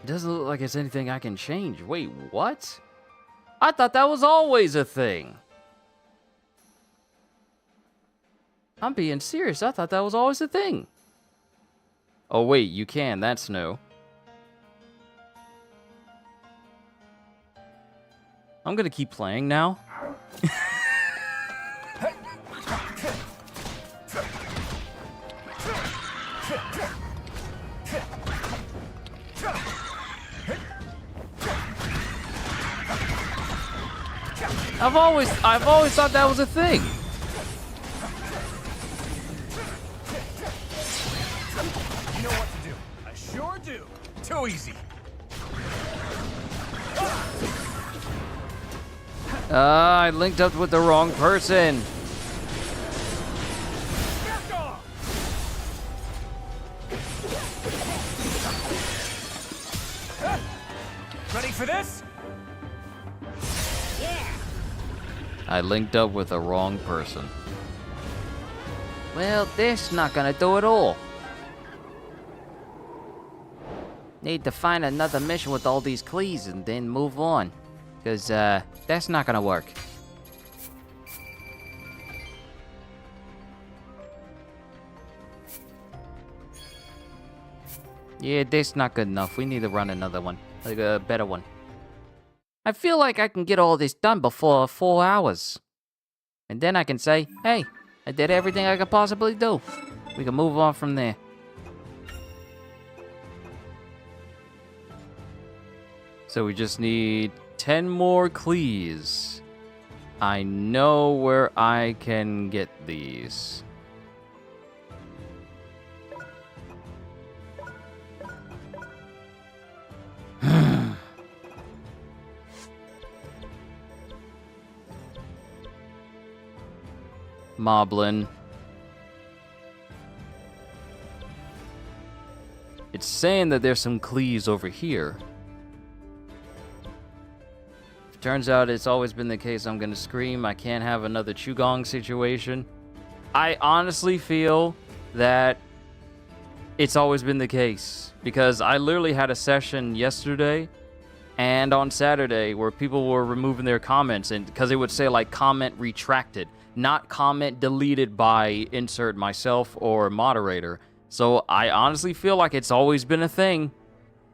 It doesn't look like it's anything I can change. Wait, what? I thought that was always a thing. I'm being serious. I thought that was always a thing. Oh, wait, you can. That's new. I'm gonna keep playing now. I've always thought that was a thing. You know what to do. I sure do. Too easy. I linked up with the wrong person. Back off. Ready for this? I linked up with the wrong person. Well, this not gonna do it all. Need to find another mission with all these keys and then move on. Because, that's not gonna work. Yeah, this not good enough. We need to run another one. Like a better one. I feel like I can get all this done before 4 hours. And then I can say, hey, I did everything I could possibly do. We can move on from there. So we just need 10 more keys. I know where I can get these. Moblin. It's saying that there's some Clees over here. Turns out it's always been the case. I'm gonna scream. I can't have another Chugong situation. I honestly feel that it's always been the case, because I literally had a session yesterday and on Saturday where people were removing their comments, and because it would say like comment retracted, not comment deleted by insert myself or moderator. So I honestly feel like it's always been a thing.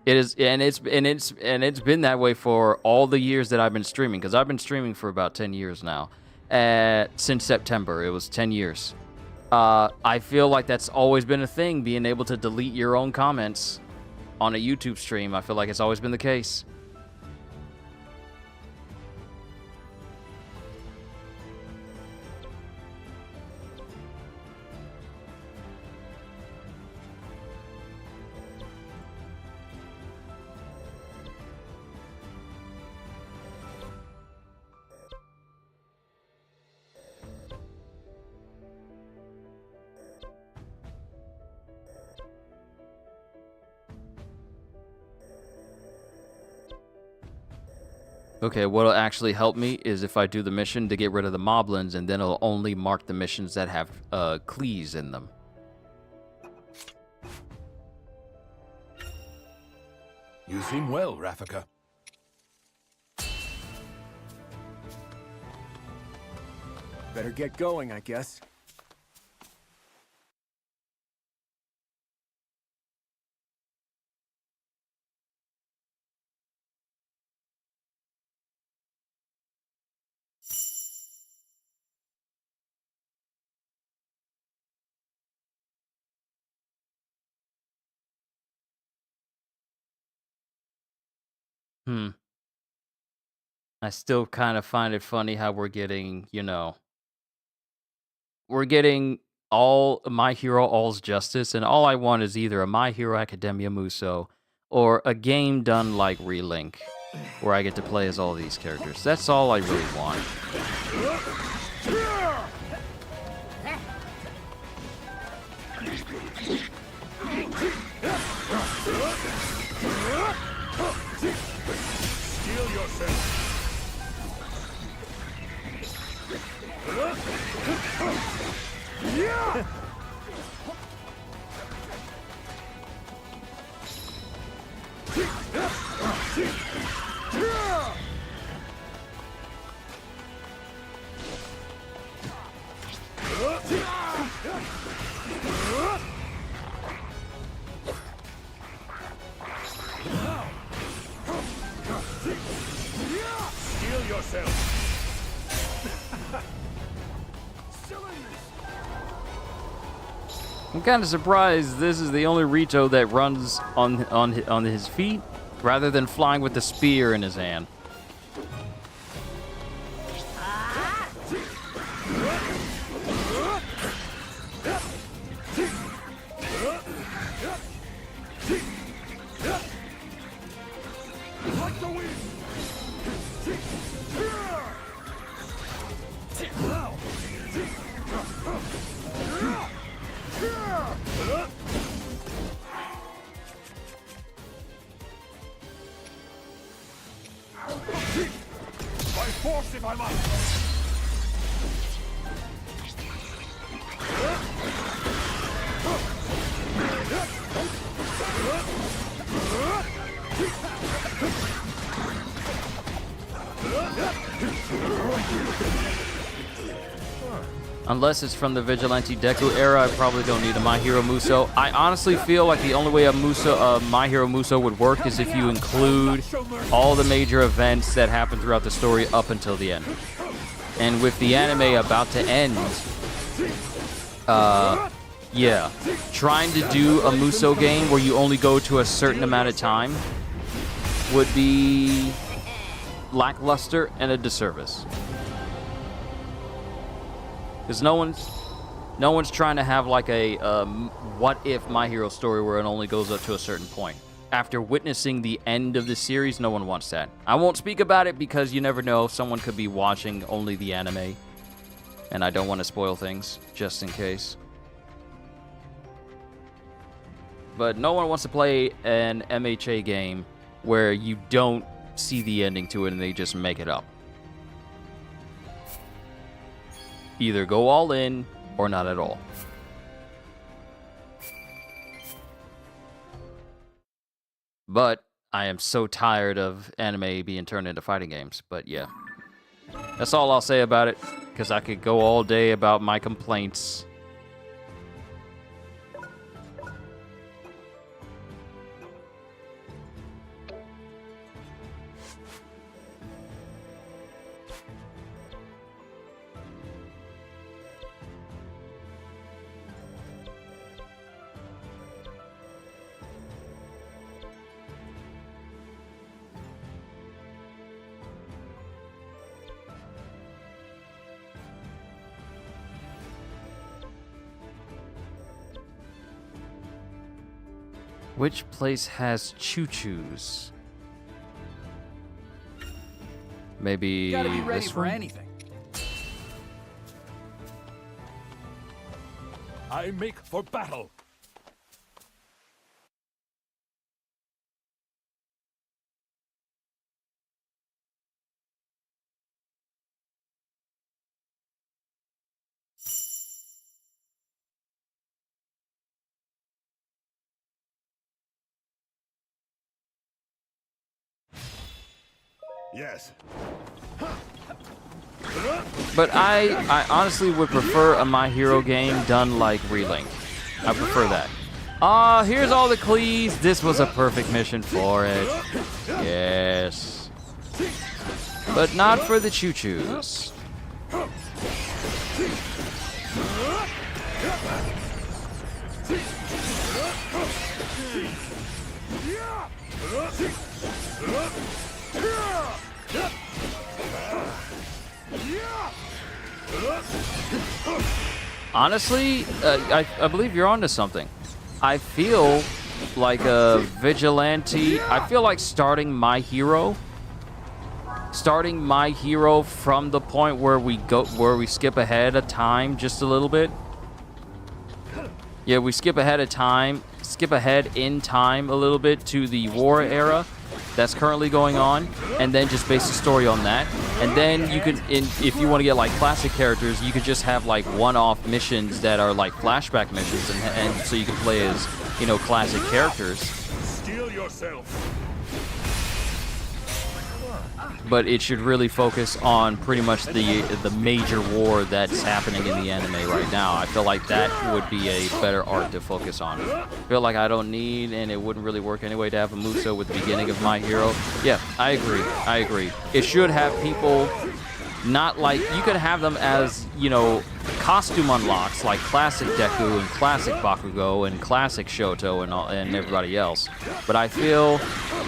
It is, and it's been that way for all the years that I've been streaming, because I've been streaming for about 10 years now. Since September, it was 10 years. I feel like that's always been a thing, being able to delete your own comments on a YouTube stream. I feel like it's always been the case. Okay, what'll actually help me is if I do the mission to get rid of the moblins, and then it'll only mark the missions that have Clees in them. You seem well, Rafika. Better get going, I guess. I still kind of find it funny how we're getting, we're getting all My Hero All's Justice, and all I want is either a My Hero Academia Muso or a game done like Relink, where I get to play as all these characters. That's all I really want. Steel yourself. Steel yourself. I'm kind of surprised this is the only Rito that runs on his feet, rather than flying with the spear in his hand. By force if I must. Unless it's from the Vigilante Deku era, I probably don't need a My Hero Muso. I honestly feel like the only way a My Hero Muso would work is if you include all the major events that happen throughout the story up until the end. And with the anime about to end, yeah, trying to do a Muso game where you only go to a certain amount of time would be lackluster and a disservice. Because no one's trying to have like a what if My Hero story where it only goes up to a certain point. After witnessing the end of the series, no one wants that. I won't speak about it because you never know. Someone could be watching only the anime. and I don't want to spoil things, just in case. But no one wants to play an MHA game where you don't see the ending to it and they just make it up. Either go all in or not at all. But I am so tired of anime being turned into fighting games. But yeah, that's all I'll say about it, because I could go all day about my complaints. Which place has choo-choos? Maybe Gotta be ready this for one? anything. I make for battle. Yes. But I honestly would prefer a My Hero game done like Relink. I prefer that. Here's all the Clees. This was a perfect mission for it. Yes. But not for the choo-choos. Honestly, I believe you're onto something. I feel like a vigilante. I feel like starting My Hero from the point where we skip ahead of time just a little bit. Yeah, we skip ahead in time a little bit to the war era that's currently going on, and then just base the story on that. And then you could, if you want to get like classic characters, you could just have like one-off missions that are like flashback missions, and so you can play as, you know, classic characters. Steel yourself. But it should really focus on pretty much the major war that's happening in the anime right now. I feel like that would be a better arc to focus on. I feel like I don't need, and it wouldn't really work anyway, to have a Muso with the beginning of My Hero. Yeah, I agree. It should have people, not like, you could have them as, you know, costume unlocks like classic Deku and classic Bakugo and classic Shoto and everybody else. But I feel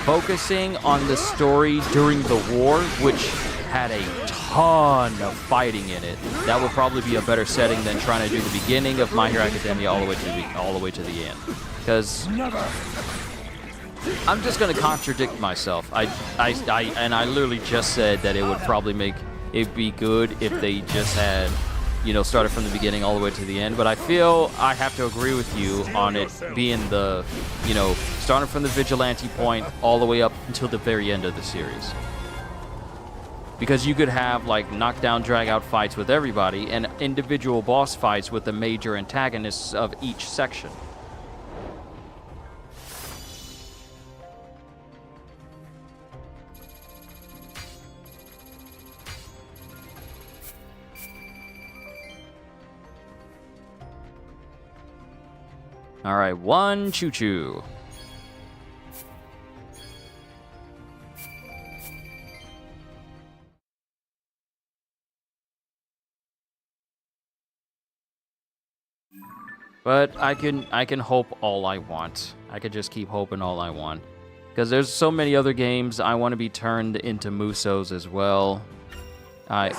focusing on the story during the war, which had a ton of fighting in it, that would probably be a better setting than trying to do the beginning of My Hero Academia all the way to the end. Because I'm just gonna contradict myself. I literally just said that it would probably make it be good if they just had, you know, started from the beginning all the way to the end. But I feel I have to agree with you on it being the, you know, starting from the vigilante point all the way up until the very end of the series. Because you could have like knockdown, drag out fights with everybody and individual boss fights with the major antagonists of each section. All right, one choo-choo. But I can hope all I want. I could just keep hoping all I want. Because there's so many other games I want to be turned into Musos as well. I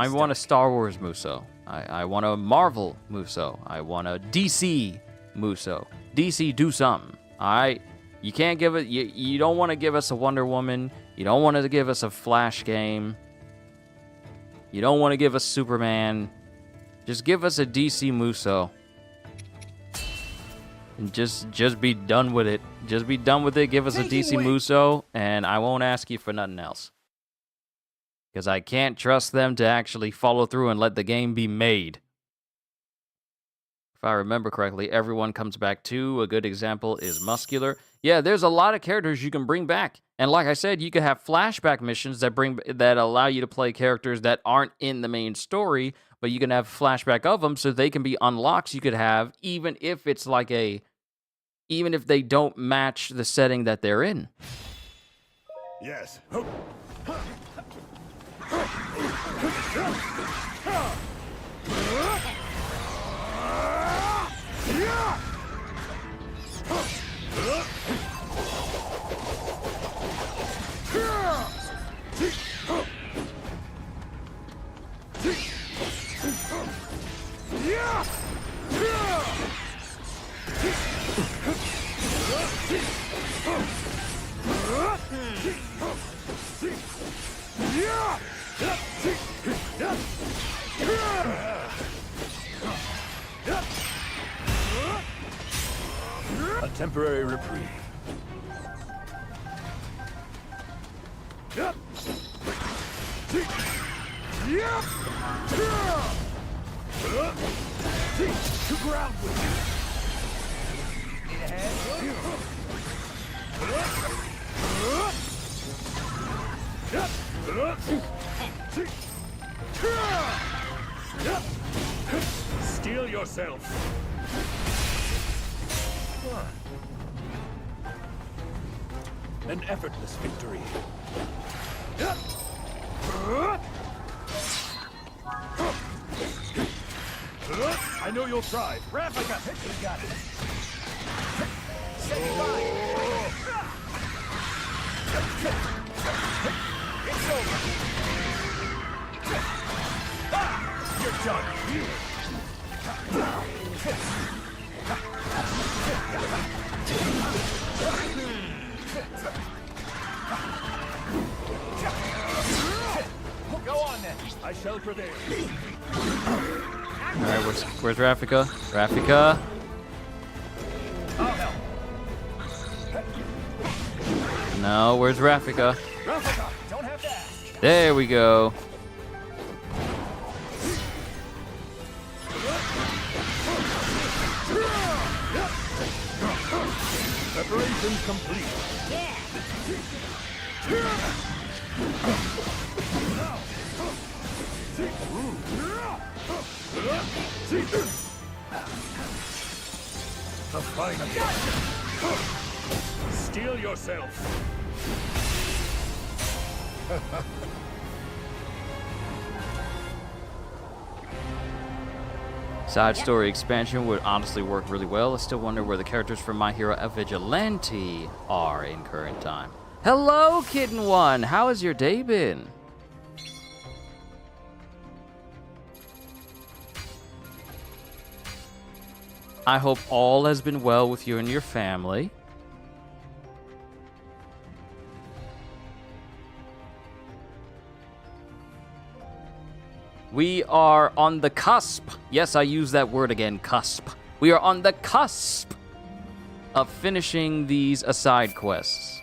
want a Star Wars Muso. I want a Marvel Muso. I want a DC Muso. DC, do something. You can't give it. You don't want to give us a Wonder Woman. You don't want to give us a Flash game. You don't want to give us Superman. Just give us a DC Muso. And just be done with it. Just be done with it. Give us a DC Muso, and I won't ask you for nothing else. Because I can't trust them to actually follow through and let the game be made. If I remember correctly, everyone comes back too. A good example is Muscular. Yeah, there's a lot of characters you can bring back. And like I said, you could have flashback missions that allow you to play characters that aren't in the main story, but you can have flashback of them so they can be unlocks you could have, even if it's like even if they don't match the setting that they're in. Yes. A temporary reprieve. To ground with you. Need a hand? Steel yourself. An effortless victory. I know you'll try. Replica, you got it. Say goodbye. It's over. You're done. Go on then. I shall prevail. All right, where's Rafika? Rafika. I'll help. No, where's Rafika? Replica, don't have to ask. There we go. Preparation complete. The final. Steel yourself. Side story expansion would honestly work really well. I still wonder where the characters from My Hero Vigilante are in current time. Hello, Kitten One. How has your day been? I hope all has been well with you and your family. We are on the cusp. Yes, I use that word again, cusp. We are on the cusp of finishing these aside quests.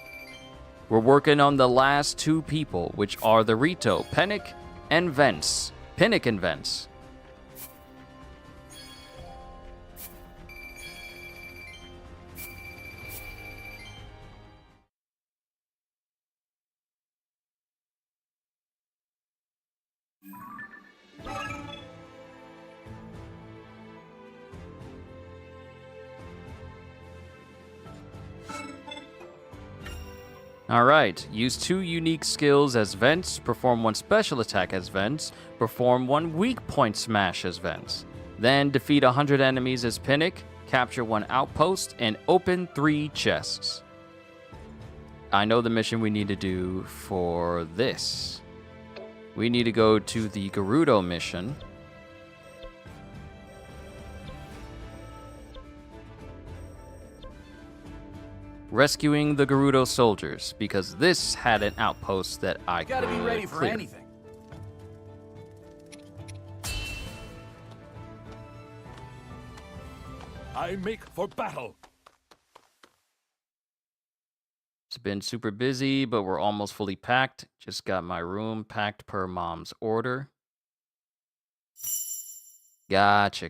We're working on the last two people, which are the Rito, Pennick and Vence. Pennick and Vence. Alright, use 2 unique skills as Vents, perform 1 special attack as Vents, perform 1 weak point smash as Vents. Then defeat 100 enemies as Pinnock, capture 1 outpost, and open 3 chests. I know the mission we need to do for this. We need to go to the Gerudo mission. Rescuing the Gerudo soldiers, because this had an outpost that I Gotta be ready for clear. anything. I make for battle. It's been super busy, but we're almost fully packed. Just got my room packed per mom's order. Gotcha.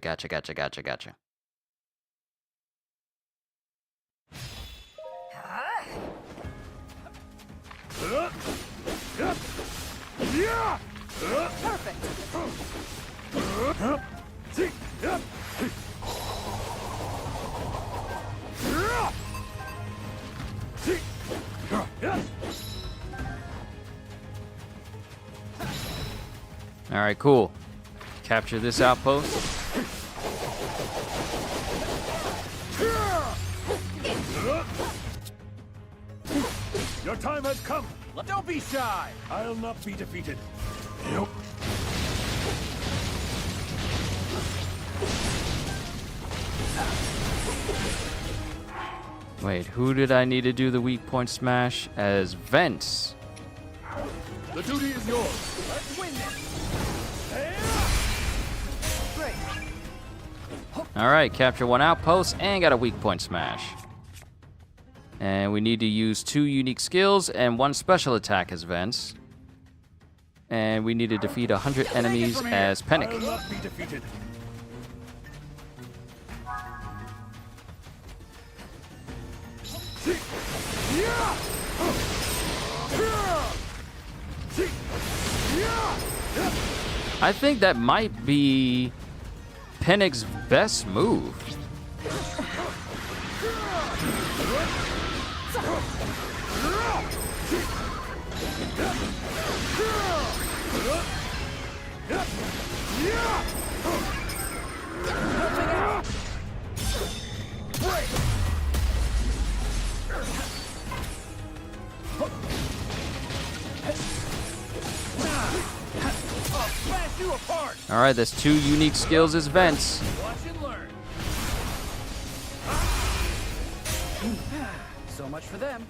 Yeah! Perfect. All right, cool. Capture this outpost. Your time has come. Don't be shy. I'll not be defeated. Nope. Wait, who did I need to do the weak point smash as Vents? The duty is yours. Let's win this. Great. All right, capture one outpost and got a weak point smash. And we need to use 2 unique skills and 1 special attack as Vents. And we need to defeat 100 enemies as Panic. I'll not be defeated. I think that might be Panic's best move. All right, that's 2 unique skills as Vents. Watch and learn. So much for them.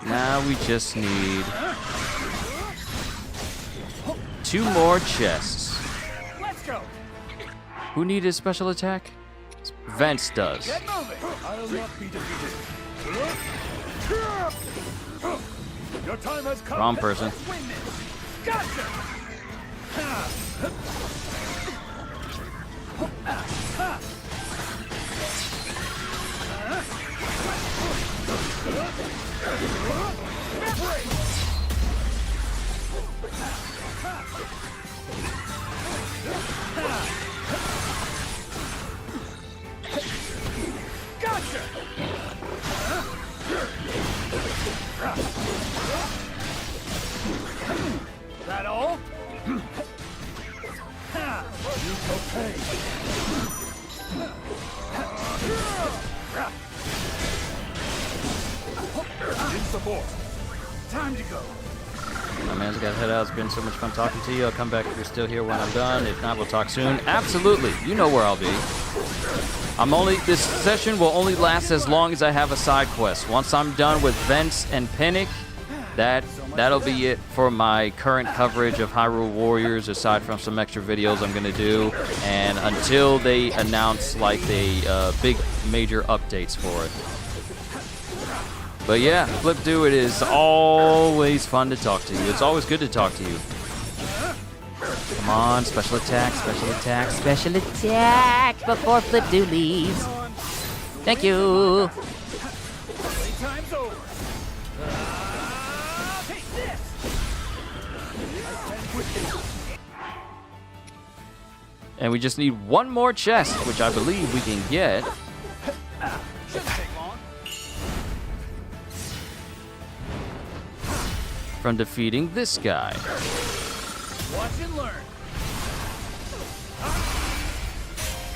Now we just need 2 more chests. Let's go. Who needed special attack? Vents does. Get moving. I'll not be defeated. Your time has come. Wrong person. Let's win this. Gotcha. Gotcha. That all? You shall pay. In support. Time to go. My man's got to head out. It's been so much fun talking to you. I'll come back if you're still here when I'm done. If not, we'll talk soon. Absolutely. You know where I'll be. This session will only last as long as I have a side quest. Once I'm done with Vents and Panic, that'll be it for my current coverage of Hyrule Warriors, aside from some extra videos I'm gonna do, and until they announce like the big major updates for it. But yeah, Flipdo, it is always fun to talk to you. It's always good to talk to you. Come on, special attack before Flipdo leaves. Thank you. Playtime's over. Take this. And we just need 1 more chest, which I believe we can get. Shouldn't take long. From defeating this guy. Watch and learn.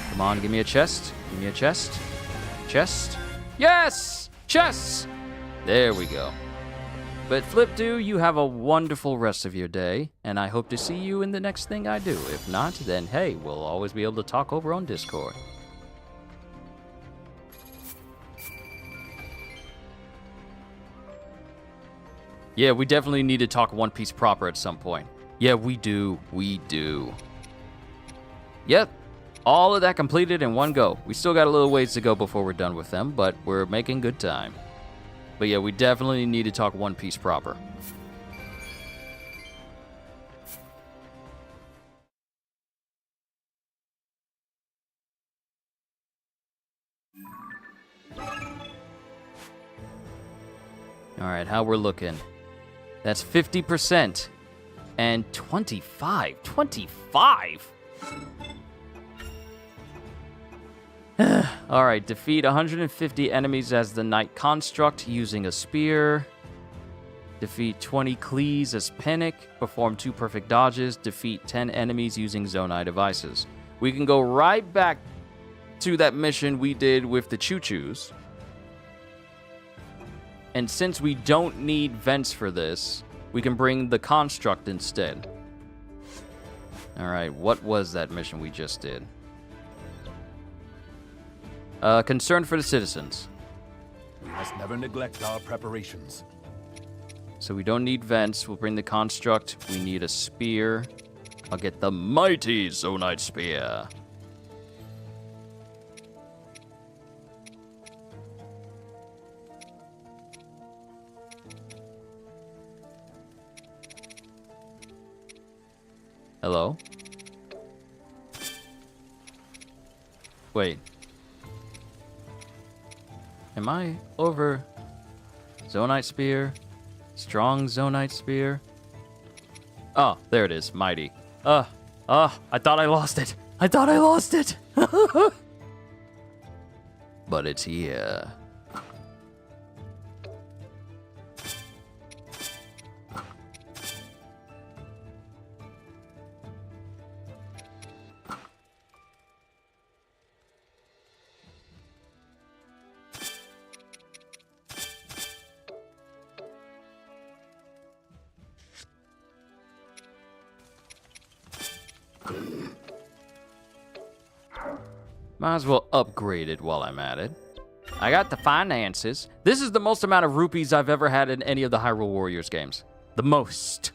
Come on, give me a chest. Give me a chest. Chest. Yes! Chests! There we go. But Flipdo, you have a wonderful rest of your day, and I hope to see you in the next thing I do. If not, then hey, we'll always be able to talk over on Discord. Yeah, we definitely need to talk One Piece proper at some point. Yeah, we do. We do. Yep. All of that completed in one go. We still got a little ways to go before we're done with them, but we're making good time. But yeah, we definitely need to talk One Piece proper. All right, how we're looking. That's 50% and 25. 25? All right, defeat 150 enemies as the Knight Construct using a spear. Defeat 20 Clees as Panic. Perform 2 perfect dodges. Defeat 10 enemies using Zonai devices. We can go right back to that mission we did with the Choo-Choos. And since we don't need vents for this, we can bring the Construct instead. All right, what was that mission we just did? Concern for the citizens. We must never neglect our preparations. So we don't need vents. We'll bring the Construct. We need a spear. I'll get the mighty Zonite Spear. Hello? Wait. Am I over Zonite Spear? Strong Zonite Spear? Oh, there it is. Mighty. I thought I lost it. I thought I lost it. But it's here. Might as well upgrade it while I'm at it. I got the finances. This is the most amount of rupees I've ever had in any of the Hyrule Warriors games. The most.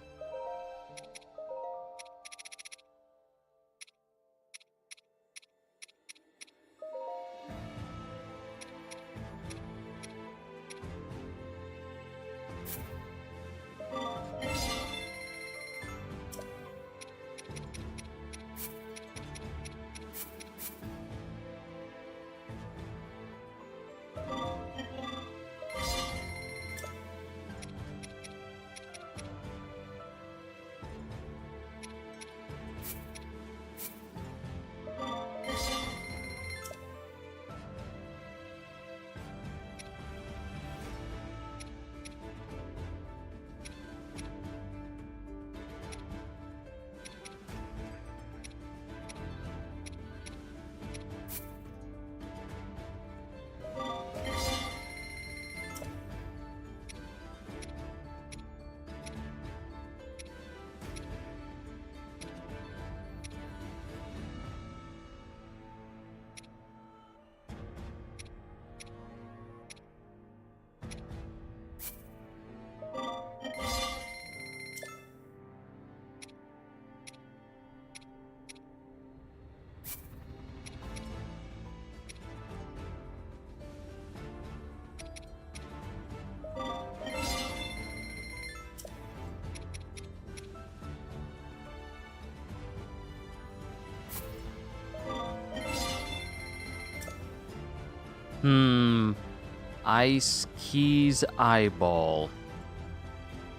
Ice Keys Eyeball.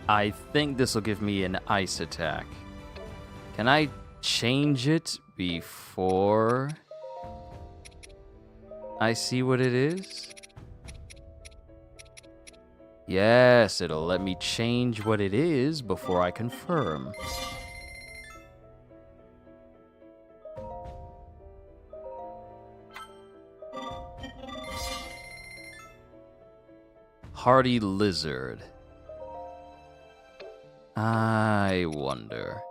I think this will give me an ice attack. Can I change it before I see what it is? Yes, it'll let me change what it is before I confirm. Hardy Lizard. I wonder.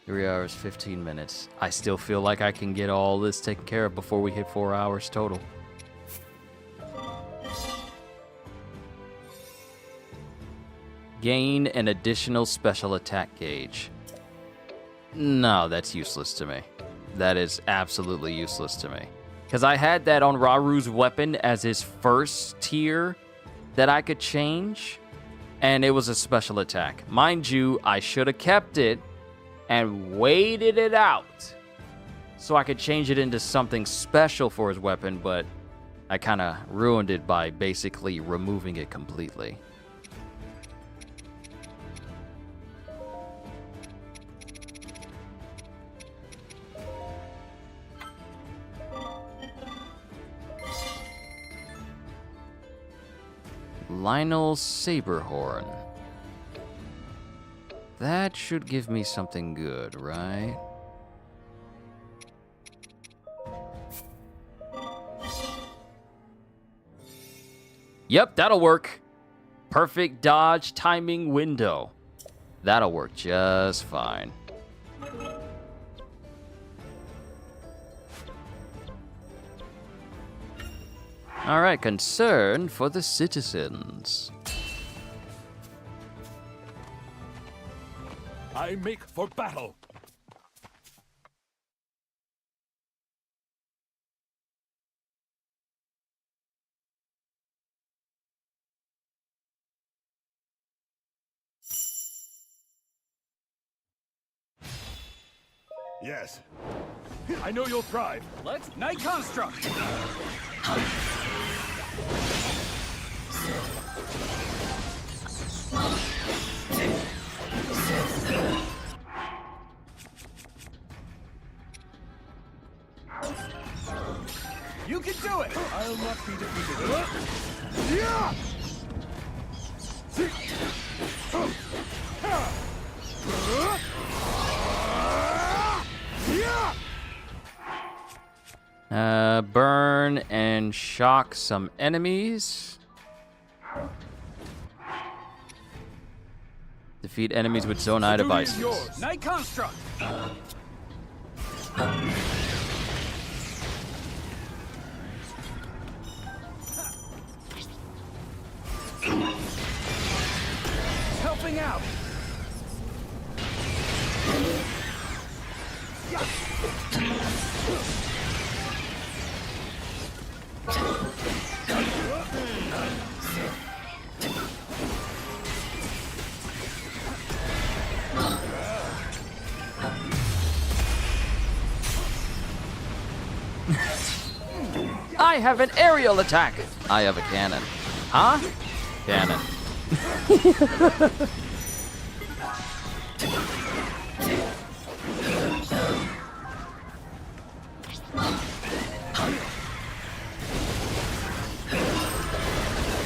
3 hours, 15 minutes. I still feel like I can get all this taken care of before we hit 4 hours total. Gain an additional special attack gauge. No, that's useless to me. That is absolutely useless to me. Because I had that on Raru's weapon as his first tier that I could change, and it was a special attack. Mind you, I should have kept it and waited it out so I could change it into something special for his weapon, but I kind of ruined it by basically removing it completely. Lionel Saberhorn. That should give me something good, right? Yep, that'll work. Perfect dodge timing window. That'll work just fine. All right, concern for the citizens. I make for battle. Yes. I know you'll thrive. Let's Night Construct. You can do it. I'll not be defeated. Yeah. Burn and shock some enemies. Defeat enemies with Zonai devices. Yours. Night Construct. Helping out. I have an aerial attack. I have a cannon. Huh? Cannon.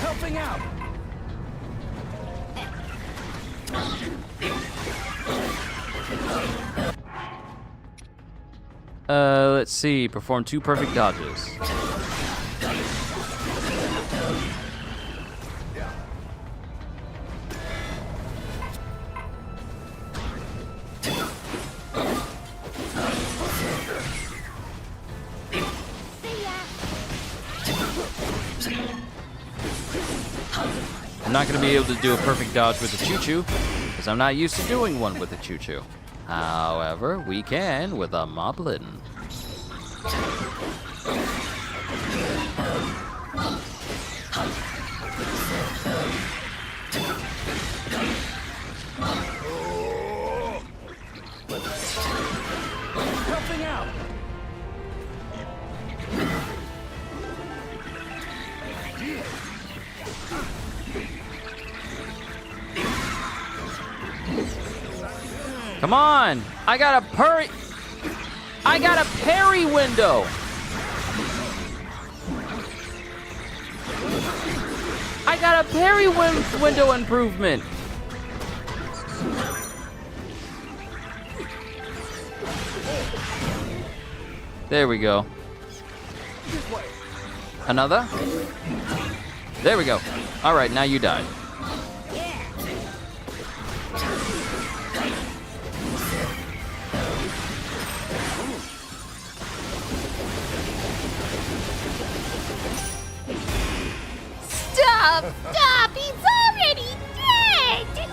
Helping out. Let's see. Perform 2 perfect dodges. I'm not going to be able to do a perfect dodge with the choo-choo, because I'm not used to doing one with the choo-choo. However, we can with a moblin. Helping out. Come on! I got a parry window! I got a parry window improvement! There we go. Another? There we go. Alright, now you died. Stop! Stop! He's already dead!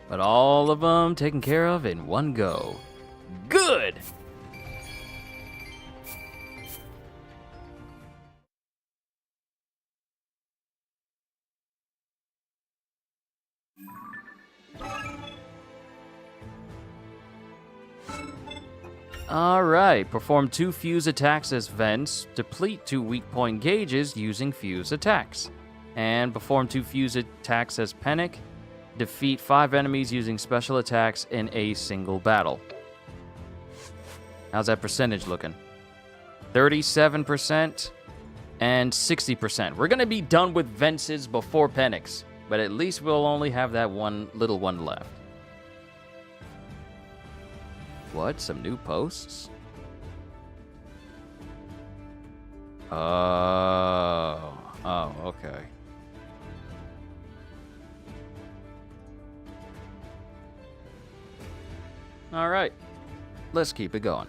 But all of them taken care of in one go. Good! Alright, perform 2 fuse attacks as vents, deplete 2 weak point gauges using fuse attacks. And perform 2 fuse attacks as panic, defeat 5 enemies using special attacks in a single battle. How's that percentage looking? 37% and 60%. We're gonna be done with Vences before Panics, but at least we'll only have that one little one left. What? Some new posts? Oh, okay. All right, let's keep it going.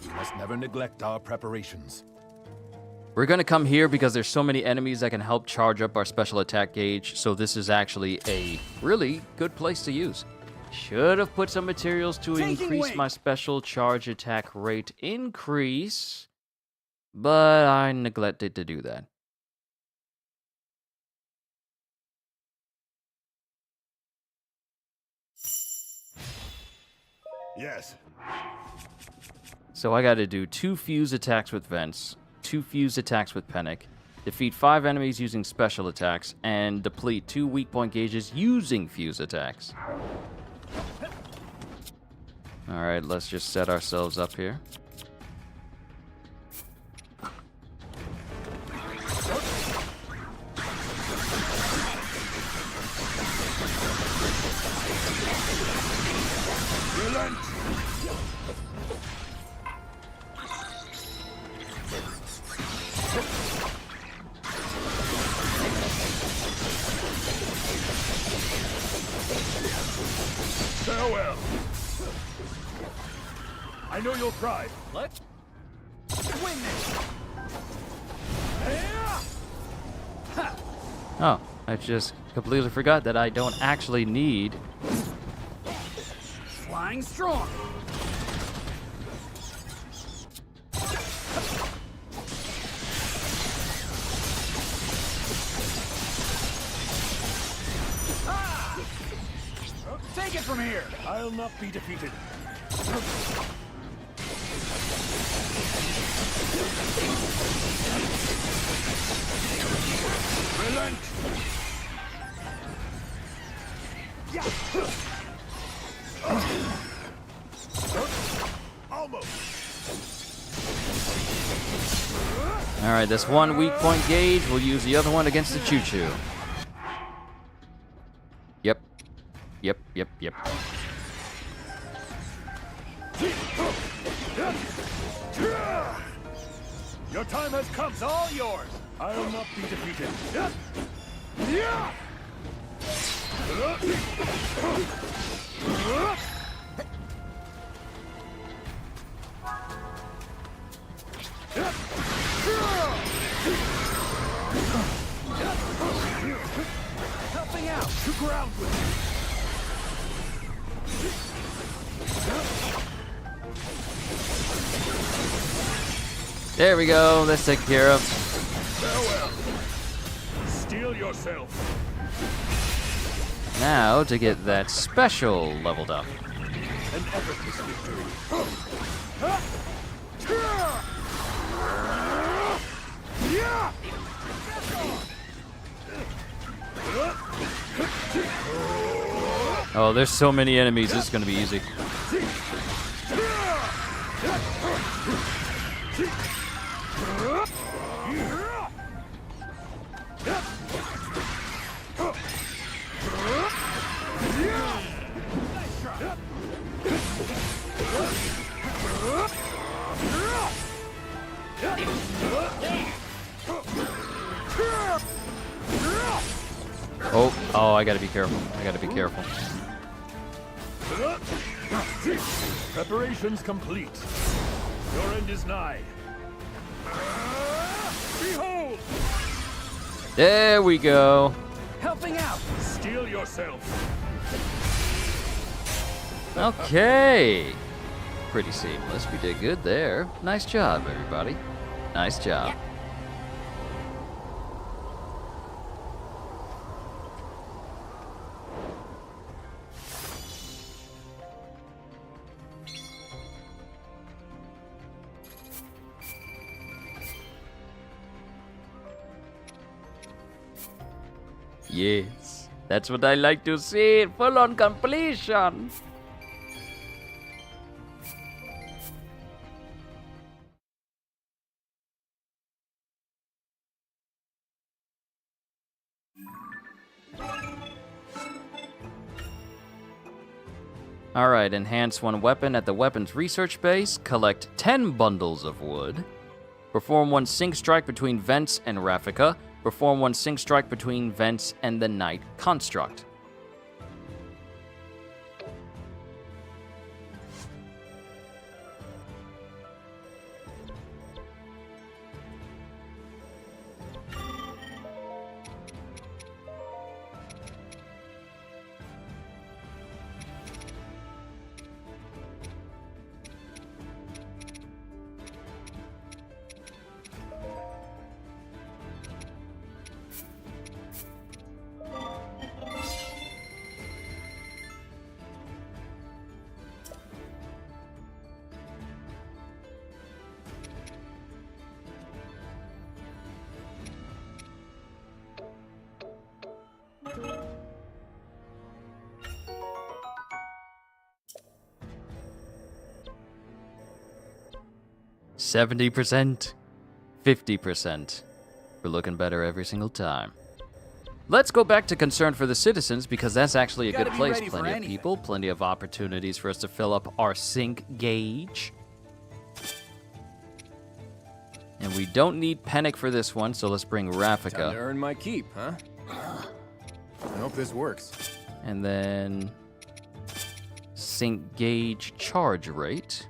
We must never neglect our preparations. We're gonna come here because there's so many enemies that can help charge up our special attack gauge, so this is actually a really good place to use. Should have put some materials to increase my special charge attack rate increase, but I neglected to do that. Yes. So I gotta do 2 fuse attacks with vents, 2 fuse attacks with panic, defeat 5 enemies using special attacks, and deplete 2 weak point gauges using fuse attacks. Alright, let's just set ourselves up here. Relent! Farewell. I know you'll thrive. Let's win this. Oh, I just completely forgot that I don't actually need... Flying strong. Take it from here. I'll not be defeated. Relent. Yeah. Almost. Alright, this one weak point gauge, we'll use the other one against the choo-choo. Yep. Yep. Your time has come. It's all yours. I'll not be defeated. Helping out to ground with you. There we go, let's take care of. Farewell. Steel yourself. Now to get that special leveled up. An effortless victory. Oh, there's so many enemies, this is gonna be easy. Oh, I gotta be careful. Preparations complete. Your end is nigh. Behold! There we go. Helping out! Steel yourself! Okay. Pretty seamless. We did good there. Nice job, everybody. Nice job. Yes, that's what I like to see. Full on completion. Alright, enhance one weapon at the weapons research base. Collect 10 bundles of wood. Perform one sync strike between Vents and Raffica. Perform one sync strike between Vents and the Knight Construct. %, 50%. We're looking better every single time. Let's go back to concern for the citizens, because that's actually a good place. Plenty of people, plenty of opportunities for us to fill up our sync gauge. And we don't need Panic for this one, so let's bring Time to Raffica. earn my keep, huh? I hope this works. And then sync gauge charge rate.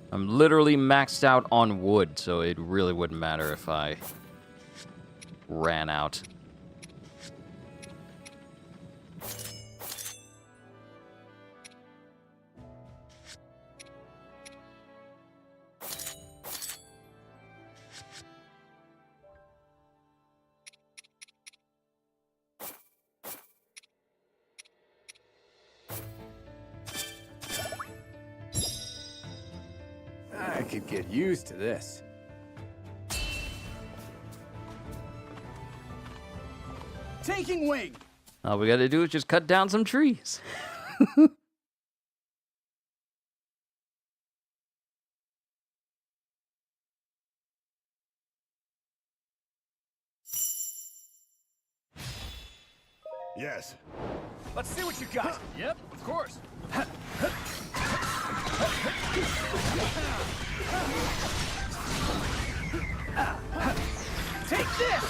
I'm literally maxed out on wood, so it really wouldn't matter if I ran out. I could get used to this. Taking wing! All we gotta do is just cut down some trees. Yes. Let's see what you got. Yep, of course. Take this!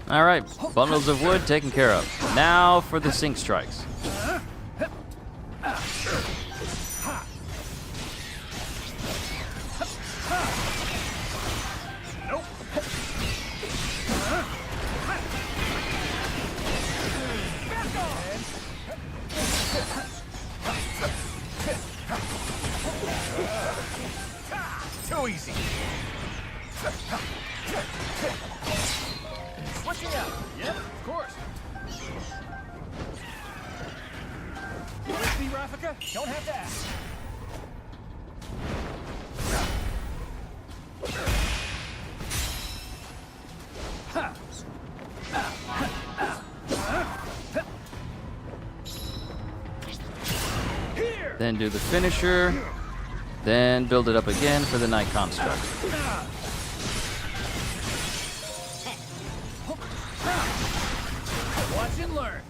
All right, bundles of wood taken care of. Now for the sync strikes. Nope. Too easy. Switching out. Yep, of course. You with me, Raffica? Don't have to ask. then do the finisher, then build it up again for the Night Construct. Watch and learn.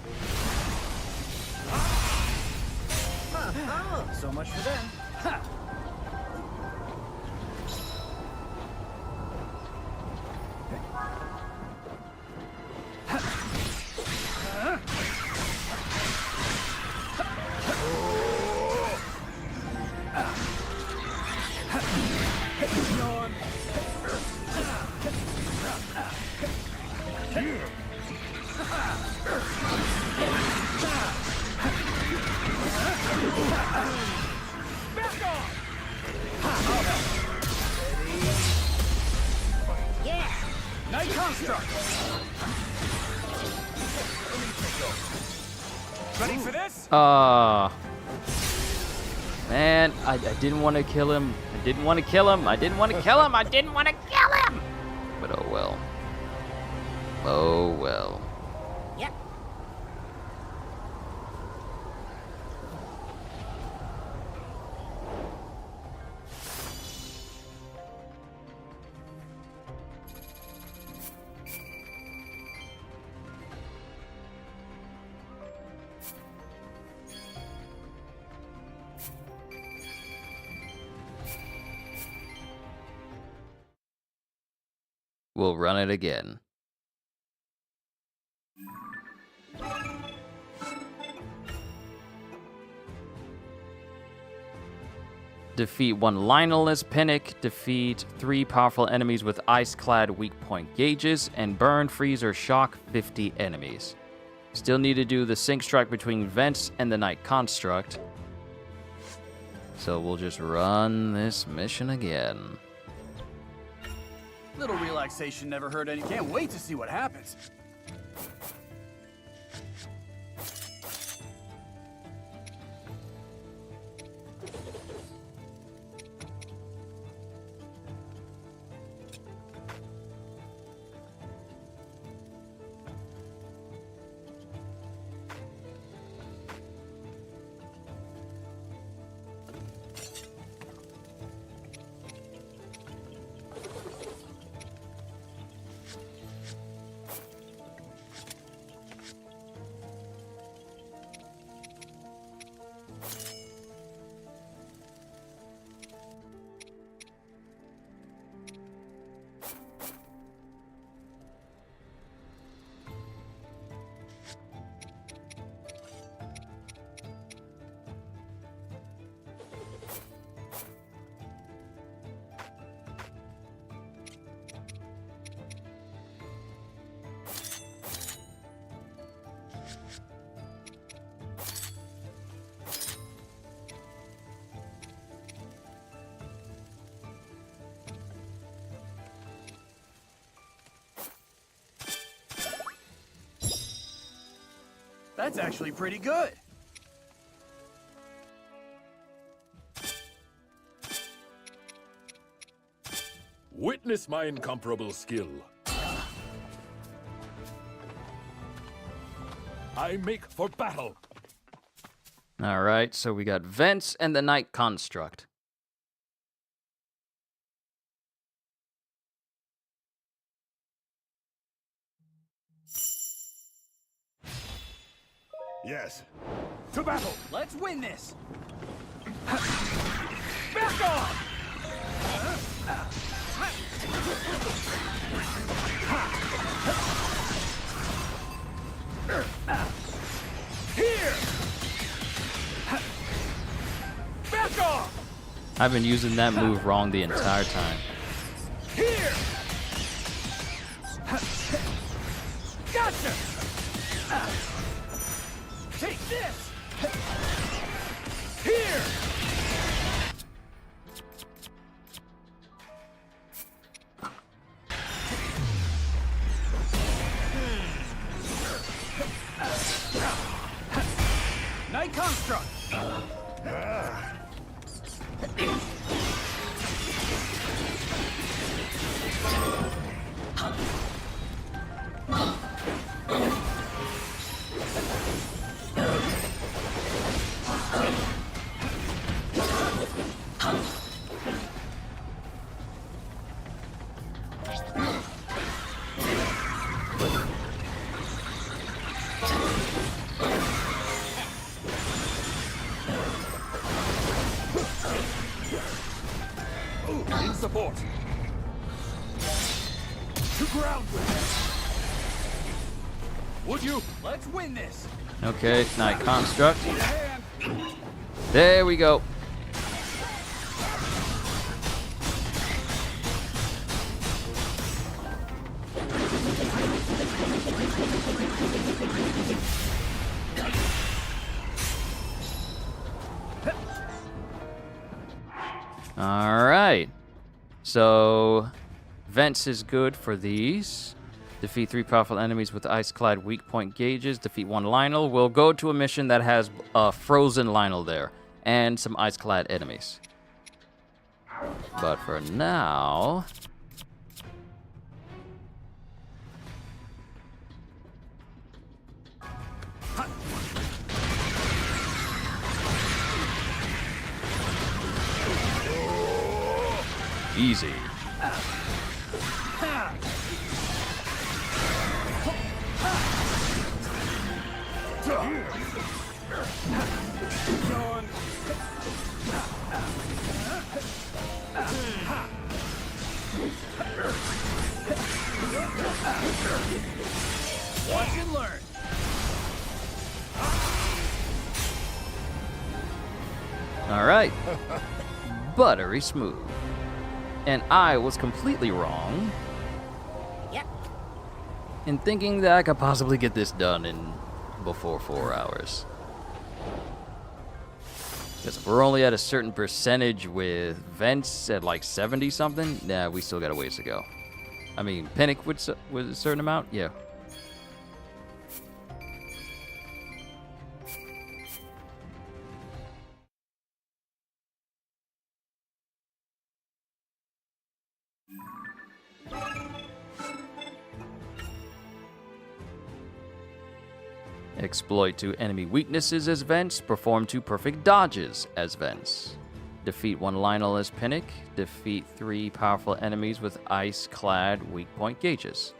So much for them. Ha. Night Construct! Ready for this? Man, I didn't want to kill him. I didn't want to kill him. I didn't want to kill him. I didn't want to kill him. But oh well. Oh well. Yep. We'll run it again. Defeat 1 Lioneless Pinnock, defeat 3 powerful enemies with ice-clad weak point gauges, and burn, freeze, or shock 50 enemies. Still need to do the sync strike between Vents and the Night Construct. So we'll just run this mission again. Little relaxation never hurt any. Can't wait to see what happens. That's actually pretty good. Witness my incomparable skill. I make for battle. Alright, so we got Vents and the Night Construct. Yes. To battle! Let's win this! Back off! Here! Back off! I've been using that move wrong the entire time. Here! Gotcha! Take this! Here! Night Construct! In support. To ground with Would you? it. Let's win this. Okay, Night Construct. Need a hand. There we go. All right. So, Vents is good for these. Defeat 3 powerful enemies with ice-clad weak point gauges. Defeat 1 Lionel. We'll go to a mission that has a frozen Lionel there and some ice-clad enemies. But for now... Easy. Watch and learn. All right. Buttery smooth. And I was completely wrong. Yep. In thinking that I could possibly get this done in before 4 hours. Because if we're only at a certain percentage with Vents at like 70 something, nah, we still got a ways to go. I mean, Pinnock with a certain amount, yeah. Exploit 2 enemy weaknesses as Vents. Perform 2 perfect dodges as Vents. Defeat 1 Lionel as Pinnock. Defeat 3 powerful enemies with ice-clad weak point gauges.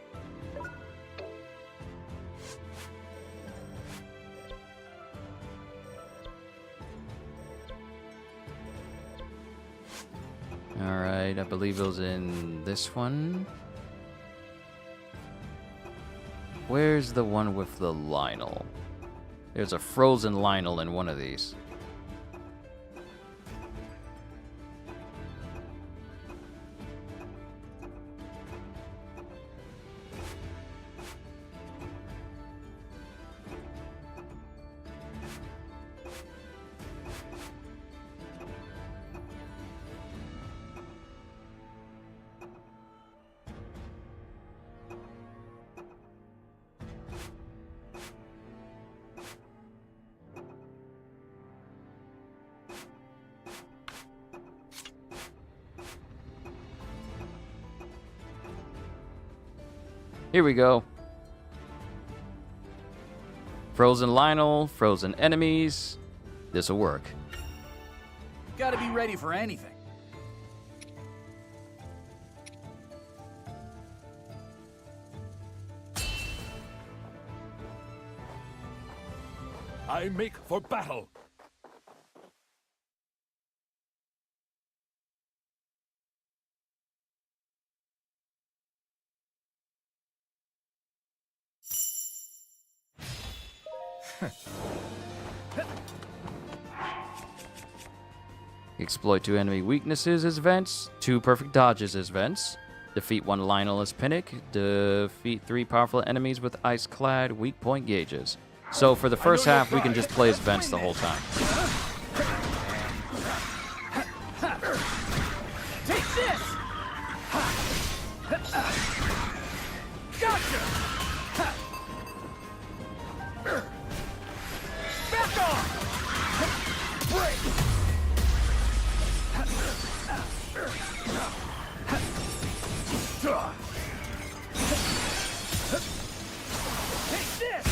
Alright, I believe it was in this one. Where's the one with the Lionel? There's a frozen Lionel in one of these. Here we go. Frozen Lionel, frozen enemies. This'll work. Gotta be ready for anything. I make for battle. Exploit 2 enemy weaknesses as Vents. 2 perfect dodges as Vents. Defeat 1 Lionel as Pinnock. Defeat 3 powerful enemies with ice-clad weak point gauges. So for the first half, we can just play as Vents the whole time. Take this! Gotcha! Back off! Break! Take this!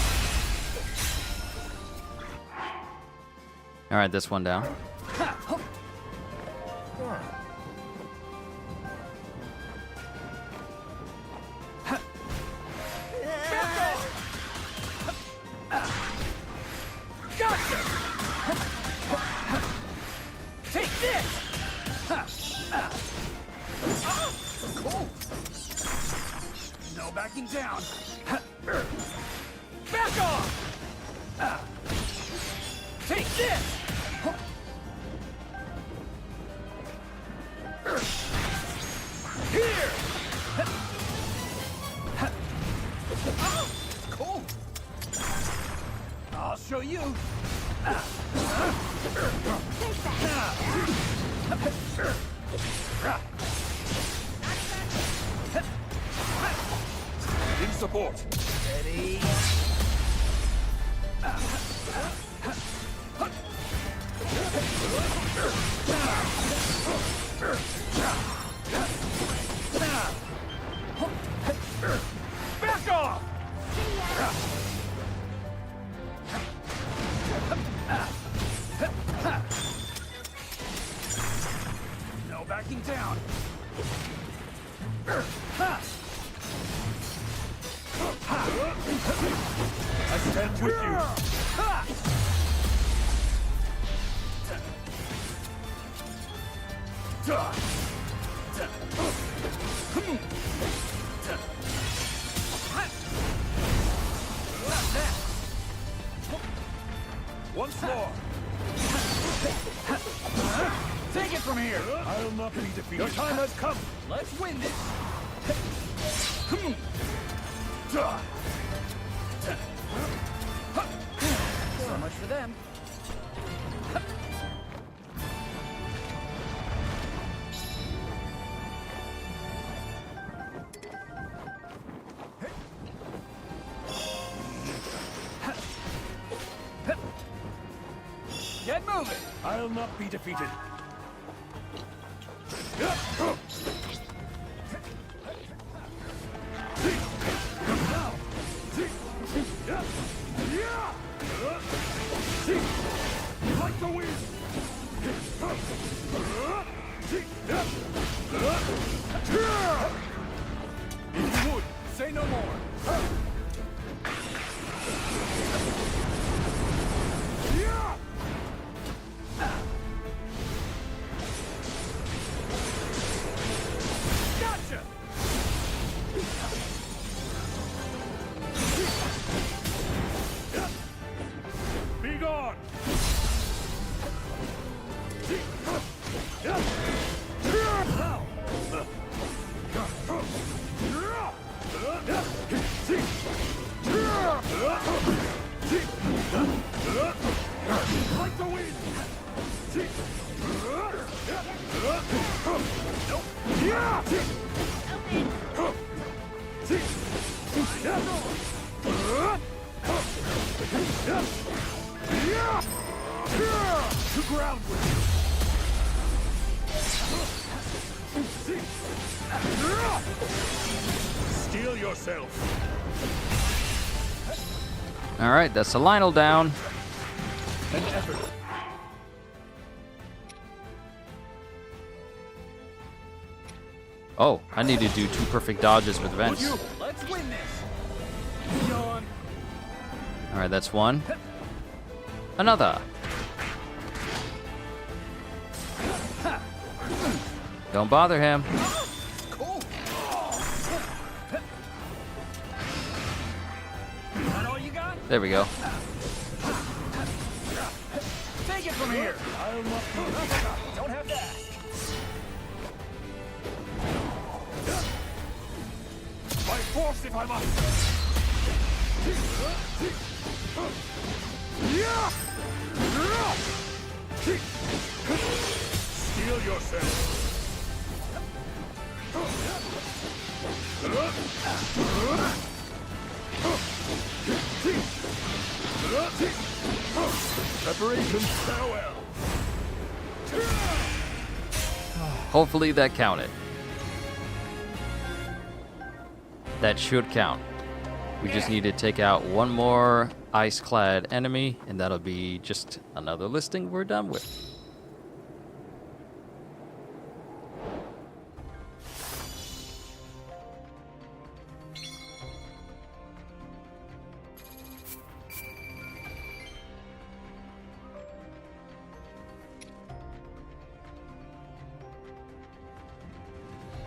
All right, this one down. Gotcha! Take this! down. Back off. Take this. Here. Cool. I'll show you. In support. Ready. Back off! No backing down. I stand with you. Once more. Take it from here. I'll not be defeated. Your time has come. Let's win this. So much for them. Get moving. I'll not be defeated. Like the wind. If you would, say no more. Gotcha! Be gone. Like the wind. To ground with you. Steel yourself. All right, that's a Lionel down. An effort. Oh, I need to do 2 perfect dodges with Vents. Let's win this. Yawn. All right, that's 1. Another. Don't bother him. Cool. That all you got? There we go. Take it from here. I'll not be. Don't have to ask. By force if I must. Steel yourself. Preparations farewell. Hopefully that counted. That should count. We just need to take out one more ice-clad enemy, and that'll be just another listing we're done with.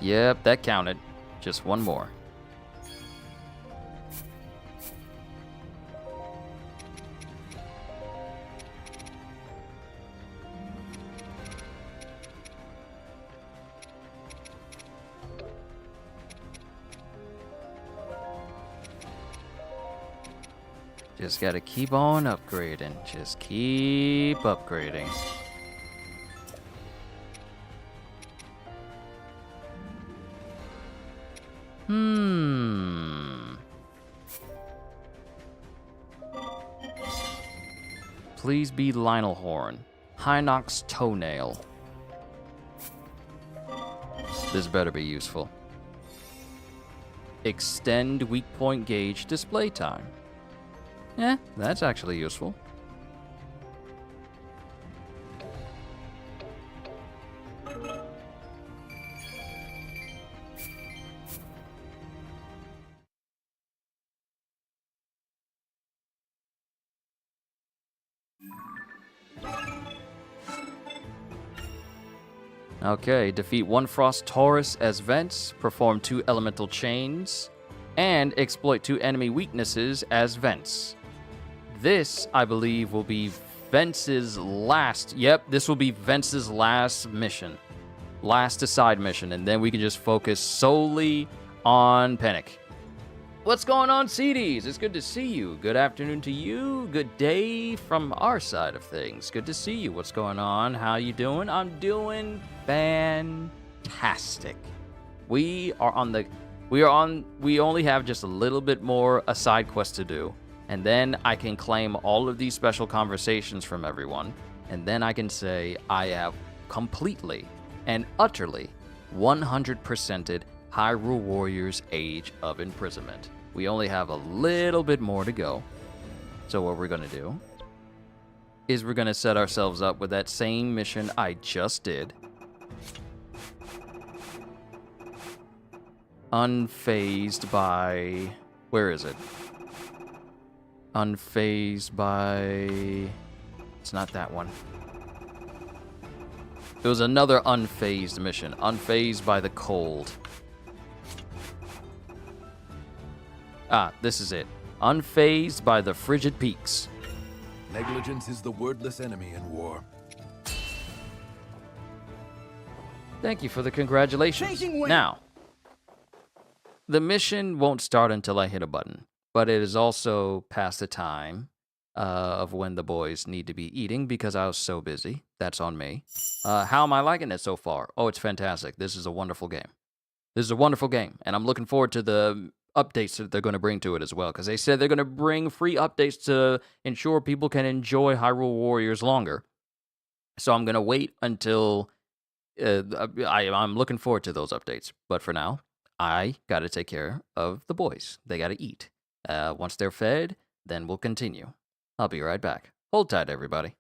Yep, that counted. Just one more. Just gotta keep on upgrading. Just keep upgrading. Please be Lionel Horn. Hinox Toenail. This better be useful. Extend weak point gauge display time. Yeah, that's actually useful. Okay, defeat one Frost Taurus as Vents, perform 2 elemental chains, and exploit 2 enemy weaknesses as Vents. This, I believe, will be Vence's last... Yep, this will be Vence's last mission. Last aside mission, and then we can just focus solely on Panic. What's going on, CDs? It's good to see you. Good afternoon to you. Good day from our side of things. Good to see you. What's going on? How you doing? I'm doing fantastic. We only have just a little bit more a side quest to do, and then I can claim all of these special conversations from everyone, and then I can say I have completely and utterly 100%ed Hyrule Warriors Age of Imprisonment. We only have a little bit more to go. So what we're going to do is we're going to set ourselves up with that same mission I just did. Unfazed by... Where is it? Unfazed by... It's not that one. It was another unfazed mission. Unfazed by the cold. Ah, this is it. Unfazed by the frigid peaks. Negligence is the wordless enemy in war. Thank you for the congratulations. Chasing wind. Now, the mission won't start until I hit a button, but it is also past the time of when the boys need to be eating because I was so busy. That's on me. How am I liking it so far? Oh, it's fantastic. This is a wonderful game. This is a wonderful game, and I'm looking forward to the updates that they're going to bring to it as well, because they said they're going to bring free updates to ensure people can enjoy Hyrule Warriors longer. So I'm going to wait until... I'm looking forward to those updates. But for now, I got to take care of the boys. They got to eat. Once they're fed, then we'll continue. I'll be right back. Hold tight, everybody.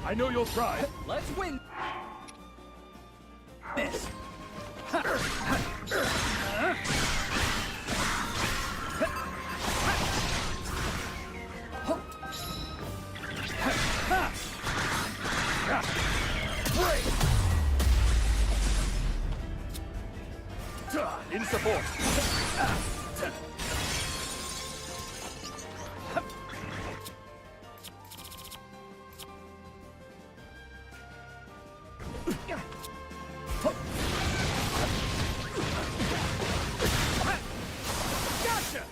I know you'll try. Let's win this. In support. Gotcha.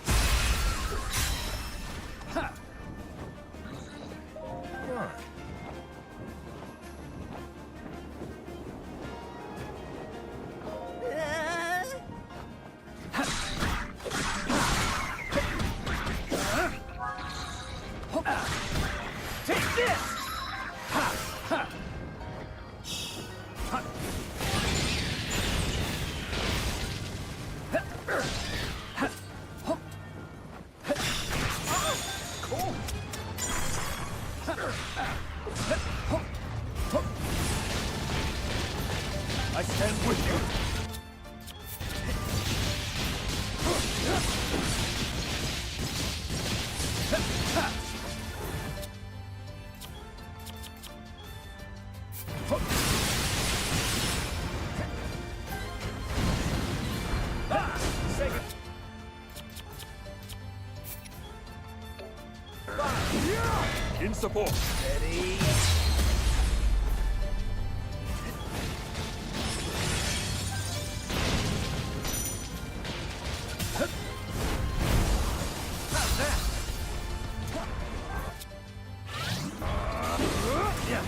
Take this. Cool. I stand with you. In support. Ready. How's that? Yeah.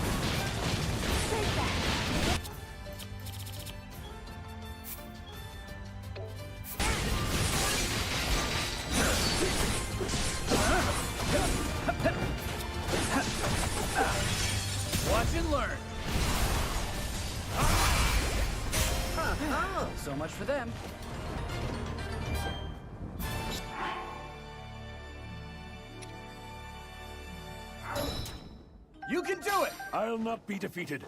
Watch and learn. So much for them. You can do it. I'll not be defeated.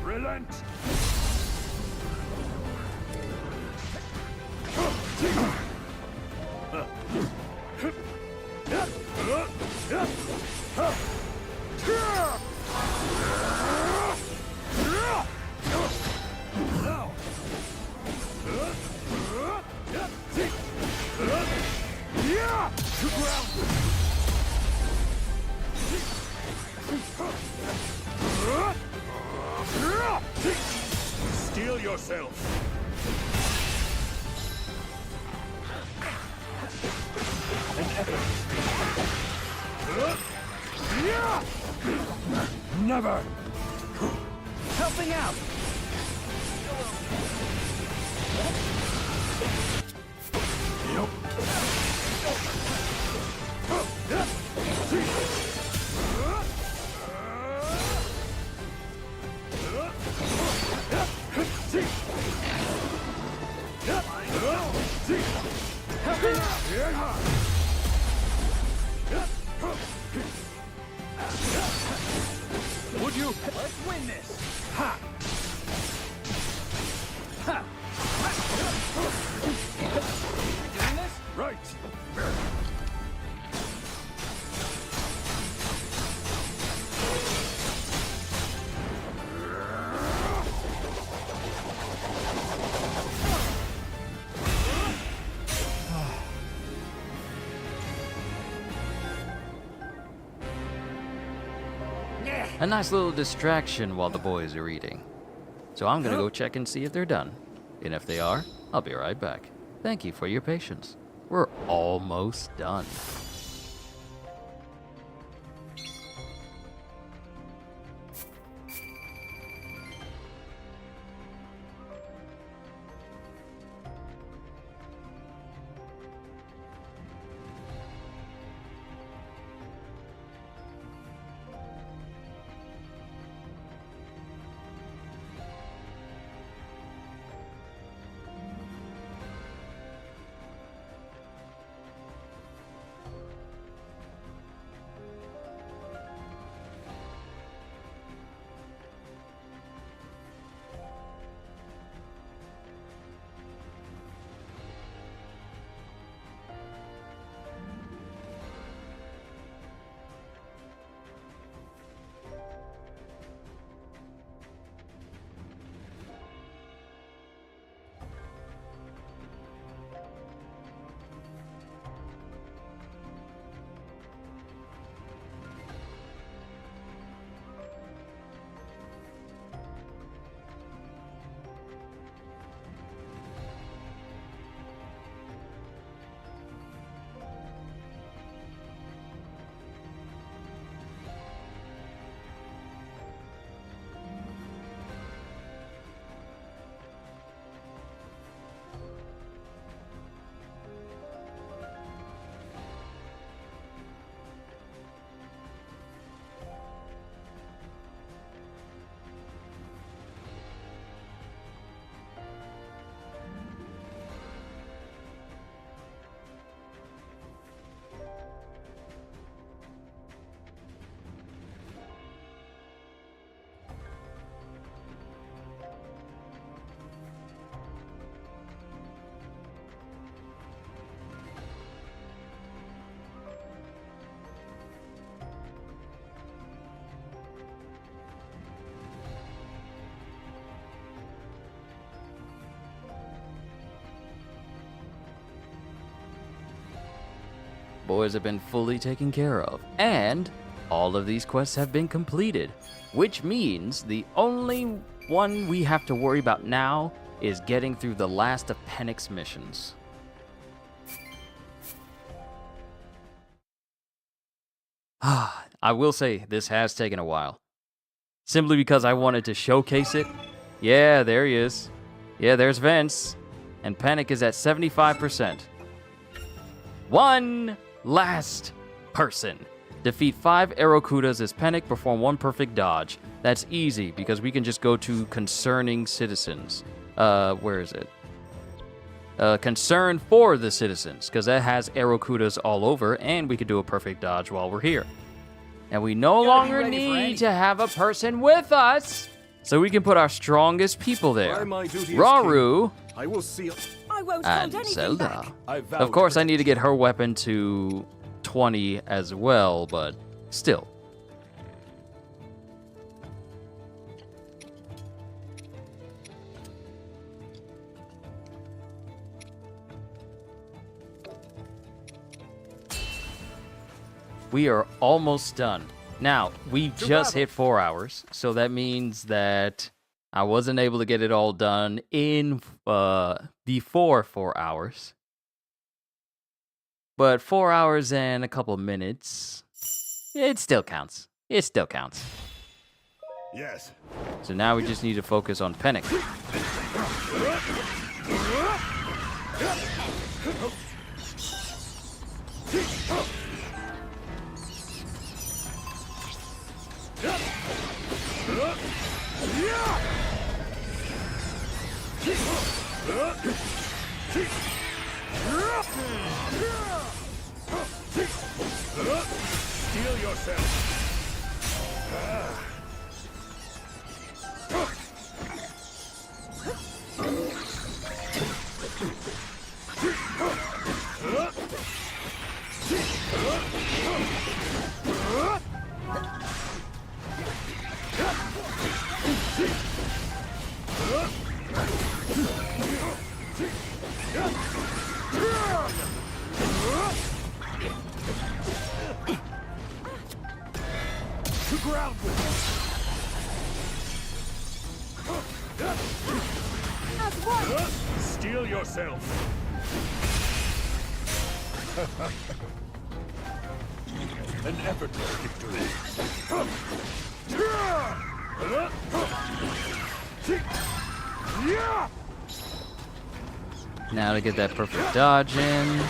Relent! Now! To ground! Steel yourself! An effort! Never! Helping out. Would you? Let's win this. Ha! Ha! Doing this? Right! A nice little distraction while the boys are eating. So I'm gonna go check and see if they're done. And if they are, I'll be right back. Thank you for your patience. We're almost done. Boys have been fully taken care of, and all of these quests have been completed, which means the only one we have to worry about now is getting through the last of Pennick's missions. I will say, this has taken a while. Simply because I wanted to showcase it. Yeah, there he is. Yeah, there's Vince. And Pennick is at 75%. One last person. Defeat 5 Aerokudas as Pennick, perform 1 perfect dodge. That's easy, because we can just go to Concerning Citizens. Where is it? Concern for the Citizens, because that has Aerokudas all over, and we could do a perfect dodge while we're here. And we no longer need to have a person with us, so we can put our strongest people there. Raru I will seal. I won't hold and anything Zelda. back. Of course, I need to get her weapon to 20 as well, but still. We are almost done. Now, we just hit 4 hours, so that means that I wasn't able to get it all done in before 4 hours. But 4 hours and a couple minutes, it still counts. It still counts. Yes. So now we just need to focus on Pennick. Steel yourself. To ground with Steel yourself. An effortless victory. Now to get that perfect dodge in.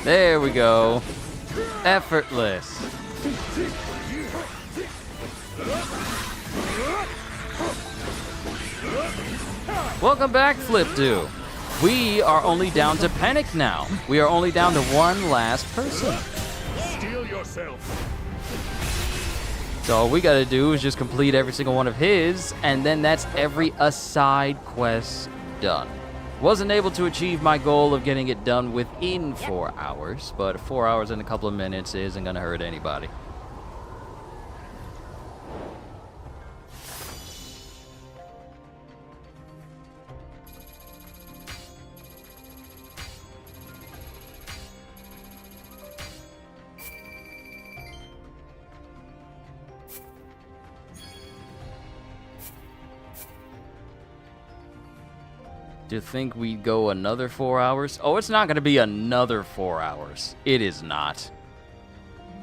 There we go. Effortless. Welcome back, Flipdo. We are only down to Panic now. We are only down to one last person. Steel yourself. So all we gotta do is just complete every single one of his, and then that's every aside quest done. Wasn't able to achieve my goal of getting it done within 4 hours, but 4 hours and a couple of minutes isn't gonna hurt anybody. Do you think we'd go another 4 hours? Oh, it's not going to be another 4 hours. It is not.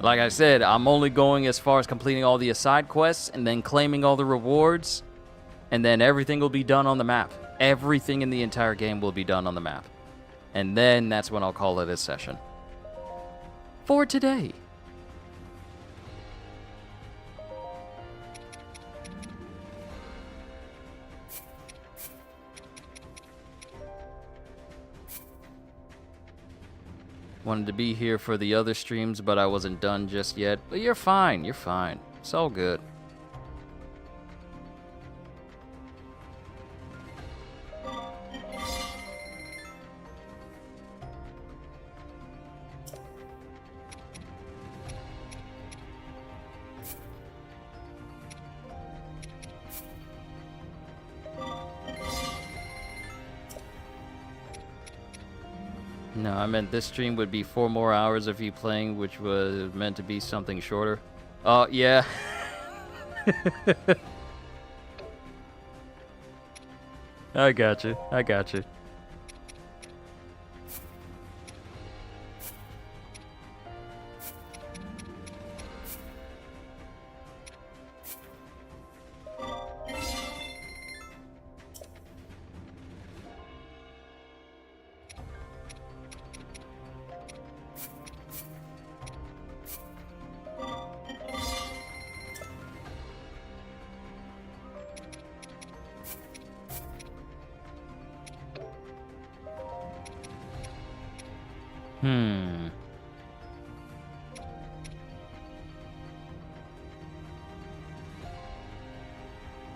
Like I said, I'm only going as far as completing all the aside quests and then claiming all the rewards. And then everything will be done on the map. Everything in the entire game will be done on the map. And then that's when I'll call it a session. For today. Wanted to be here for the other streams, but I wasn't done just yet. But you're fine, you're fine. It's all good. No, I meant this stream would be 4 more hours of you playing, which was meant to be something shorter. Oh, yeah. I got you. I got you.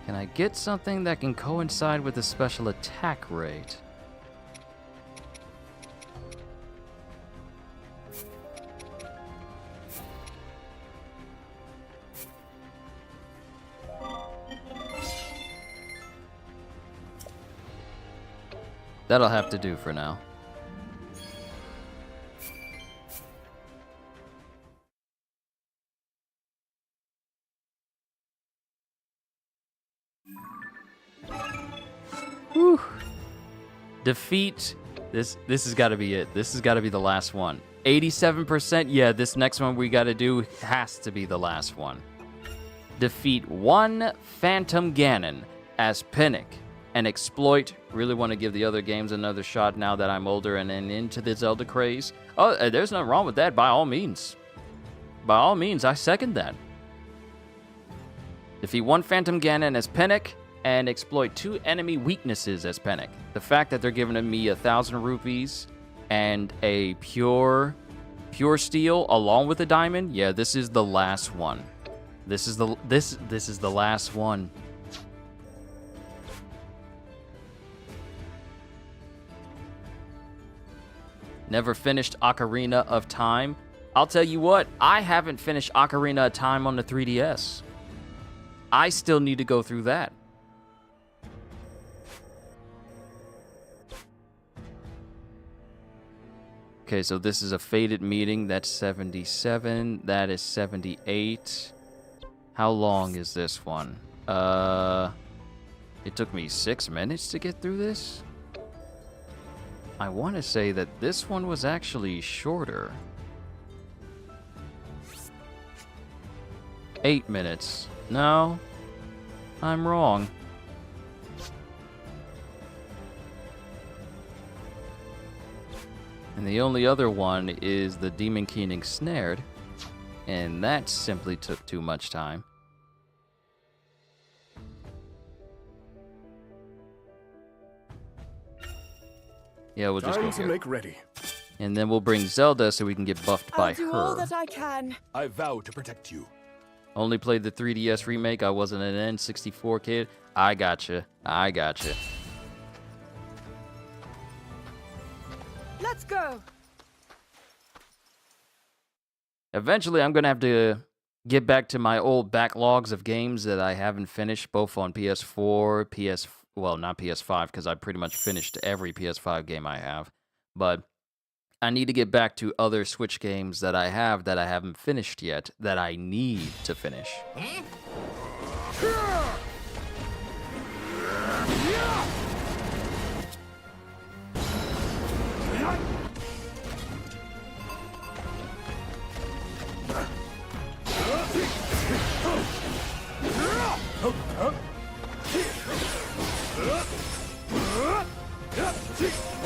Can I get something that can coincide with the special attack rate? That'll have to do for now. Whew. Defeat. This has got to be it. This has got to be the last one. 87%. Yeah, this next one we got to do has to be the last one. Defeat 1 Phantom Ganon as Pinnock and exploit. Really want to give the other games another shot now that I'm older and into the Zelda craze. Oh, there's nothing wrong with that. By all means. By all means, I second that. Defeat 1 Phantom Ganon as Pinnock and exploit 2 enemy weaknesses as Pinnock. The fact that they're giving me 1,000 rupees and a pure steel along with a diamond. Yeah, this is the last one. This is the last one. Never finished Ocarina of Time. I'll tell you what, I haven't finished Ocarina of Time on the 3DS. I still need to go through that. Okay, so this is a fated meeting. That's 77. That is 78. How long is this one? It took me 6 minutes to get through this? I want to say that this one was actually shorter. 8 minutes. No, I'm wrong. And the only other one is the Demon King Ensnared, and that simply took too much time. Yeah, we'll just go Time to here. make ready. And then we'll bring Zelda so we can get buffed by I'll do all her. that I can. I vow to protect you. Only played the 3DS remake. I wasn't an N64 kid. I gotcha. I gotcha. Let's go. Eventually, I'm going to have to get back to my old backlogs of games that I haven't finished, both on PS4, well, not PS5, because I pretty much finished every PS5 game I have. But I need to get back to other Switch games that I haven't finished yet, that I need to finish.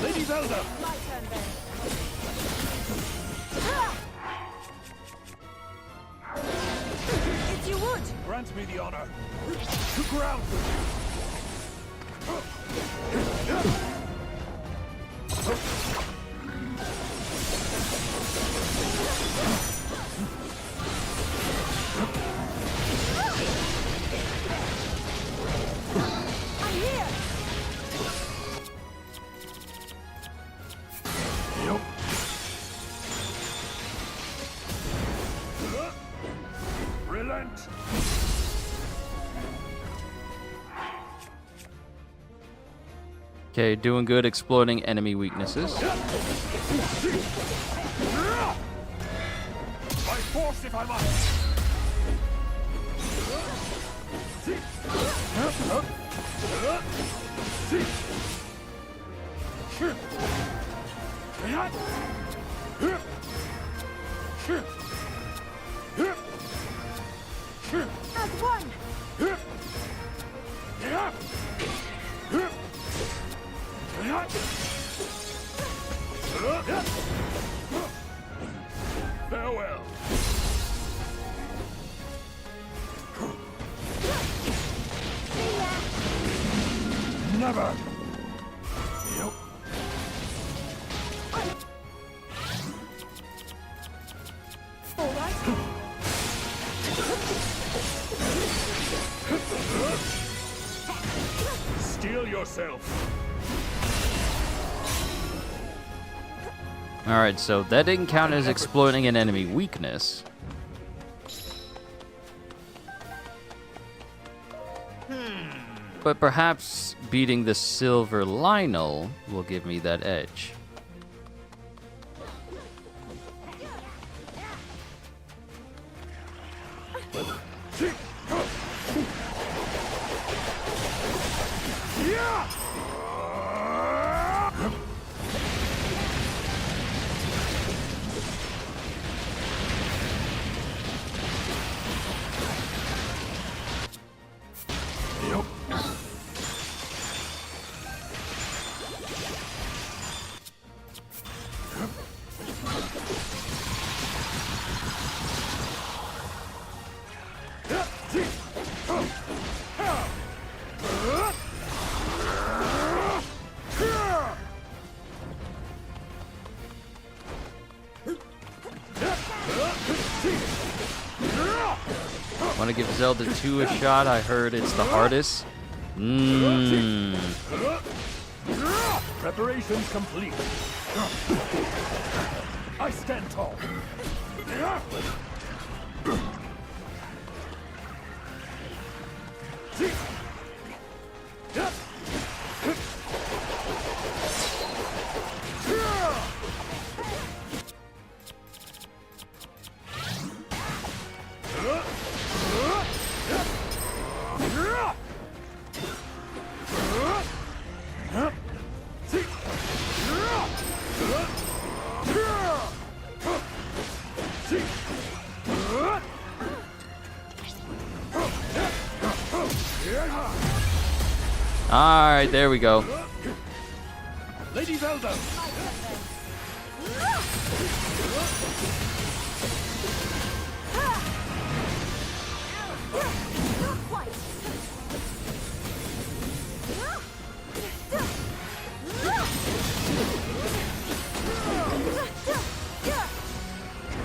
Lady Zelda! My turn then. If you would. Grant me the honor. To ground! I'm here. Yup. Relent! Okay, doing good exploiting enemy weaknesses. By force if I must! As one. Farewell! Never! Yep. All right. Steel yourself. Alright, so that didn't count as exploiting an enemy weakness. But perhaps beating the Silver Lionel will give me that edge. Want to give Zelda 2 a shot? I heard it's the hardest. Preparations complete. I stand tall. Alright, there we go. Lady Velda. Not quite.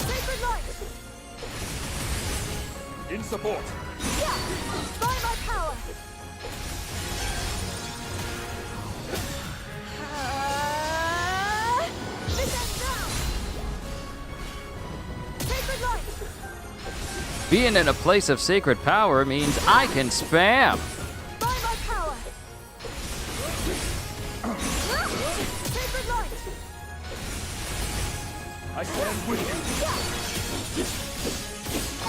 Sacred light. In support. Yeah. By my power. This ends now. Sacred light. Being in a place of sacred power means I can spam. By my power. Sacred light. I stand with you.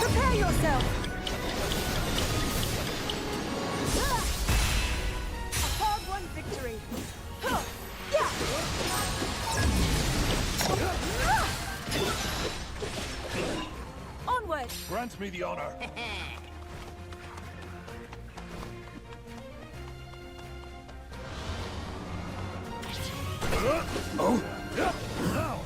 Prepare yourself. A hard-won victory. Yeah. Onward. Grant me the honor. Oh. Now.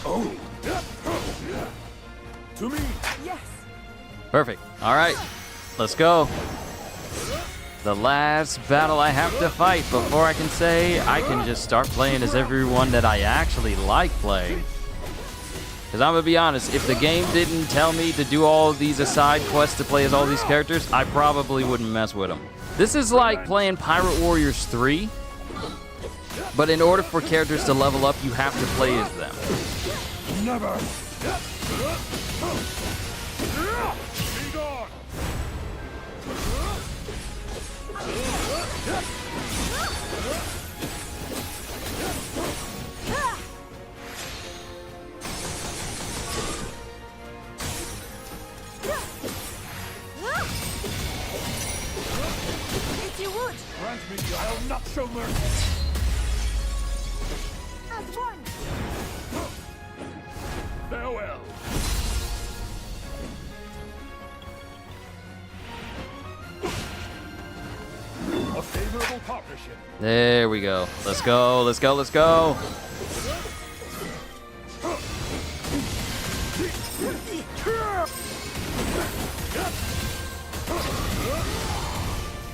Oh. To me. Yes. Perfect. Alright, let's go. The last battle I have to fight before I can say I can just start playing as everyone that I actually like playing. Because I'm going to be honest, if the game didn't tell me to do all these aside quests to play as all these characters, I probably wouldn't mess with them. This is like playing Pirate Warriors 3, but in order for characters to level up, you have to play as them. Never. Be gone. If you would, Grant me, I'll not show mercy. as one. Farewell. A favorable partnership. There we go. Let's go, let's go, let's go.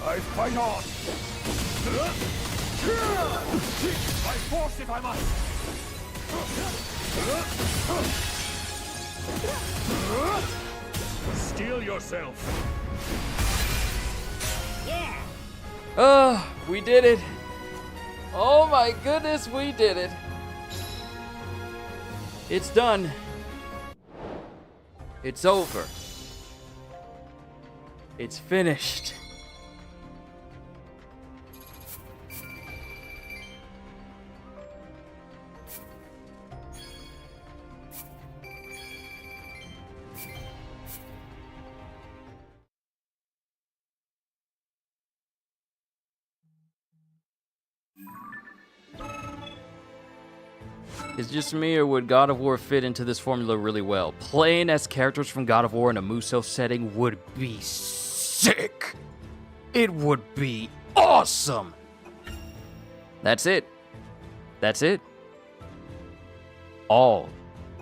I fight on. By force if I must. Steel yourself. Oh, we did it. Oh my goodness, we did it. It's done. It's over. It's finished. Is it just me, or would God of War fit into this formula really well? Playing as characters from God of War in a Muso setting would be sick. It would be awesome. That's it. That's it.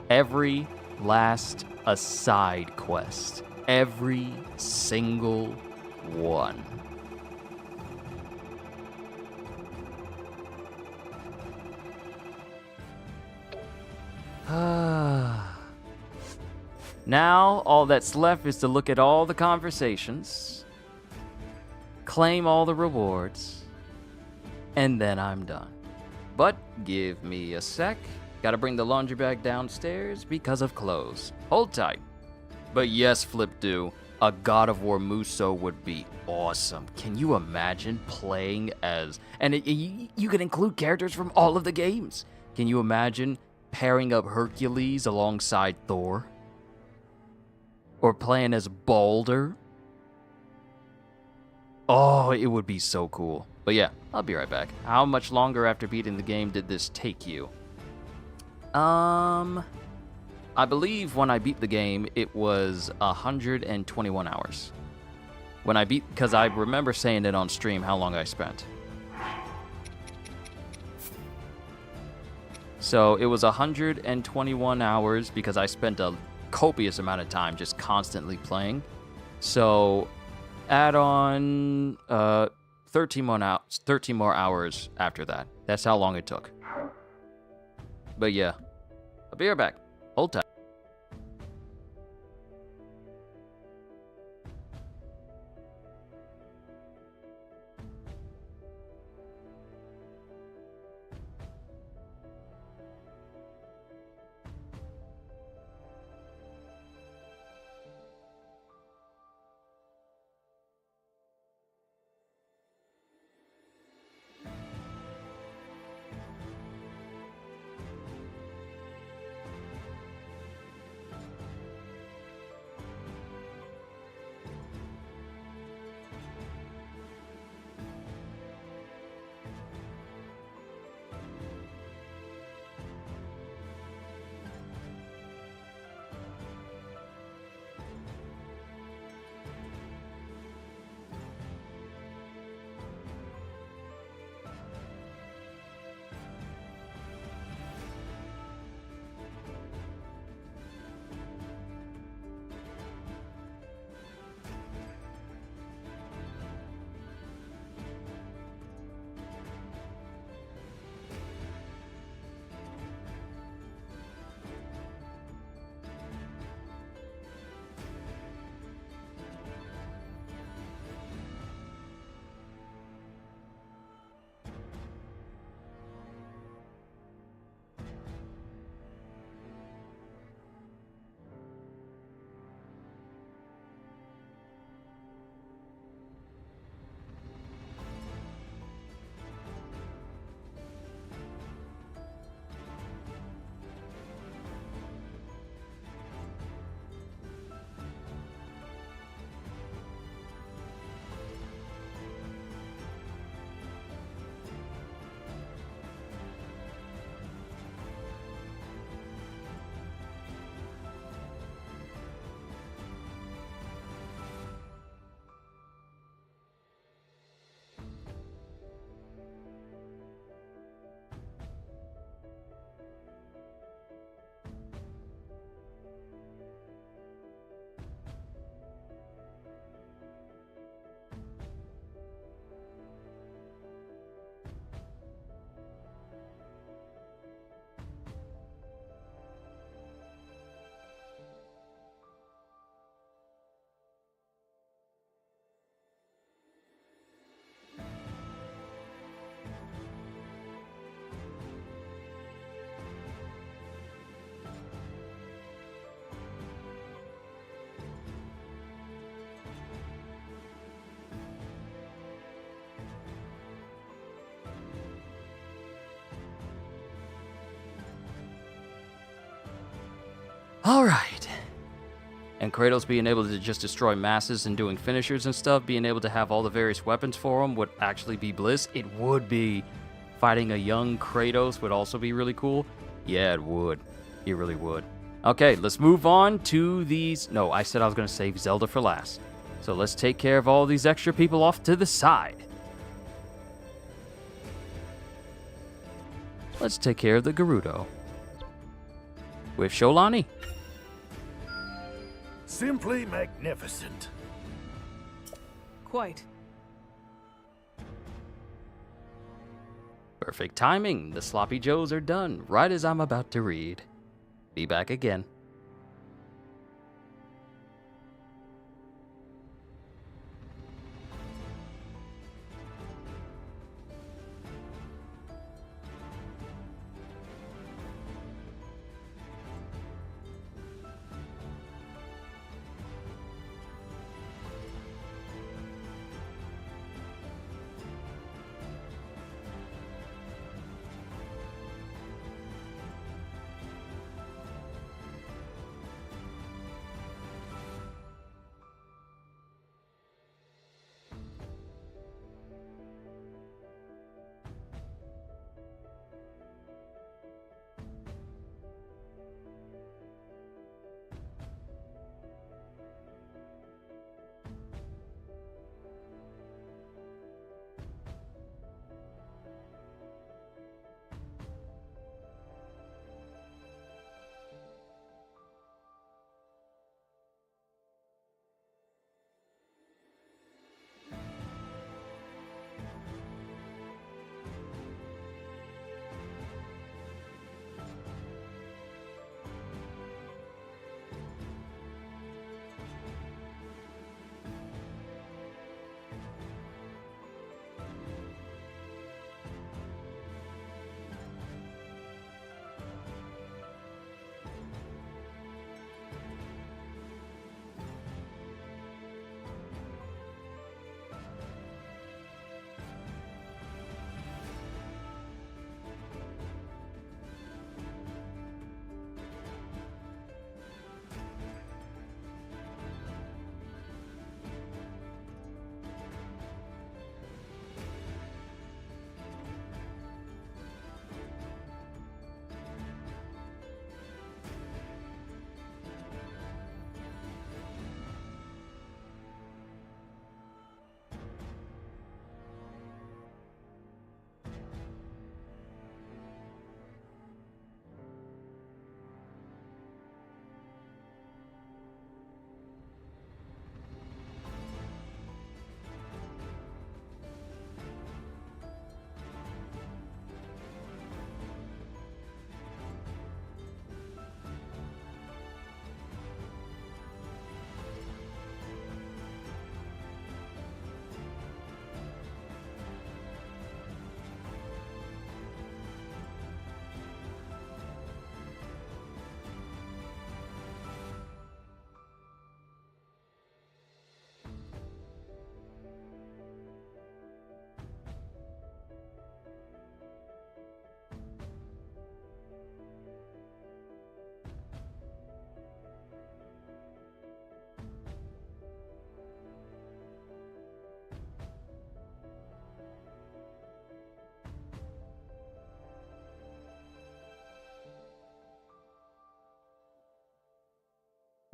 Every last aside quest. Every single one. Now, all that's left is to look at all the conversations, claim all the rewards, and then I'm done. But give me a sec. Gotta bring the laundry bag downstairs because of clothes. Hold tight. But yes, Flip-Do, a God of War Muso would be awesome. Can you imagine playing as... And you can include characters from all of the games. Can you imagine pairing up Hercules alongside Thor? Or playing as Boulder. Oh, it would be so cool. But yeah, I'll be right back. How much longer after beating the game did this take you? I believe when I beat the game, it was 121 hours. When I beat, because I remember saying it on stream how long I spent. So it was 121 hours because I spent a copious amount of time just constantly playing. So add on 13 more hours after that. That's how long it took. But yeah, I'll be right back. Hold tight. All right. And Kratos being able to just destroy masses and doing finishers and stuff, being able to have all the various weapons for him would actually be bliss. It would be. Fighting a young Kratos would also be really cool. Yeah, it would. It really would. Okay, let's move on to these. No, I said I was going to save Zelda for last. So let's take care of all these extra people off to the side. Let's take care of the Gerudo. With Sholani. Simply magnificent. Quite. Perfect timing. The sloppy joes are done right as I'm about to read. Be back again.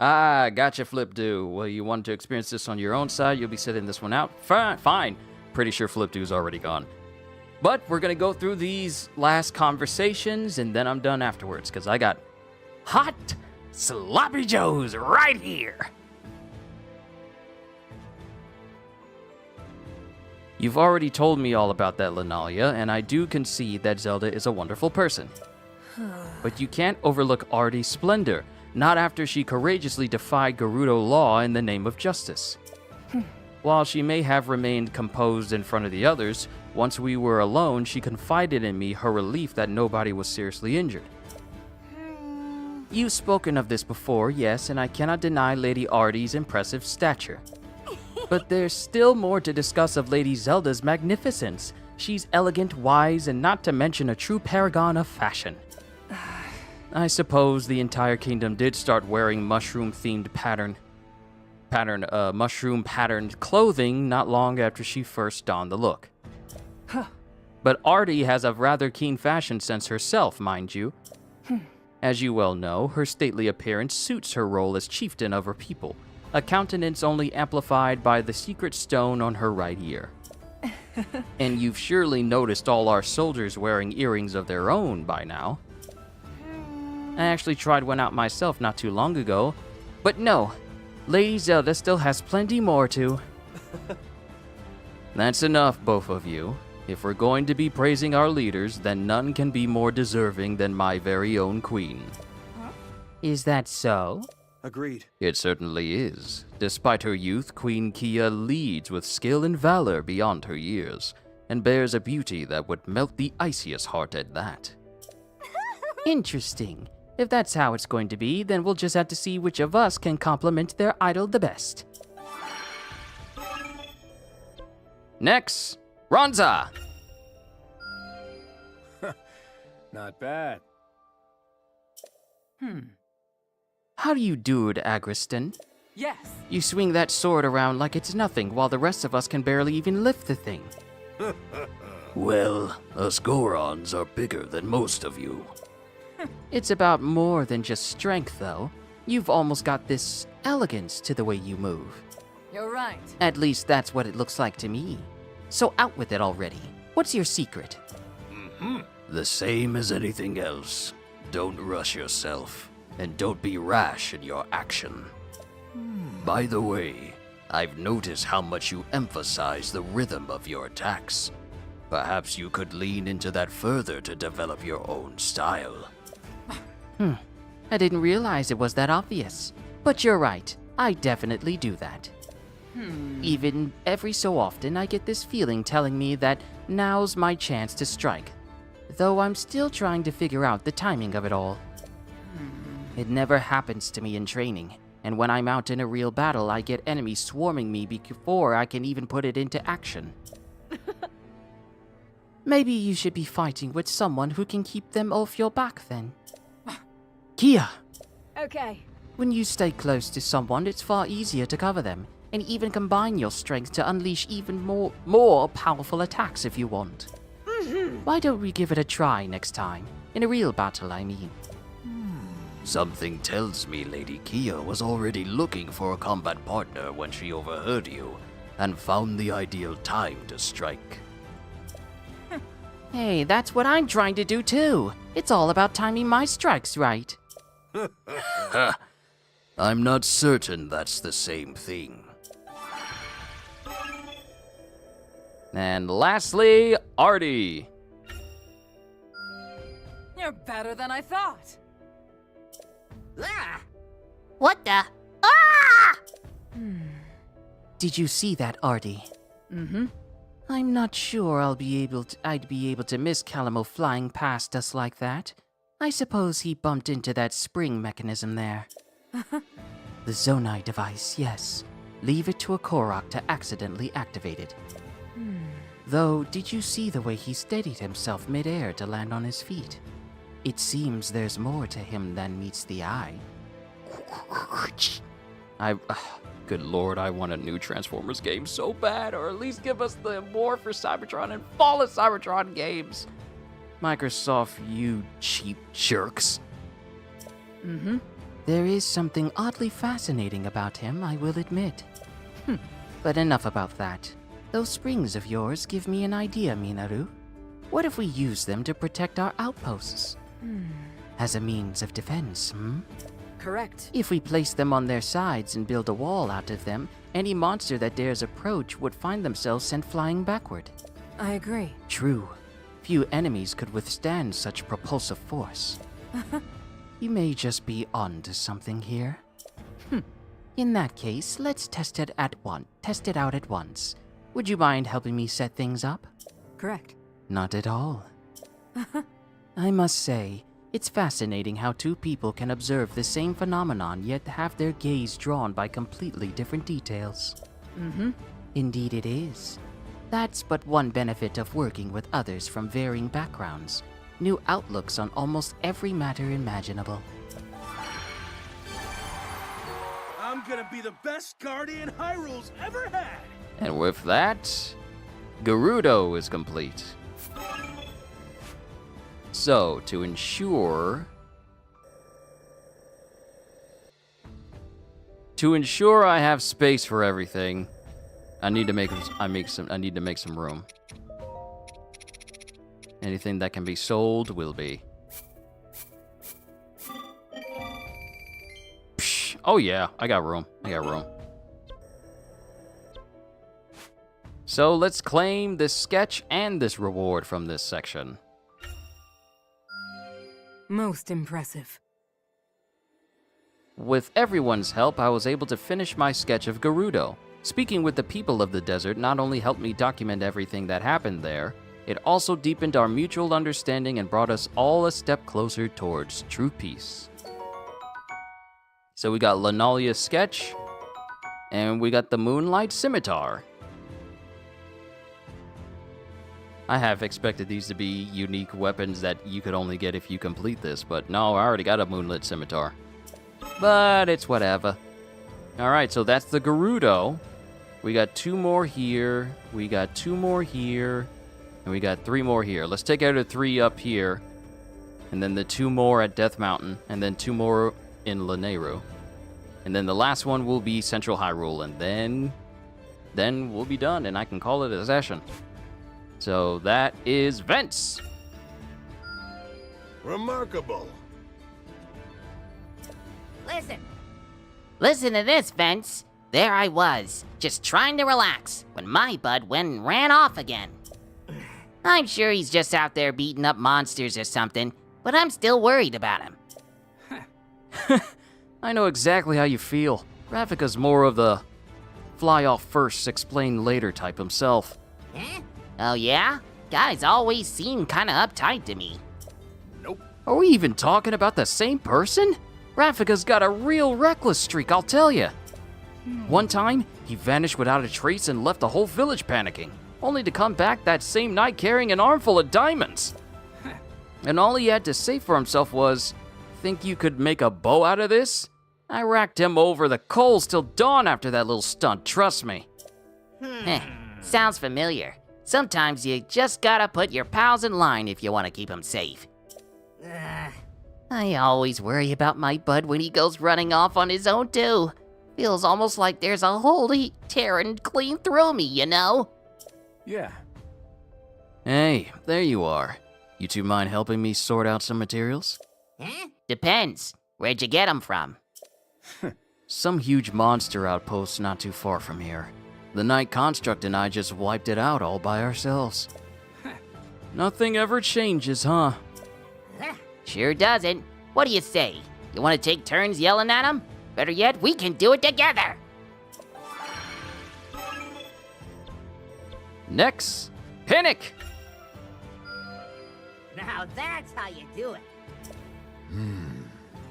Ah, gotcha, Flipdo. Well, you wanted to experience this on your own side. You'll be sitting this one out. Fine. Pretty sure Flipdo's already gone. But we're going to go through these last conversations, and then I'm done afterwards, because I got hot sloppy joes right here. You've already told me all about that, Linalia, and I do concede that Zelda is a wonderful person. But you can't overlook Artie's splendor, not after she courageously defied Gerudo law in the name of justice. While she may have remained composed in front of the others, once we were alone, she confided in me her relief that nobody was seriously injured. You've spoken of this before, yes, and I cannot deny Lady Artie's impressive stature. But there's still more to discuss of Lady Zelda's magnificence. She's elegant, wise, and not to mention a true paragon of fashion. I suppose the entire kingdom did start wearing mushroom-themed mushroom-patterned clothing not long after she first donned the look. But Artie has a rather keen fashion sense herself, mind you. As you well know, her stately appearance suits her role as chieftain of her people, a countenance only amplified by the secret stone on her right ear. And you've surely noticed all our soldiers wearing earrings of their own by now. I actually tried one out myself not too long ago, but no, Lady Zelda still has plenty more to. That's enough, both of you. If we're going to be praising our leaders, then none can be more deserving than my very own queen. Is that so? Agreed. It certainly is. Despite her youth, Queen Kia leads with skill and valor beyond her years, and bears a beauty that would melt the iciest heart at that. Interesting. If that's how it's going to be, then we'll just have to see which of us can compliment their idol the best. Next, Ronza! Not bad. How do you do it, Agriston? Yes. You swing that sword around like it's nothing, while the rest of us can barely even lift the thing. Well, us Gorons are bigger than most of you. It's about more than just strength, though. You've almost got this elegance to the way you move. You're right. At least that's what it looks like to me. So out with it already. What's your secret? The same as anything else. Don't rush yourself, and don't be rash in your action. By the way, I've noticed how much you emphasize the rhythm of your attacks. Perhaps you could lean into that further to develop your own style. I didn't realize it was that obvious. But you're right, I definitely do that. Even every so often, I get this feeling telling me that now's my chance to strike. Though I'm still trying to figure out the timing of it all. It never happens to me in training, and when I'm out in a real battle, I get enemies swarming me before I can even put it into action. Maybe you should be fighting with someone who can keep them off your back then. Kia! Okay. When you stay close to someone, it's far easier to cover them, and even combine your strength to unleash even more powerful attacks if you want. Why don't we give it a try next time? In a real battle, I mean. Something tells me Lady Kia was already looking for a combat partner when she overheard you, and found the ideal time to strike. Hey, that's what I'm trying to do too. It's all about timing my strikes right. I'm not certain that's the same thing. And lastly, Artie. You're better than I thought. What the? Ah! Did you see that, Artie? I'm not sure I'd be able to miss Calamo flying past us like that. I suppose he bumped into that spring mechanism there. The Zonai device, yes. Leave it to a Korok to accidentally activate it. Though, did you see the way he steadied himself mid-air to land on his feet? It seems there's more to him than meets the eye. Good lord, I want a new Transformers game so bad, or at least give us the War for Cybertron and Fall of Cybertron games. Microsoft, you cheap jerks. There is something oddly fascinating about him, I will admit. But enough about that. Those springs of yours give me an idea, Minaru. What if we use them to protect our outposts? As a means of defense, Correct. If we place them on their sides and build a wall out of them, any monster that dares approach would find themselves sent flying backward. I agree. True. Few enemies could withstand such propulsive force. You may just be on to something here. In that case, let's test it out at once. Would you mind helping me set things up? Correct. Not at all. I must say, it's fascinating how two people can observe the same phenomenon yet have their gaze drawn by completely different details. Indeed it is. That's but one benefit of working with others from varying backgrounds. New outlooks on almost every matter imaginable. I'm gonna be the best guardian Hyrule's ever had! And with that, Gerudo is complete. So, to ensure I have space for everything, I need to make some room. Anything that can be sold will be. Psh, oh yeah, I got room. So let's claim this sketch and this reward from this section. Most impressive. With everyone's help, I was able to finish my sketch of Gerudo. Speaking with the people of the desert not only helped me document everything that happened there, it also deepened our mutual understanding and brought us all a step closer towards true peace. So we got Lanalia's sketch, and we got the Moonlight Scimitar. I have expected these to be unique weapons that you could only get if you complete this, but no, I already got a Moonlit Scimitar. But it's whatever. Alright, so that's the Gerudo. We got 2 more here, we got 2 more here, and we got 3 more here. Let's take out the 3 up here, and then the 2 more at Death Mountain, and then 2 more in Lanayru. And then the last one will be Central Hyrule, and then we'll be done, and I can call it a session. So that is Vents. Remarkable. Listen to this, Vince. There I was, just trying to relax, when my bud went and ran off again. I'm sure he's just out there beating up monsters or something, but I'm still worried about him. I know exactly how you feel. Ravika's more of the fly off first, explain later type himself. Oh yeah? Guys always seem kinda uptight to me. Are we even talking about the same person? Ravika's got a real reckless streak, I'll tell ya. One time, he vanished without a trace and left the whole village panicking, only to come back that same night carrying an armful of diamonds. And all he had to say for himself was, "Think you could make a bow out of this?" I racked him over the coals till dawn after that little stunt, trust me. Sounds familiar. Sometimes you just gotta put your pals in line if you want to keep them safe. I always worry about my bud when he goes running off on his own too. Feels almost like there's a hole tearing clean through me, you know? Yeah. Hey, there you are. You two mind helping me sort out some materials? Depends. Where'd you get them from? Some huge monster outpost not too far from here. The Night Construct and I just wiped it out all by ourselves. Nothing ever changes, huh? Sure doesn't. What do you say? You want to take turns yelling at him? Better yet, we can do it together. Next, Pinnock! Now that's how you do it.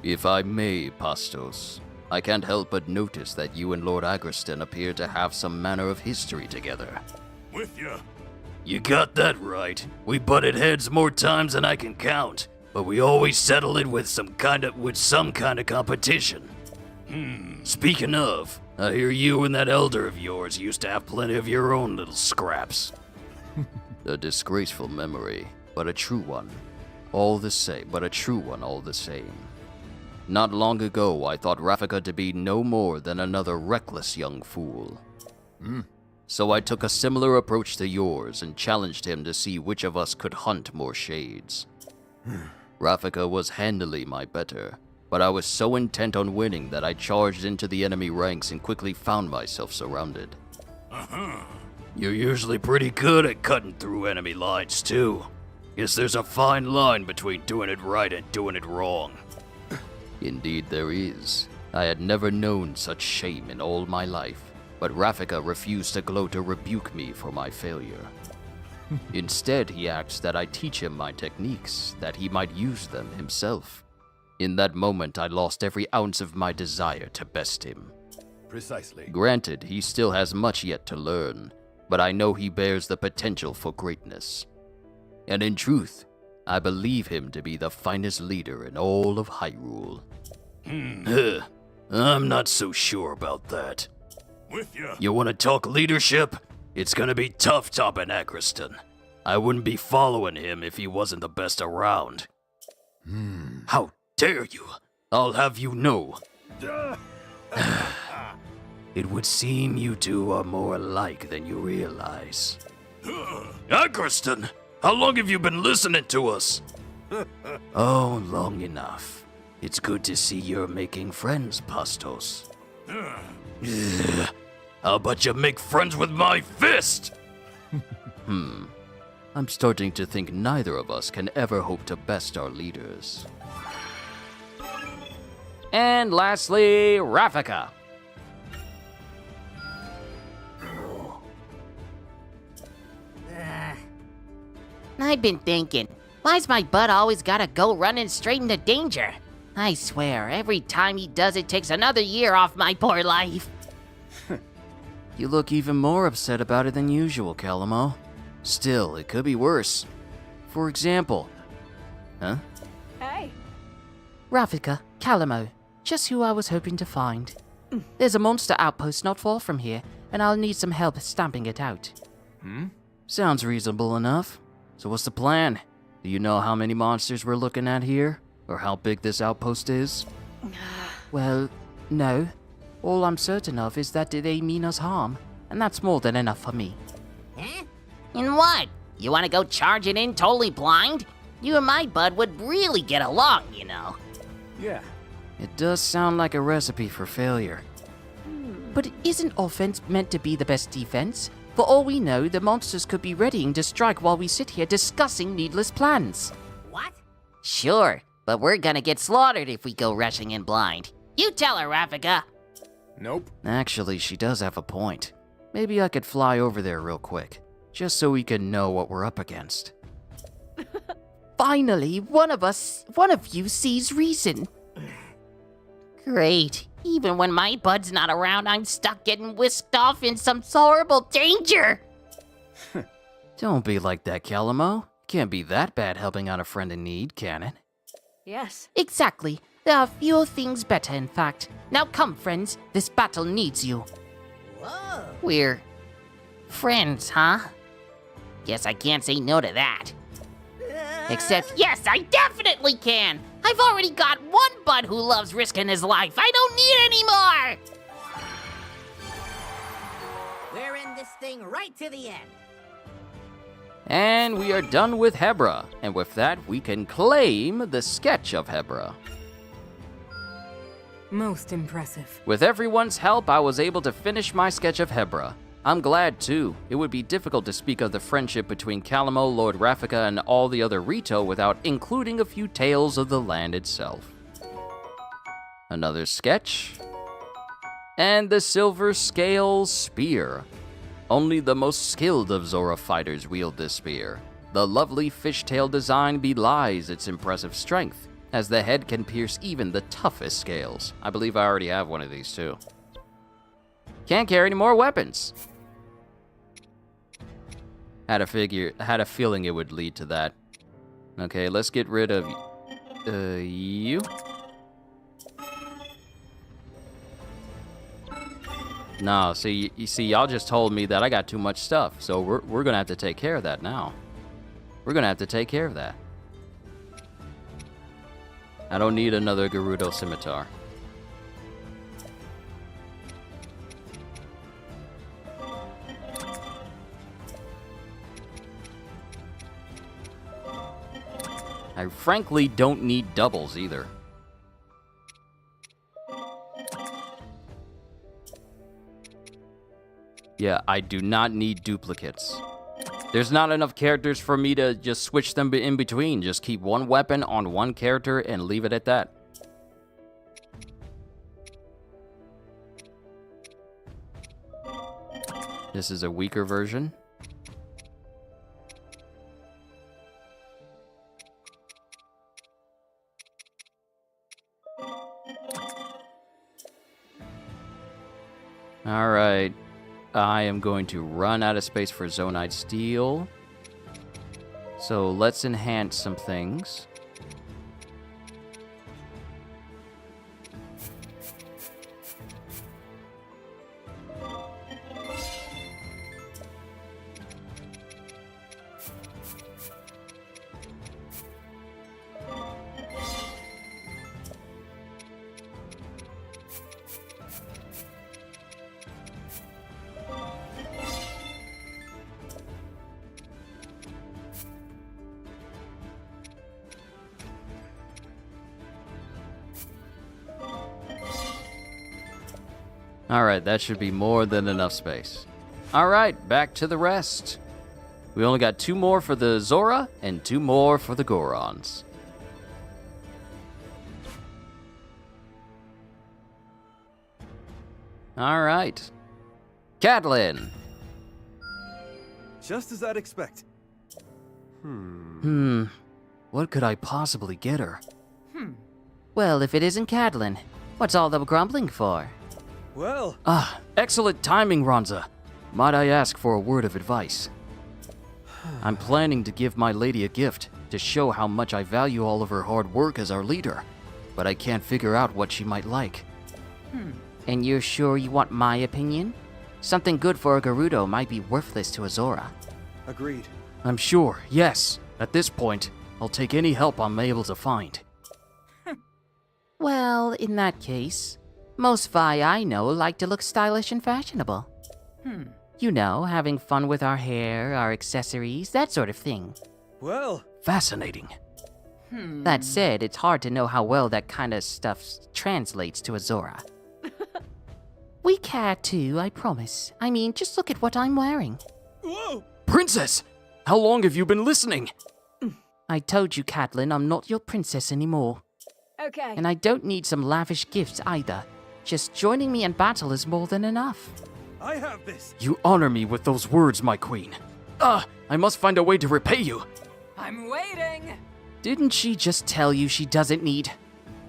If I may, Pastos, I can't help but notice that you and Lord Agriston appear to have some manner of history together. With ya. You got that right. We butted heads more times than I can count, but we always settle it with some kind of competition. Speaking of, I hear you and that elder of yours used to have plenty of your own little scraps. A disgraceful memory, but a true one. All the same. Not long ago, I thought Rafika to be no more than another reckless young fool. So I took a similar approach to yours and challenged him to see which of us could hunt more shades. Rafika was handily my better, but I was so intent on winning that I charged into the enemy ranks and quickly found myself surrounded. You're usually pretty good at cutting through enemy lines, too. Guess there's a fine line between doing it right and doing it wrong. Indeed there is. I had never known such shame in all my life, but Rafika refused to gloat or rebuke me for my failure. Instead, he asked that I teach him my techniques, that he might use them himself. In that moment, I lost every ounce of my desire to best him. Precisely. Granted, he still has much yet to learn, but I know he bears the potential for greatness. And in truth, I believe him to be the finest leader in all of Hyrule. I'm not so sure about that. With ya. You want to talk leadership? It's gonna be tough topping Aggreston. I wouldn't be following him if he wasn't the best around. How dare you? I'll have you know. It would seem you two are more alike than you realize. Aggreston! How long have you been listening to us? Oh, long enough. It's good to see you're making friends, Pastos. How about you make friends with my fist? I'm starting to think neither of us can ever hope to best our leaders. And lastly, Rafika. I've been thinking, why's my bud always gotta go running straight into danger? I swear, every time he does it takes another year off my poor life. You look even more upset about it than usual, Calamo. Still, it could be worse. For example... Huh? Hey. Rafika, Calamo, just who I was hoping to find. There's a monster outpost not far from here, and I'll need some help stamping it out. Sounds reasonable enough. So what's the plan? Do you know how many monsters we're looking at here? Or how big this outpost is? Well, no. All I'm certain of is that they mean us harm, and that's more than enough for me. Huh? And what? You wanna go charging in totally blind? You and my bud would really get along, you know. Yeah. It does sound like a recipe for failure. But isn't offense meant to be the best defense? For all we know, the monsters could be readying to strike while we sit here discussing needless plans. What? Sure, but we're gonna get slaughtered if we go rushing in blind. You tell her, Rafika. Nope. Actually, she does have a point. Maybe I could fly over there real quick, just so we can know what we're up against. Finally, one of you sees reason. Great. Even when my bud's not around, I'm stuck getting whisked off in some horrible danger. Don't be like that, Calamo. Can't be that bad helping out a friend in need, can it? Yes. Exactly. There are fewer things better, in fact. Now come, friends. This battle needs you. Whoa. We're friends, huh? Guess I can't say no to that. Except, yes, I definitely can! I've already got one bud who loves risking his life. I don't need any more! We're in this thing right to the end. And we are done with Hebra, and with that, we can claim the sketch of Hebra. Most impressive. With everyone's help, I was able to finish my sketch of Hebra. I'm glad, too. It would be difficult to speak of the friendship between Calamo, Lord Rafika, and all the other Rito without including a few tales of the land itself. Another sketch. And the Silver Scale Spear. Only the most skilled of Zora fighters wield this spear. The lovely fishtail design belies its impressive strength, as the head can pierce even the toughest scales. I believe I already have one of these, too. Can't carry any more weapons. Had a feeling it would lead to that. Okay, let's get rid of you. No, see, you see, y'all just told me that I got too much stuff, so we're gonna have to take care of that now. We're gonna have to take care of that. I don't need another Gerudo scimitar. I frankly don't need doubles either. Yeah, I do not need duplicates. There's not enough characters for me to just switch them in between. Just keep one weapon on one character and leave it at that. This is a weaker version. Alright, I am going to run out of space for Zonite Steel. So let's enhance some things. Alright, that should be more than enough space. Alright, back to the rest. We only got 2 more for the Zora and 2 more for the Gorons. Alright. Catelyn! Just as I'd expect. What could I possibly get her? Well, if it isn't Catelyn, what's all the grumbling for? Well, Excellent timing, Ronza. Might I ask for a word of advice? I'm planning to give my lady a gift to show how much I value all of her hard work as our leader, but I can't figure out what she might like. And you're sure you want my opinion? Something good for a Gerudo might be worthless to a Zora. agreed. I'm sure, yes. At this point, I'll take any help I'm able to find. Well, in that case, most Vi I know like to look stylish and fashionable. You know, having fun with our hair, our accessories, that sort of thing. Well, Fascinating. That said, it's hard to know how well that kind of stuff translates to a Zora. We care too, I promise. I mean, just look at what I'm wearing. whoa! Princess! How long have you been listening? I told you, Catelyn, I'm not your princess anymore. Okay. And I don't need some lavish gifts either. Just joining me in battle is more than enough. I have this. You honor me with those words, my queen. I must find a way to repay you. I'm waiting. Didn't she just tell you she doesn't need...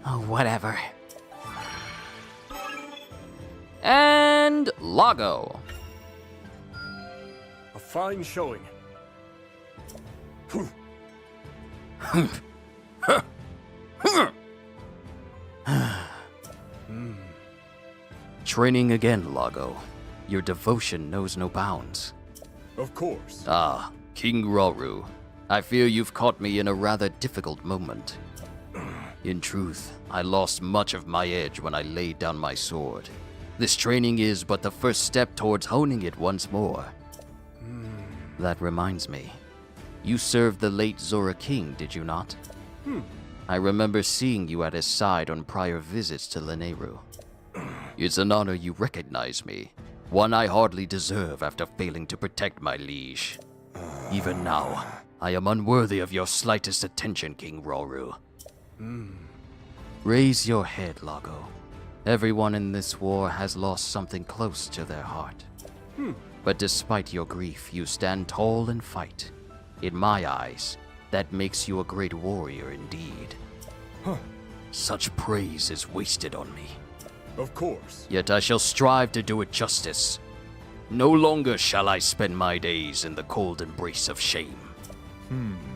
Oh, whatever. And Lago. A fine showing. Training again, Lago. Your devotion knows no bounds. Of course. Ah, King Rauru. I fear you've caught me in a rather difficult moment. In truth, I lost much of my edge when I laid down my sword. This training is but the first step towards honing it once more. That reminds me. You served the late Zora King, did you not? I remember seeing you at his side on prior visits to Lanayru. It's an honor you recognize me, one I hardly deserve after failing to protect my liege. Even now, I am unworthy of your slightest attention, King Rauru. Raise your head, Lago. Everyone in this war has lost something close to their heart. But despite your grief, you stand tall and fight. In my eyes, that makes you a great warrior indeed. Such praise is wasted on me. Of course. Yet I shall strive to do it justice. No longer shall I spend my days in the cold embrace of shame.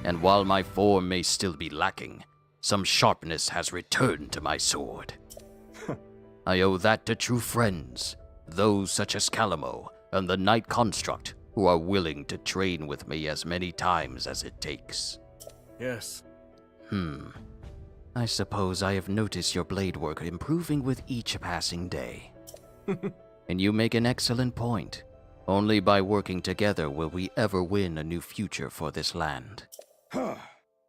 And while my form may still be lacking, some sharpness has returned to my sword. I owe that to true friends, those such as Calamo and the Knight Construct, who are willing to train with me as many times as it takes. Yes. I suppose I have noticed your blade work improving with each passing day. And you make an excellent point. Only by working together will we ever win a new future for this land.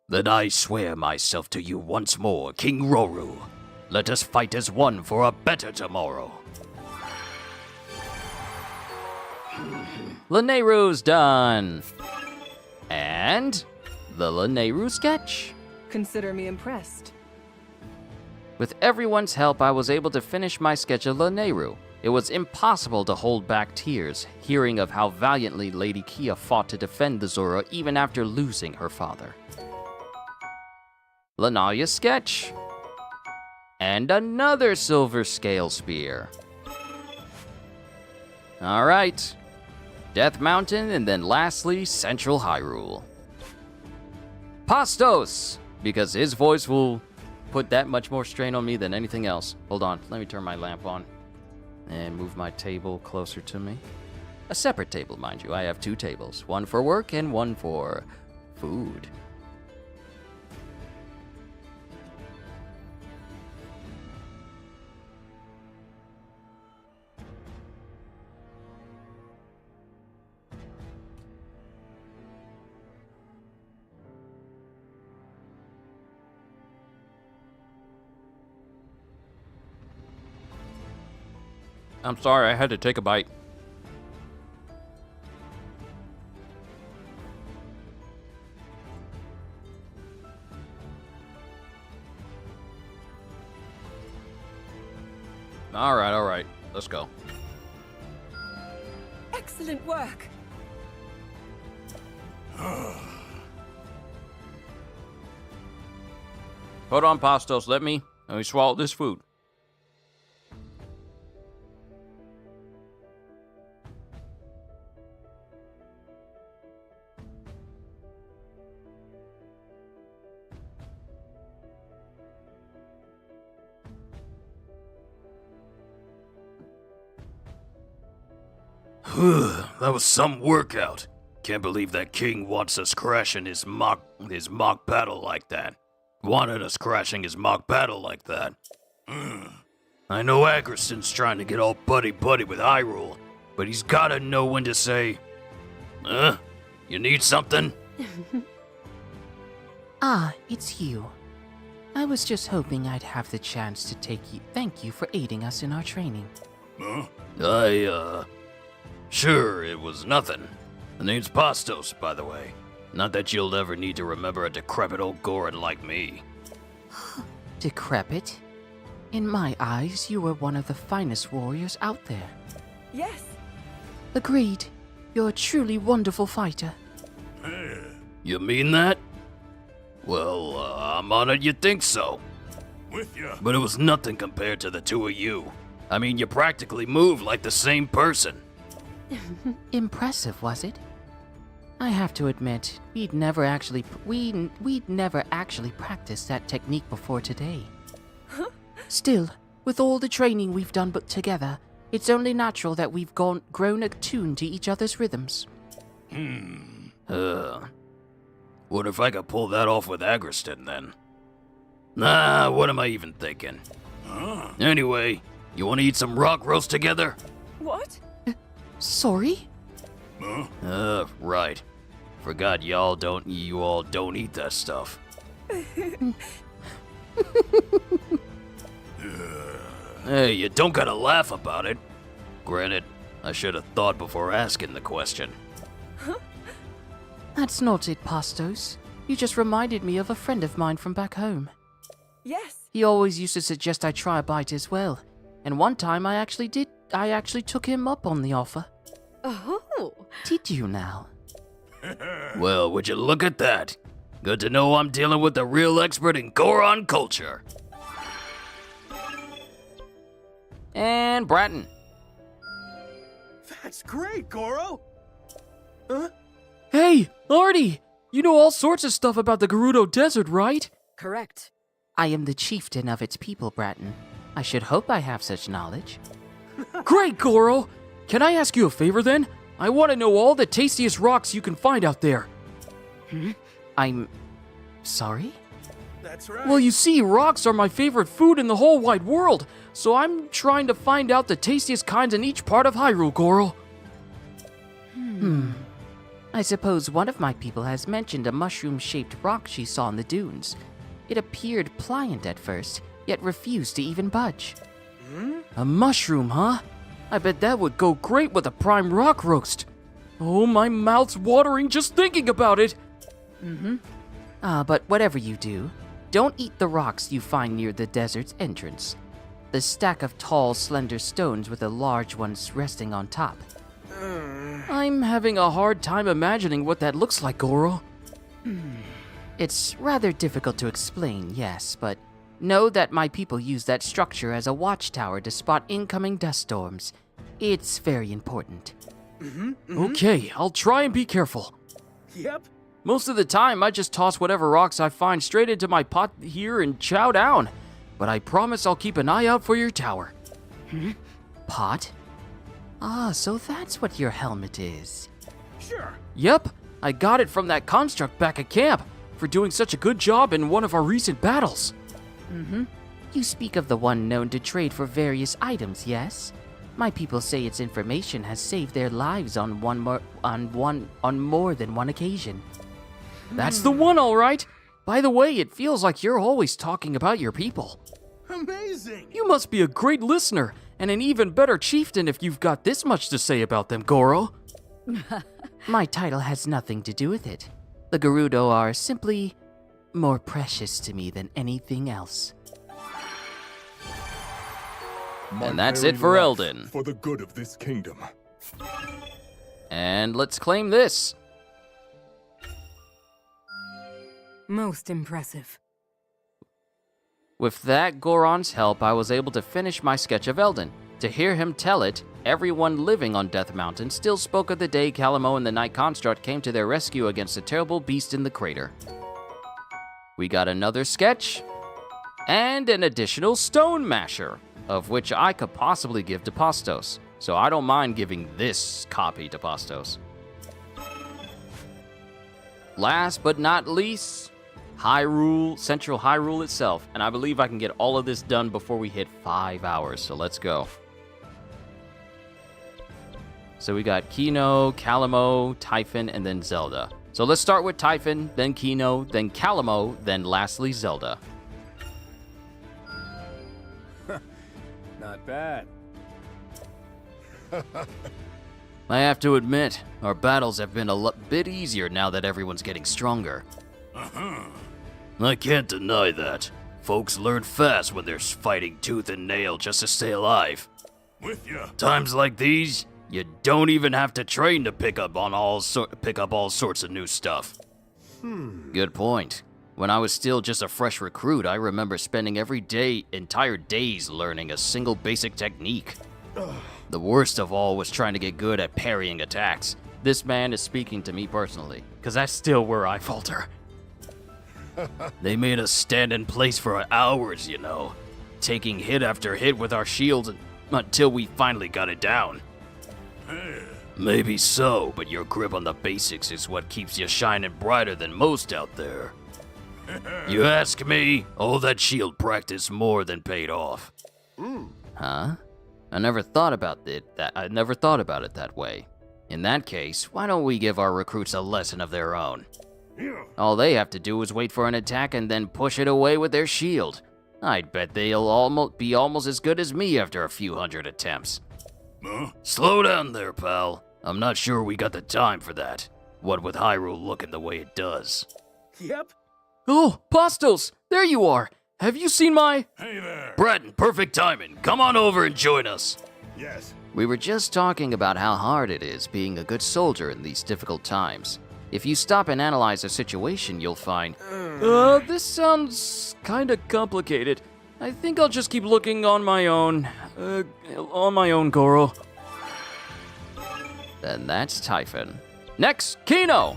Then I swear myself to you once more, King Roru. Let us fight as one for a better tomorrow. Lanayru's done. And the Lanayru sketch. Consider me impressed. With everyone's help, I was able to finish my sketch of Lanayru. It was impossible to hold back tears, hearing of how valiantly Lady Kia fought to defend the Zora even after losing her father. Lanaya's sketch. And another silver scale spear. Alright. Death Mountain, and then lastly, Central Hyrule. Pastos! Because his voice will put that much more strain on me than anything else. Hold on, let me turn my lamp on. And move my table closer to me. A separate table, mind you. I have 2 tables. One for work and one for food. I'm sorry, I had to take a bite. All right, let's go. Excellent work. Hold on, Pastos, let me swallow this food. That was some workout. Can't believe that king wants us crashing his mock battle like that. Wanted us crashing his mock battle like that. I know Agriston's trying to get all buddy-buddy with Hyrule, but he's gotta know when to say, you need something? Ah, it's you. I was just hoping I'd have the chance to thank you for aiding us in our training. Sure, it was nothing. The name's Pastos, by the way. Not that you'll ever need to remember a decrepit old Goron like me. Decrepit? In my eyes, you were one of the finest warriors out there. Yes. Agreed. You're a truly wonderful fighter. You mean that? Well, I'm honored you think so. With ya. But it was nothing compared to the two of you. I mean, you practically move like the same person. Impressive, was it? I have to admit, we'd never actually practiced that technique before today. Still, with all the training we've done but together, it's only natural that we've grown attuned to each other's rhythms. What if I could pull that off with Agriston then? Nah, what am I even thinking? Anyway, you want to eat some rock roast together? What? Sorry? Right. Forgot you all don't eat that stuff. Hey, you don't gotta laugh about it. Granted, I should have thought before asking the question. That's not it, Pastos. You just reminded me of a friend of mine from back home. Yes. He always used to suggest I try a bite as well. And one time I actually took him up on the offer. Oh. Did you now? Well, would you look at that? Good to know I'm dealing with a real expert in Goron culture. And Bratton. That's great, Goro. Huh? Hey, Artie! You know all sorts of stuff about the Gerudo Desert, right? Correct. I am the chieftain of its people, Bratton. I should hope I have such knowledge. Great, Goro! Can I ask you a favor then? I want to know all the tastiest rocks you can find out there. I'm sorry? That's right. Well, you see, rocks are my favorite food in the whole wide world, so I'm trying to find out the tastiest kinds in each part of Hyrule, Goro. I suppose one of my people has mentioned a mushroom-shaped rock she saw in the dunes. It appeared pliant at first, yet refused to even budge. A mushroom, huh? I bet that would go great with a prime rock roast. Oh, my mouth's watering just thinking about it. But whatever you do, don't eat the rocks you find near the desert's entrance. The stack of tall, slender stones with the large ones resting on top. I'm having a hard time imagining what that looks like, Goro. It's rather difficult to explain, yes, but know that my people use that structure as a watchtower to spot incoming dust storms. It's very important. Okay, I'll try and be careful. Yep. Most of the time, I just toss whatever rocks I find straight into my pot here and chow down. But I promise I'll keep an eye out for your tower. Pot? Ah, so that's what your helmet is. Sure. Yep, I got it from that construct back at camp for doing such a good job in one of our recent battles. You speak of the one known to trade for various items, yes? My people say its information has saved their lives on more than one occasion. That's the one, all right. By the way, it feels like you're always talking about your people. Amazing. You must be a great listener and an even better chieftain if you've got this much to say about them, Goro. My title has nothing to do with it. The Gerudo are simply more precious to me than anything else. And that's it for Eldin. For the good of this kingdom. And let's claim this. Most impressive. With that Goron's help, I was able to finish my sketch of Eldin. To hear him tell it, everyone living on Death Mountain still spoke of the day Calamo and the Night Construct came to their rescue against the terrible beast in the crater. We got another sketch, and an additional stone masher, of which I could possibly give to Pastos, so I don't mind giving this copy to Pastos. Last but not least, Hyrule, Central Hyrule itself, and I believe I can get all of this done before we hit 5 hours, so let's go. So we got Kino, Calamo, Typhon, and then Zelda. So let's start with Typhon, then Kino, then Calamo, then lastly Zelda. Not bad. I have to admit, our battles have been a bit easier now that everyone's getting stronger. I can't deny that. Folks learn fast when they're fighting tooth and nail just to stay alive. With ya. Times like these, you don't even have to train to pick up all sorts of new stuff. Good point. When I was still just a fresh recruit, I remember spending entire days learning a single basic technique. The worst of all was trying to get good at parrying attacks. This man is speaking to me personally, because that's still where I falter. They made us stand in place for hours, you know, taking hit after hit with our shields until we finally got it down. Maybe so, but your grip on the basics is what keeps you shining brighter than most out there. You ask me, all that shield practice more than paid off. Huh? I never thought about it that way. In that case, why don't we give our recruits a lesson of their own? All they have to do is wait for an attack and then push it away with their shield. I'd bet they'll be almost as good as me after a few hundred attempts. Slow down there, pal. I'm not sure we got the time for that. What with Hyrule looking the way it does. Yep. Oh, Pastos, there you are. Have you seen my... Hey there. Bratton, perfect timing. Come on over and join us. Yes. We were just talking about how hard it is being a good soldier in these difficult times. If you stop and analyze the situation, you'll find... this sounds kinda complicated. I think I'll just keep looking on my own. Goro. Then that's Typhon. Next, Kino!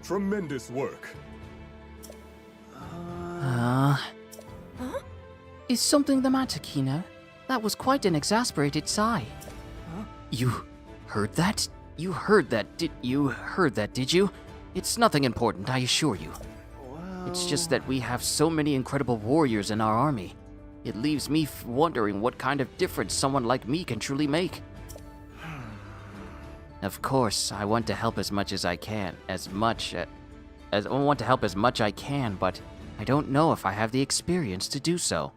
Tremendous work. Is something the matter, Kino? That was quite an exasperated sigh. You heard that? Did you? It's nothing important, I assure you. It's just that we have so many incredible warriors in our army. It leaves me wondering what kind of difference someone like me can truly make. Of course, I want to help as much as I can, I want to help as much I can, but I don't know if I have the experience to do so.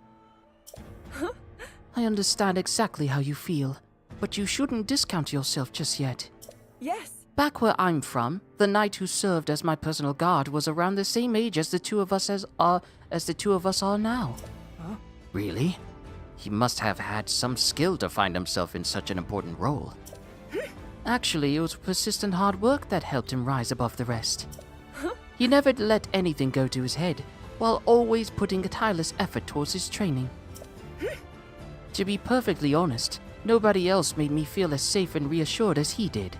I understand exactly how you feel, but you shouldn't discount yourself just yet. Yes. Back where I'm from, the knight who served as my personal guard was around the same age as the two of us are now. Huh? Really? He must have had some skill to find himself in such an important role. Actually, it was persistent hard work that helped him rise above the rest. He never let anything go to his head, while always putting a tireless effort towards his training. To be perfectly honest, nobody else made me feel as safe and reassured as he did.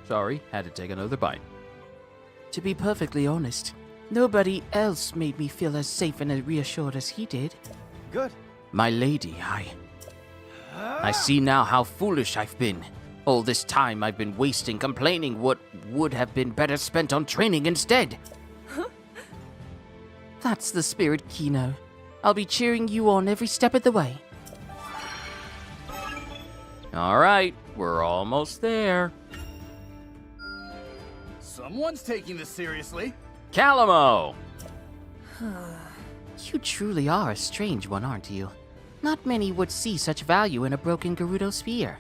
Sorry, had to take another bite. To be perfectly honest, nobody else made me feel as safe and as reassured as he did. Good. My lady, I see now how foolish I've been. All this time I've been wasting complaining what would have been better spent on training instead. That's the spirit, Kino. I'll be cheering you on every step of the way. All right, we're almost there. Someone's taking this seriously. Calamo! You truly are a strange one, aren't you? Not many would see such value in a broken Gerudo sphere.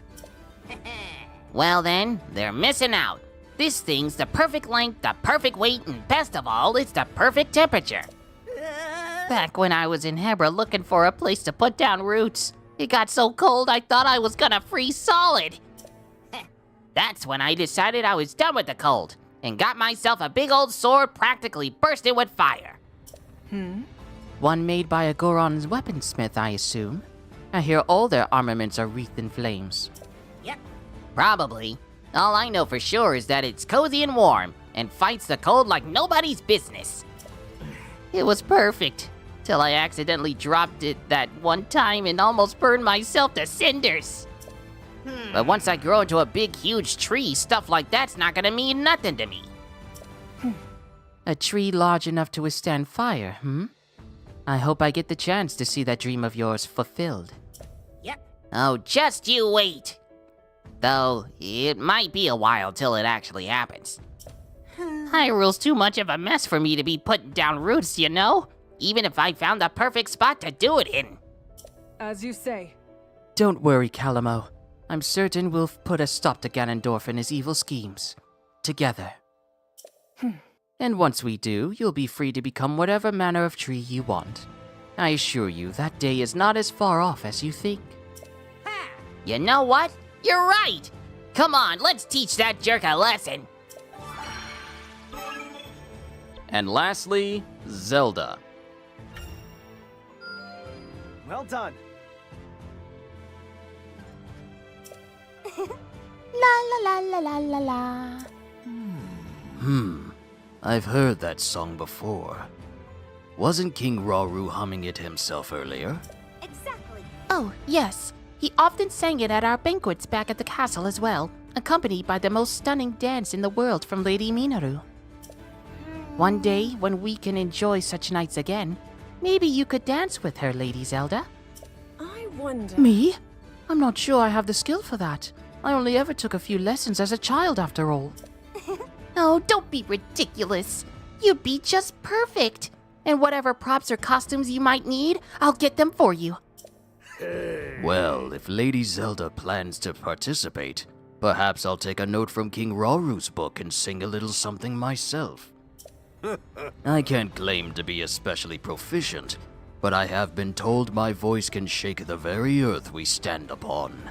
Well then, they're missing out. This thing's the perfect length, the perfect weight, and best of all, it's the perfect temperature. Back when I was in Hebra looking for a place to put down roots, it got so cold I thought I was gonna freeze solid. That's when I decided I was done with the cold, and got myself a big old sword practically bursted with fire. One made by a Goron's weaponsmith, I assume. I hear all their armaments are wreathed in flames. Yep. Probably. All I know for sure is that it's cozy and warm, and fights the cold like nobody's business. It was perfect, till I accidentally dropped it that one time and almost burned myself to cinders. But once I grow into a big, huge tree, stuff like that's not gonna mean nothing to me. A tree large enough to withstand fire, I hope I get the chance to see that dream of yours fulfilled. Yep. Oh, just you wait. Though, it might be a while till it actually happens. Hyrule's too much of a mess for me to be putting down roots, you know? Even if I found the perfect spot to do it in. As you say. Don't worry, Calamo. I'm certain we'll put a stop to Ganondorf and his evil schemes. Together. And once we do, you'll be free to become whatever manner of tree you want. I assure you, that day is not as far off as you think. You know what? You're right! Come on, let's teach that jerk a lesson. And lastly, Zelda. Well done. I've heard that song before. Wasn't King Rauru humming it himself earlier? Exactly. Oh, yes. He often sang it at our banquets back at the castle as well, accompanied by the most stunning dance in the world from Lady Minaru. One day, when we can enjoy such nights again, maybe you could dance with her, Lady Zelda. I wonder. Me? I'm not sure I have the skill for that. I only ever took a few lessons as a child, after all. Oh, don't be ridiculous. You'd be just perfect. And whatever props or costumes you might need, I'll get them for you. Well, if Lady Zelda plans to participate, perhaps I'll take a note from King Rauru's book and sing a little something myself. I can't claim to be especially proficient, but I have been told my voice can shake the very earth we stand upon.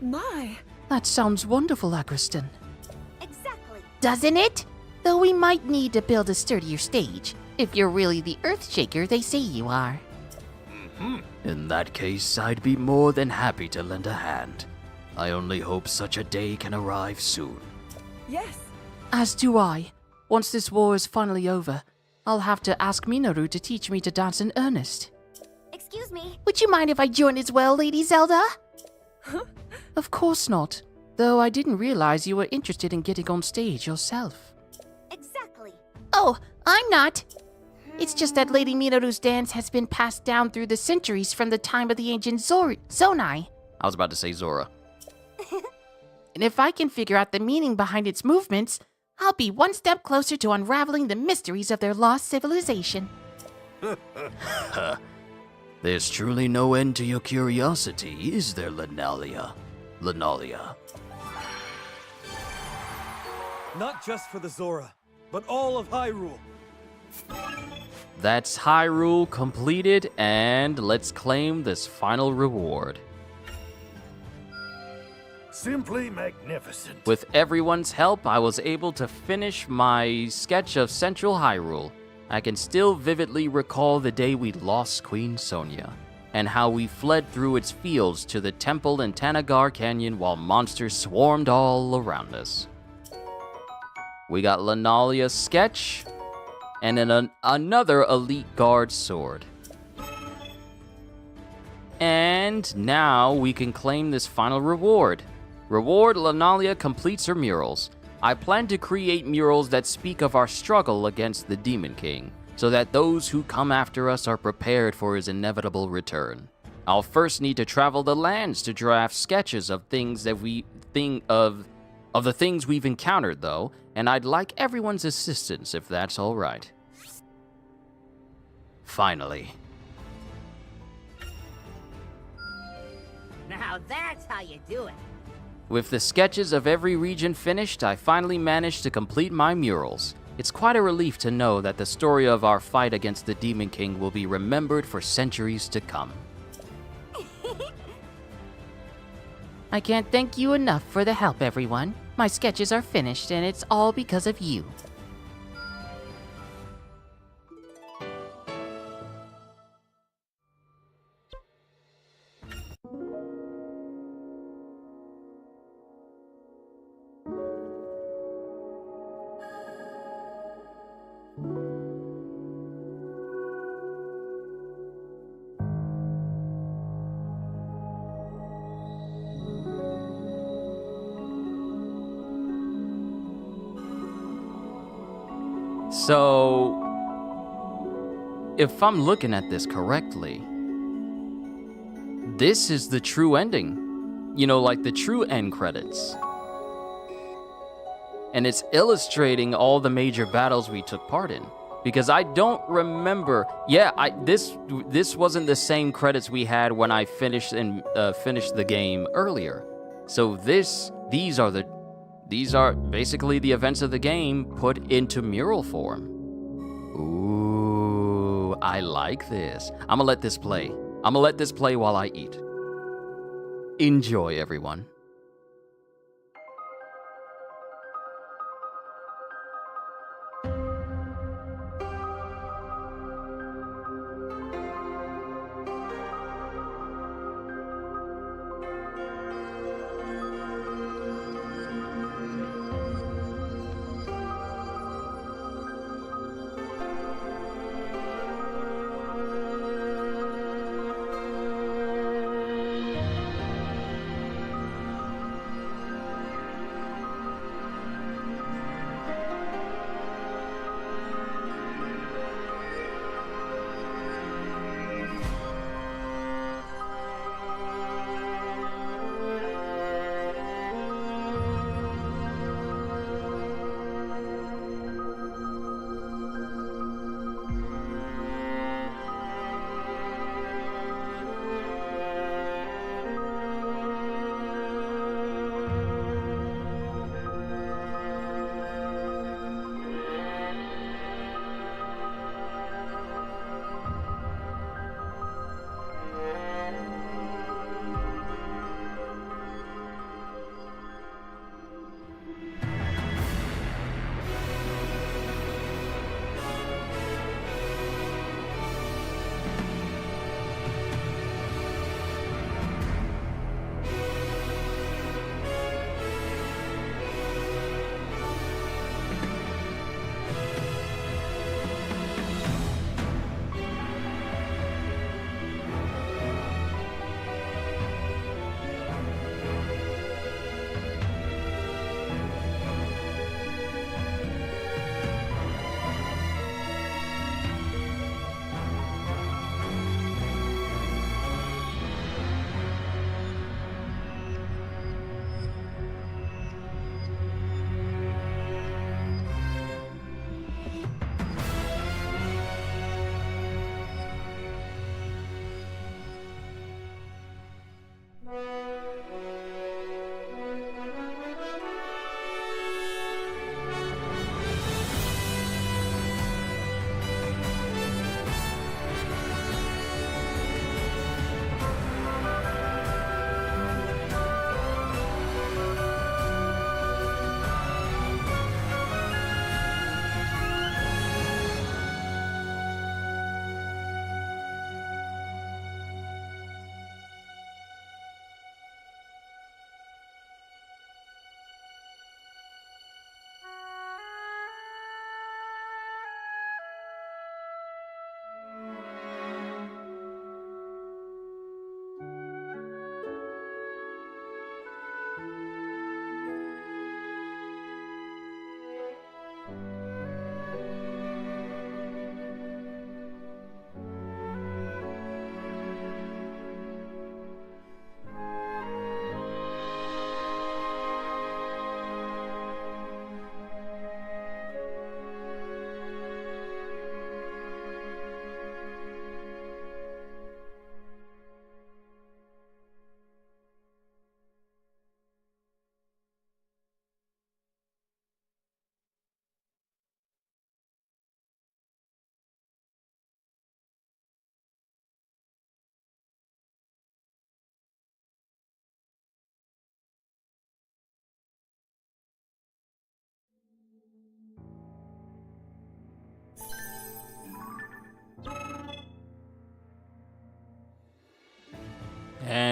My. That sounds wonderful, Agriston. Exactly. Doesn't it? Though we might need to build a sturdier stage, if you're really the Earthshaker they say you are. In that case, I'd be more than happy to lend a hand. I only hope such a day can arrive soon. Yes. As do I. Once this war is finally over, I'll have to ask Minoru to teach me to dance in earnest. Excuse me. Would you mind if I join as well, Lady Zelda? Of course not. Though I didn't realize you were interested in getting on stage yourself. Exactly. Oh, I'm not. It's just that Lady Minoru's dance has been passed down through the centuries from the time of the ancient Zonai. I was about to say Zora. And if I can figure out the meaning behind its movements, I'll be one step closer to unraveling the mysteries of their lost civilization. There's truly no end to your curiosity, is there, Lenalia? Lenalia. Not just for the Zora, but all of Hyrule. That's Hyrule completed, and let's claim this final reward. Simply magnificent. With everyone's help, I was able to finish my sketch of Central Hyrule. I can still vividly recall the day we lost Queen Sonia, and how we fled through its fields to the temple in Tanagar Canyon while monsters swarmed all around us. We got Lenalia's sketch, and then another Elite Guard sword. And now we can claim this final reward. Reward: Lenalia completes her murals. I plan to create murals that speak of our struggle against the Demon King, so that those who come after us are prepared for his inevitable return. I'll first need to travel the lands to draft sketches of things that we think of the things we've encountered, though, and I'd like everyone's assistance if that's all right. Finally. Now that's how you do it. With the sketches of every region finished, I finally managed to complete my murals. It's quite a relief to know that the story of our fight against the Demon King will be remembered for centuries to come. I can't thank you enough for the help, everyone. My sketches are finished, and it's all because of you. So, if I'm looking at this correctly, this is the true ending. You know, like the true end credits. And it's illustrating all the major battles we took part in. Because I don't remember. Yeah, this wasn't the same credits we had when I finished the game earlier. So these are basically the events of the game put into mural form. Ooh, I like this. I'm gonna let this play. I'm gonna let this play while I eat. Enjoy, everyone.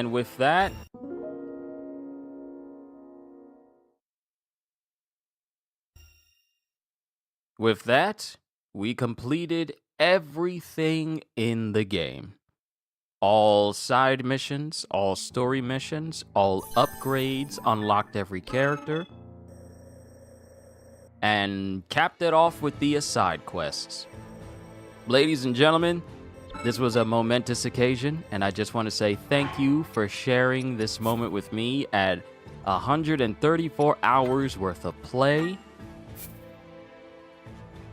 And with that, we completed everything in the game. All side missions, all story missions, all upgrades, unlocked every character, and capped it off with the side quests. Ladies and gentlemen, this was a momentous occasion, and I just want to say thank you for sharing this moment with me at 134 hours worth of play.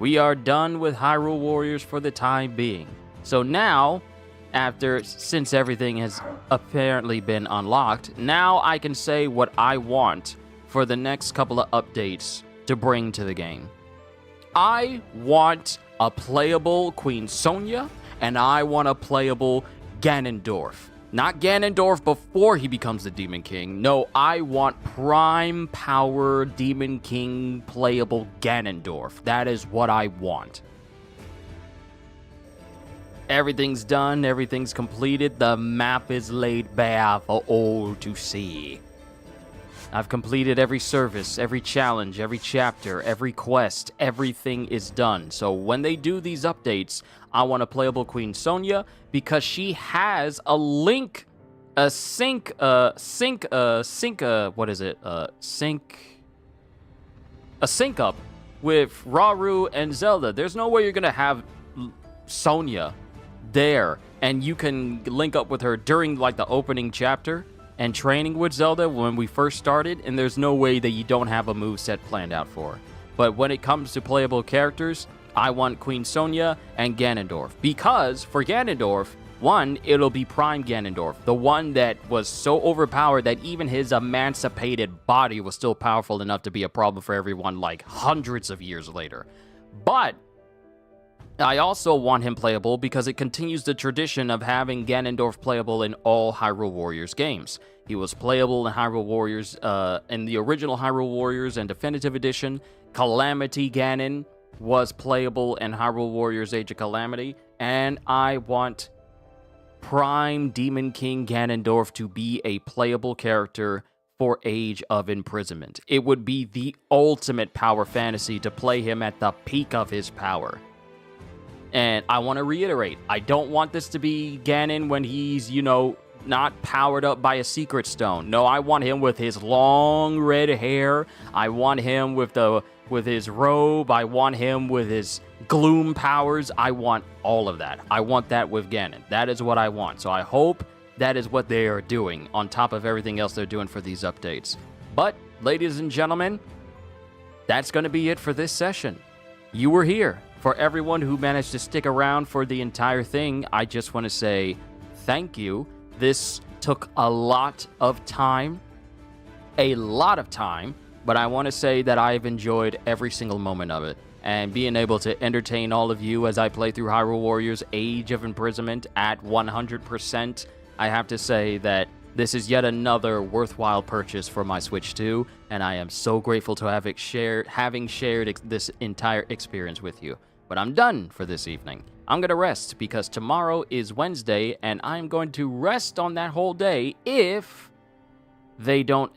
We are done with Hyrule Warriors for the time being. So now, since everything has apparently been unlocked, now I can say what I want for the next couple of updates to bring to the game. I want a playable Queen Sonia, and I want a playable Ganondorf. Not Ganondorf before he becomes the Demon King. No, I want prime power Demon King playable Ganondorf. That is what I want. Everything's done, everything's completed, the map is laid bare for all to see. I've completed every service, every challenge, every chapter, every quest, everything is done. So when they do these updates, I want a playable Queen Sonia because she has sync up with Rauru and Zelda. There's no way you're gonna have Sonia there and you can link up with her during like the opening chapter and training with Zelda when we first started, and there's no way that you don't have a moveset planned out for her. But when it comes to playable characters, I want Queen Sonia and Ganondorf. Because for Ganondorf, one, it'll be Prime Ganondorf, the one that was so overpowered that even his emancipated body was still powerful enough to be a problem for everyone like hundreds of years later. But I also want him playable because it continues the tradition of having Ganondorf playable in all Hyrule Warriors games. He was playable in Hyrule Warriors, in the original Hyrule Warriors and Definitive Edition. Calamity Ganon was playable in Hyrule Warriors Age of Calamity. And I want Prime Demon King Ganondorf to be a playable character for Age of Imprisonment. It would be the ultimate power fantasy to play him at the peak of his power. And I want to reiterate, I don't want this to be Ganon when he's, not powered up by a secret stone. No, I want him with his long red hair. I want him with his robe. I want him with his gloom powers. I want all of that. I want that with Ganon. That is what I want. So I hope that is what they are doing on top of everything else they're doing for these updates. But, ladies and gentlemen, that's going to be it for this session. You were here. For everyone who managed to stick around for the entire thing, I just want to say thank you. This took a lot of time, but I want to say that I've enjoyed every single moment of it. And being able to entertain all of you as I play through Hyrule Warriors Age of Imprisonment at 100%, I have to say that this is yet another worthwhile purchase for my Switch 2, and I am so grateful to having shared this entire experience with you. But I'm done for this evening. I'm going to rest because tomorrow is Wednesday, and I'm going to rest on that whole day if they don't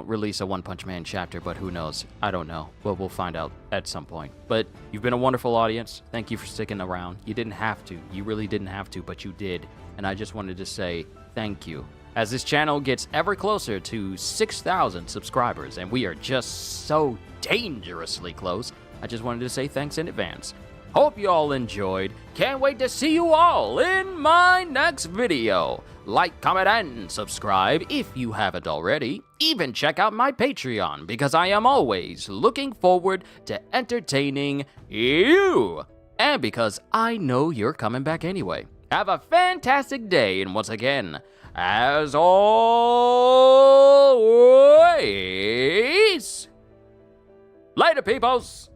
release a One Punch Man chapter, but who knows? I don't know. Well, we'll find out at some point. But you've been a wonderful audience. Thank you for sticking around. You didn't have to. You really didn't have to, but you did. And I just wanted to say thank you. As this channel gets ever closer to 6,000 subscribers, and we are just so dangerously close, I just wanted to say thanks in advance. Hope you all enjoyed. Can't wait to see you all in my next video. Like, comment, and subscribe if you haven't already. Even check out my Patreon because I am always looking forward to entertaining you. And because I know you're coming back anyway. Have a fantastic day, and once again, as always, later, peoples!